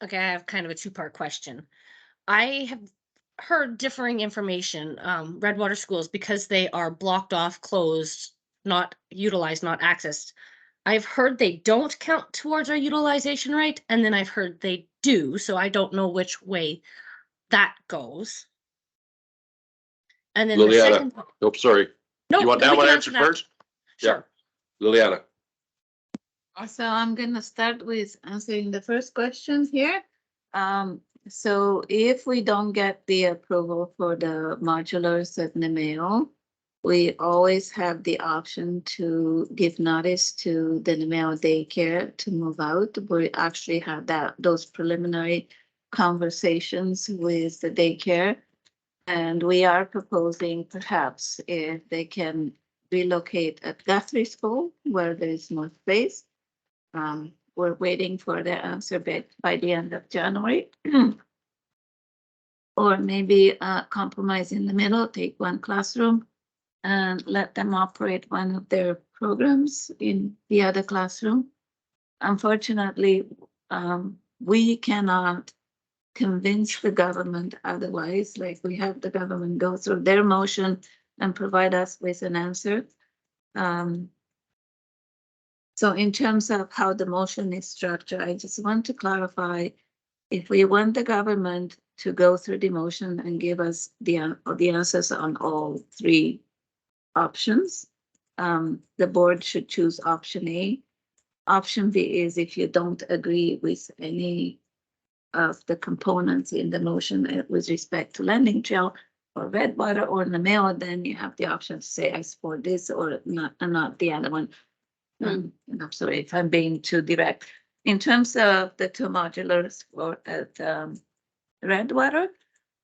Okay, I have kind of a 2-part question. I have heard differing information, Redwater schools, because they are blocked off, closed, not utilized, not accessed. I've heard they don't count towards our utilization rate, and then I've heard they do, so I don't know which way that goes. And then the Liliana? second. Nope, sorry. No, You want we that one can answered answer that. first? Sure. Liliana? So I'm gonna start with answering the first question here. So if we don't get the approval for the modulars at Nemeo, we always have the option to give notice to the Nemeo daycare to move out. We actually have those preliminary conversations with the daycare. And we are proposing perhaps if they can relocate at Guthrie School where there is more space. We're waiting for the answer by the end of January. Or maybe compromise in the middle, take one classroom and let them operate one of their programs in the other classroom. Unfortunately, we cannot convince the government otherwise, like we have the government go through their motion and provide us with an answer. So in terms of how the motion is structured, I just want to clarify, if we want the government to go through the motion and give us the answers on all 3 options, the board should choose option A. Option B is if you don't agree with any of the components in the motion with respect to landing trail or Redwater or Nemeo, then you have the option to say I support this or not the other one. I'm sorry if I'm being too direct. In terms of the 2 modulars for at Redwater,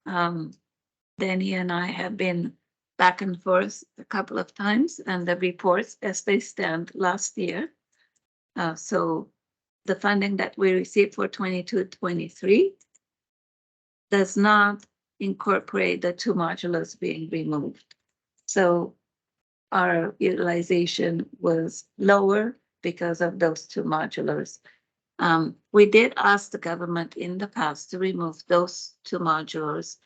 Danny and I have been back and forth a couple of times, and the reports as they stand last year. So the funding that we received for 22-23 does not incorporate the 2 modulars being removed. So our utilization was lower because of those 2 modulars. We did ask the government in the past to remove those 2 modulars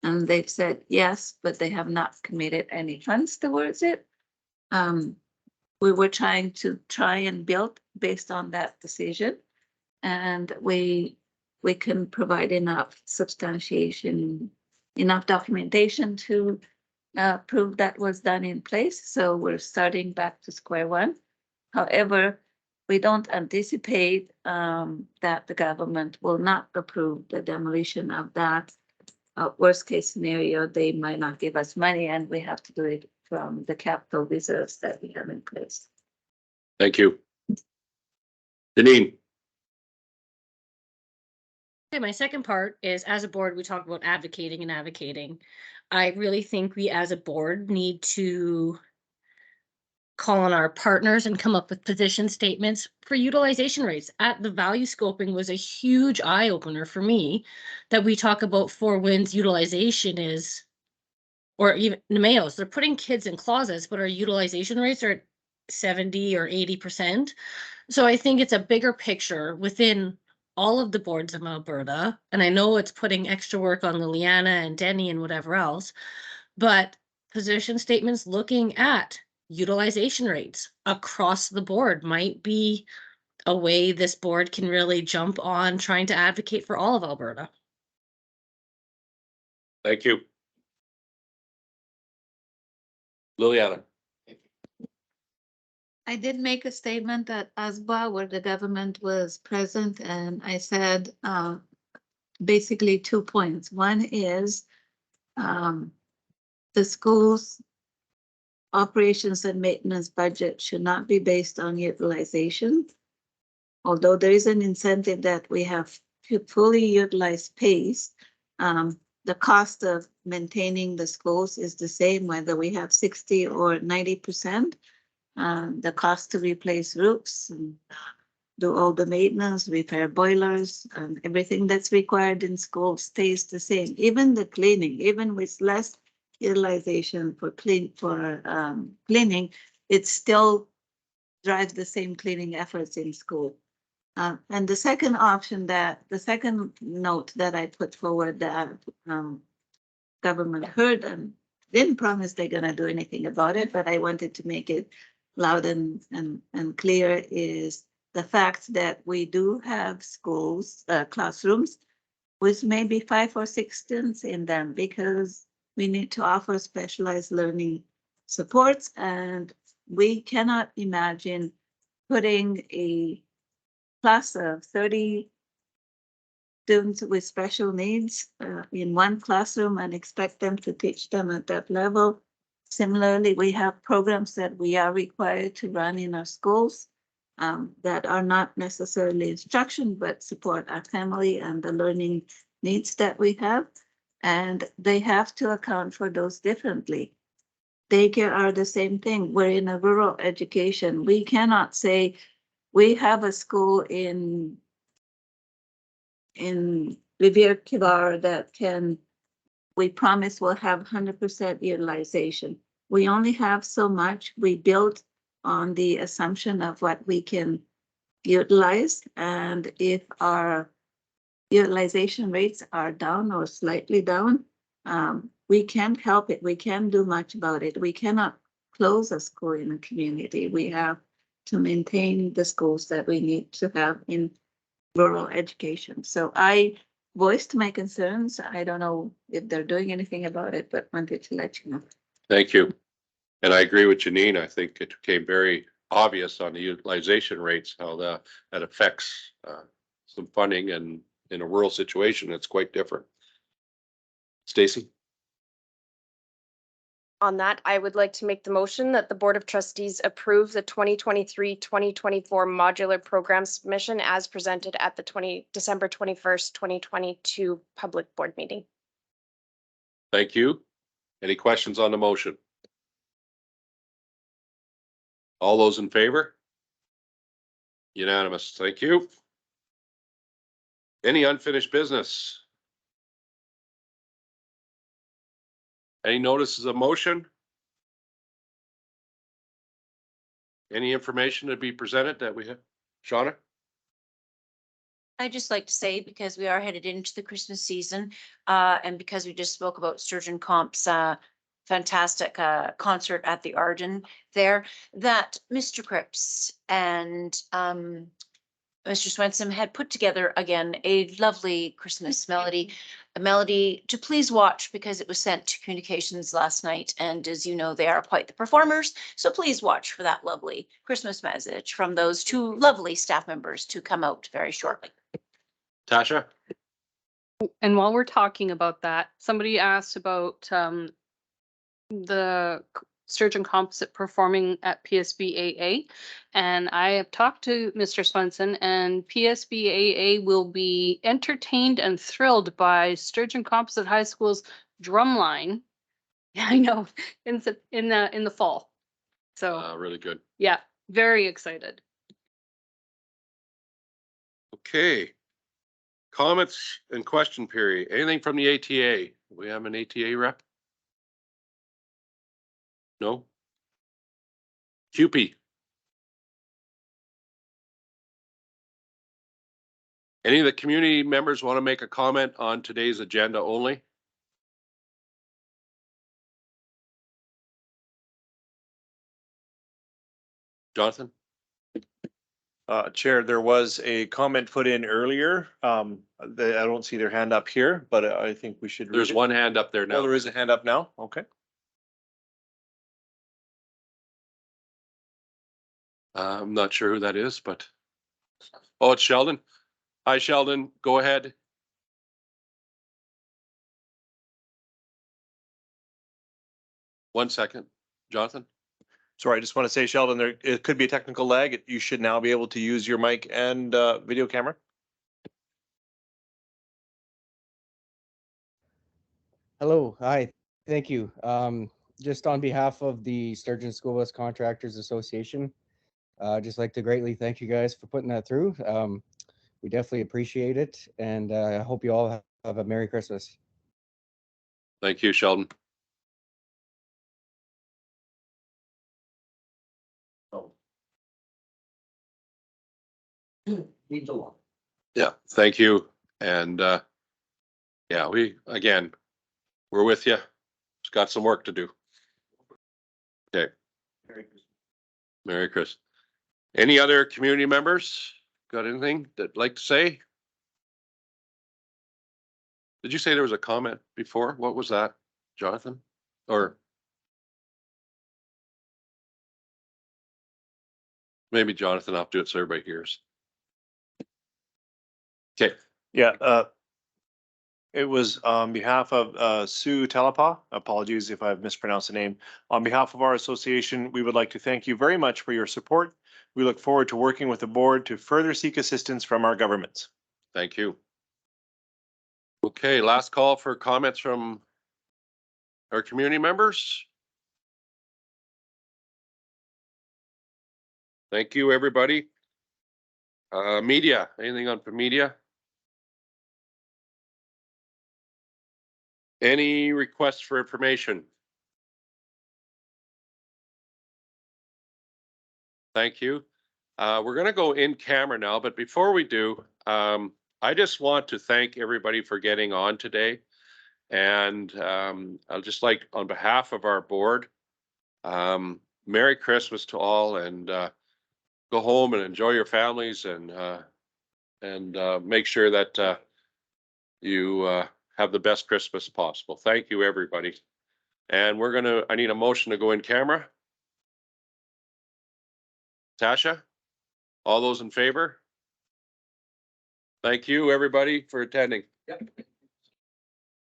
And they've said yes, but they have not committed any funds towards it. We were trying to build based on that decision. And we can provide enough substantiation, enough documentation to prove that was done in place. So we're starting back to square one. However, we don't anticipate that the government will not approve the demolition of that. Worst case scenario, they might not give us money and we have to do it from the capital reserves that we have in place. Thank you. Janine, Okay, my second part is, as a board, we talk about advocating and advocating. I really think we as a board need to call on our partners and come up with position statements for utilization rates. At the value scoping was a huge eye opener for me that we talk about Four Winds utilization is, or even Nemeos, they're putting kids in closets, but our utilization rates are at 70 or 80%. So I think it's a bigger picture within all of the boards of Alberta. And I know it's putting extra work on Liliana and Denny and whatever else, but position statements looking at utilization rates across the board might be a way this board can really jump on trying to advocate for all of Alberta. thank you. Liliana, I did make a statement at ASBA where the government was present, and I said basically 2 points. One is the school's operations and maintenance budget should not be based on utilization. Although there is an incentive that we have fully utilized pace, the cost of maintaining the schools is the same whether we have 60 or 90%. The cost to replace roofs and do all the maintenance, repair boilers, and everything that's required in school stays the same. Even the cleaning, even with less utilization for cleaning, it still drives the same cleaning efforts in school. And the second note that I put forward that government heard and didn't promise they're gonna do anything about it, but I wanted to make it loud and clear is the fact that we do have schools, classrooms with maybe 5 or 6 students in them because we need to offer specialized learning supports, and we cannot imagine putting a class of 30 students with special needs in one classroom and expect them to teach them at that level. Similarly, we have programs that we are required to run in our schools that are not necessarily instruction, but support our family and the learning needs that we have. And they have to account for those differently. Daycare are the same thing. We're in a rural education. We cannot say we have a school in Rivière-Quivart that we promise we'll have 100% utilization. We only have so much. We built on the assumption of what we can utilize. And if our utilization rates are down or slightly down, we can't help it. We can't do much about it. We cannot close a school in a community. We have to maintain the schools that we need to have in rural education. So I voiced my concerns. I don't know if they're doing anything about it, but wanted to let you know. thank you. And I agree with Janine. I think it became very obvious on the utilization rates, how that affects some funding, and in a rural situation, it's quite different. Stacy? On that, I would like to make the motion that the Board of Trustees approve the 2023-2024 modular program submission as presented at the December 21st, 2022 public board meeting. Thank you. Any questions on the motion? All those in favor? Unanimous. Thank you. Any unfinished business? Any notices of motion? Any information to be presented that we have? Shauna? I'd just like to say, because we are headed into the Christmas season, and because we just spoke about Sturgeon Comp's, fantastic, concert at the Arden there, that Mr. Cripps and, Mr. Swenson had put together again a lovely Christmas melody, a melody to please watch because it was sent to communications last night. And as you know, they are quite the performers. So please watch for that lovely Christmas message from those two lovely staff members to come out very shortly. Tasha? And while we're talking about that, somebody asked about the Sturgeon Composite performing at PSBAA. And I have talked to Mr. Swenson, and PSBAA will be entertained and thrilled by Sturgeon Composite High School's drumline. Yeah, I know, in the fall. So Really good. yeah, very excited. Okay. Comments and question period. Anything from the ATA? We have an ATA rep? No? QP? Any of the community members want to make a comment on today's agenda only? Jonathan? Chair, there was a comment put in earlier. I don't see their hand up here, but I think we should. There's one hand up there Oh, now. there is a hand up now. Okay. I'm not sure who that is, but. Oh, it's Sheldon. Hi, Sheldon. Go ahead. One second, Jonathan. Sorry, I just want to say, Sheldon, it could be a technical lag. You should now be able to use your mic and video camera. Hello, hi, thank you. Just on behalf of the Sturgeon School Bus Contractors Association, just like to greatly thank you guys for putting that through. We definitely appreciate it, and I hope you all have a Merry Christmas. Thank you, Sheldon. Yeah, thank you. And yeah, we're with you. It's got some work to do. Okay. Merry Christmas. Any other community members got anything that'd like to say? Did you say there was a comment before? What was that, Jonathan? Or maybe Jonathan, I'll do it so everybody hears. Okay. Yeah, it was on behalf of Sue Telepa. Apologies if I've mispronounced the name. On behalf of our association, we would like to thank you very much for your support. We look forward to working with the board to further seek assistance from our governments. Thank you. Okay, last call for comments from our community members. Thank you, everybody. Media, anything on for media? Any requests for information? Thank you. We're going to go in camera now, but before we do, I just want to thank everybody for getting on today. And I'll just like, on behalf of our board, Merry Christmas to all, and go home and enjoy your families, and make sure that you have the best Christmas possible. Thank you, everybody. And I need a motion to go in camera. Tasha, all those in favor? Thank you, everybody, for attending.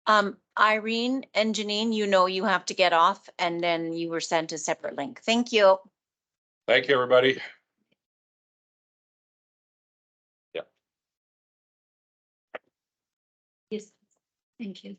Irene and Janine, you know you have to get off, and then you were sent a separate link. Thank you. Thank you, everybody. Yes, thank you.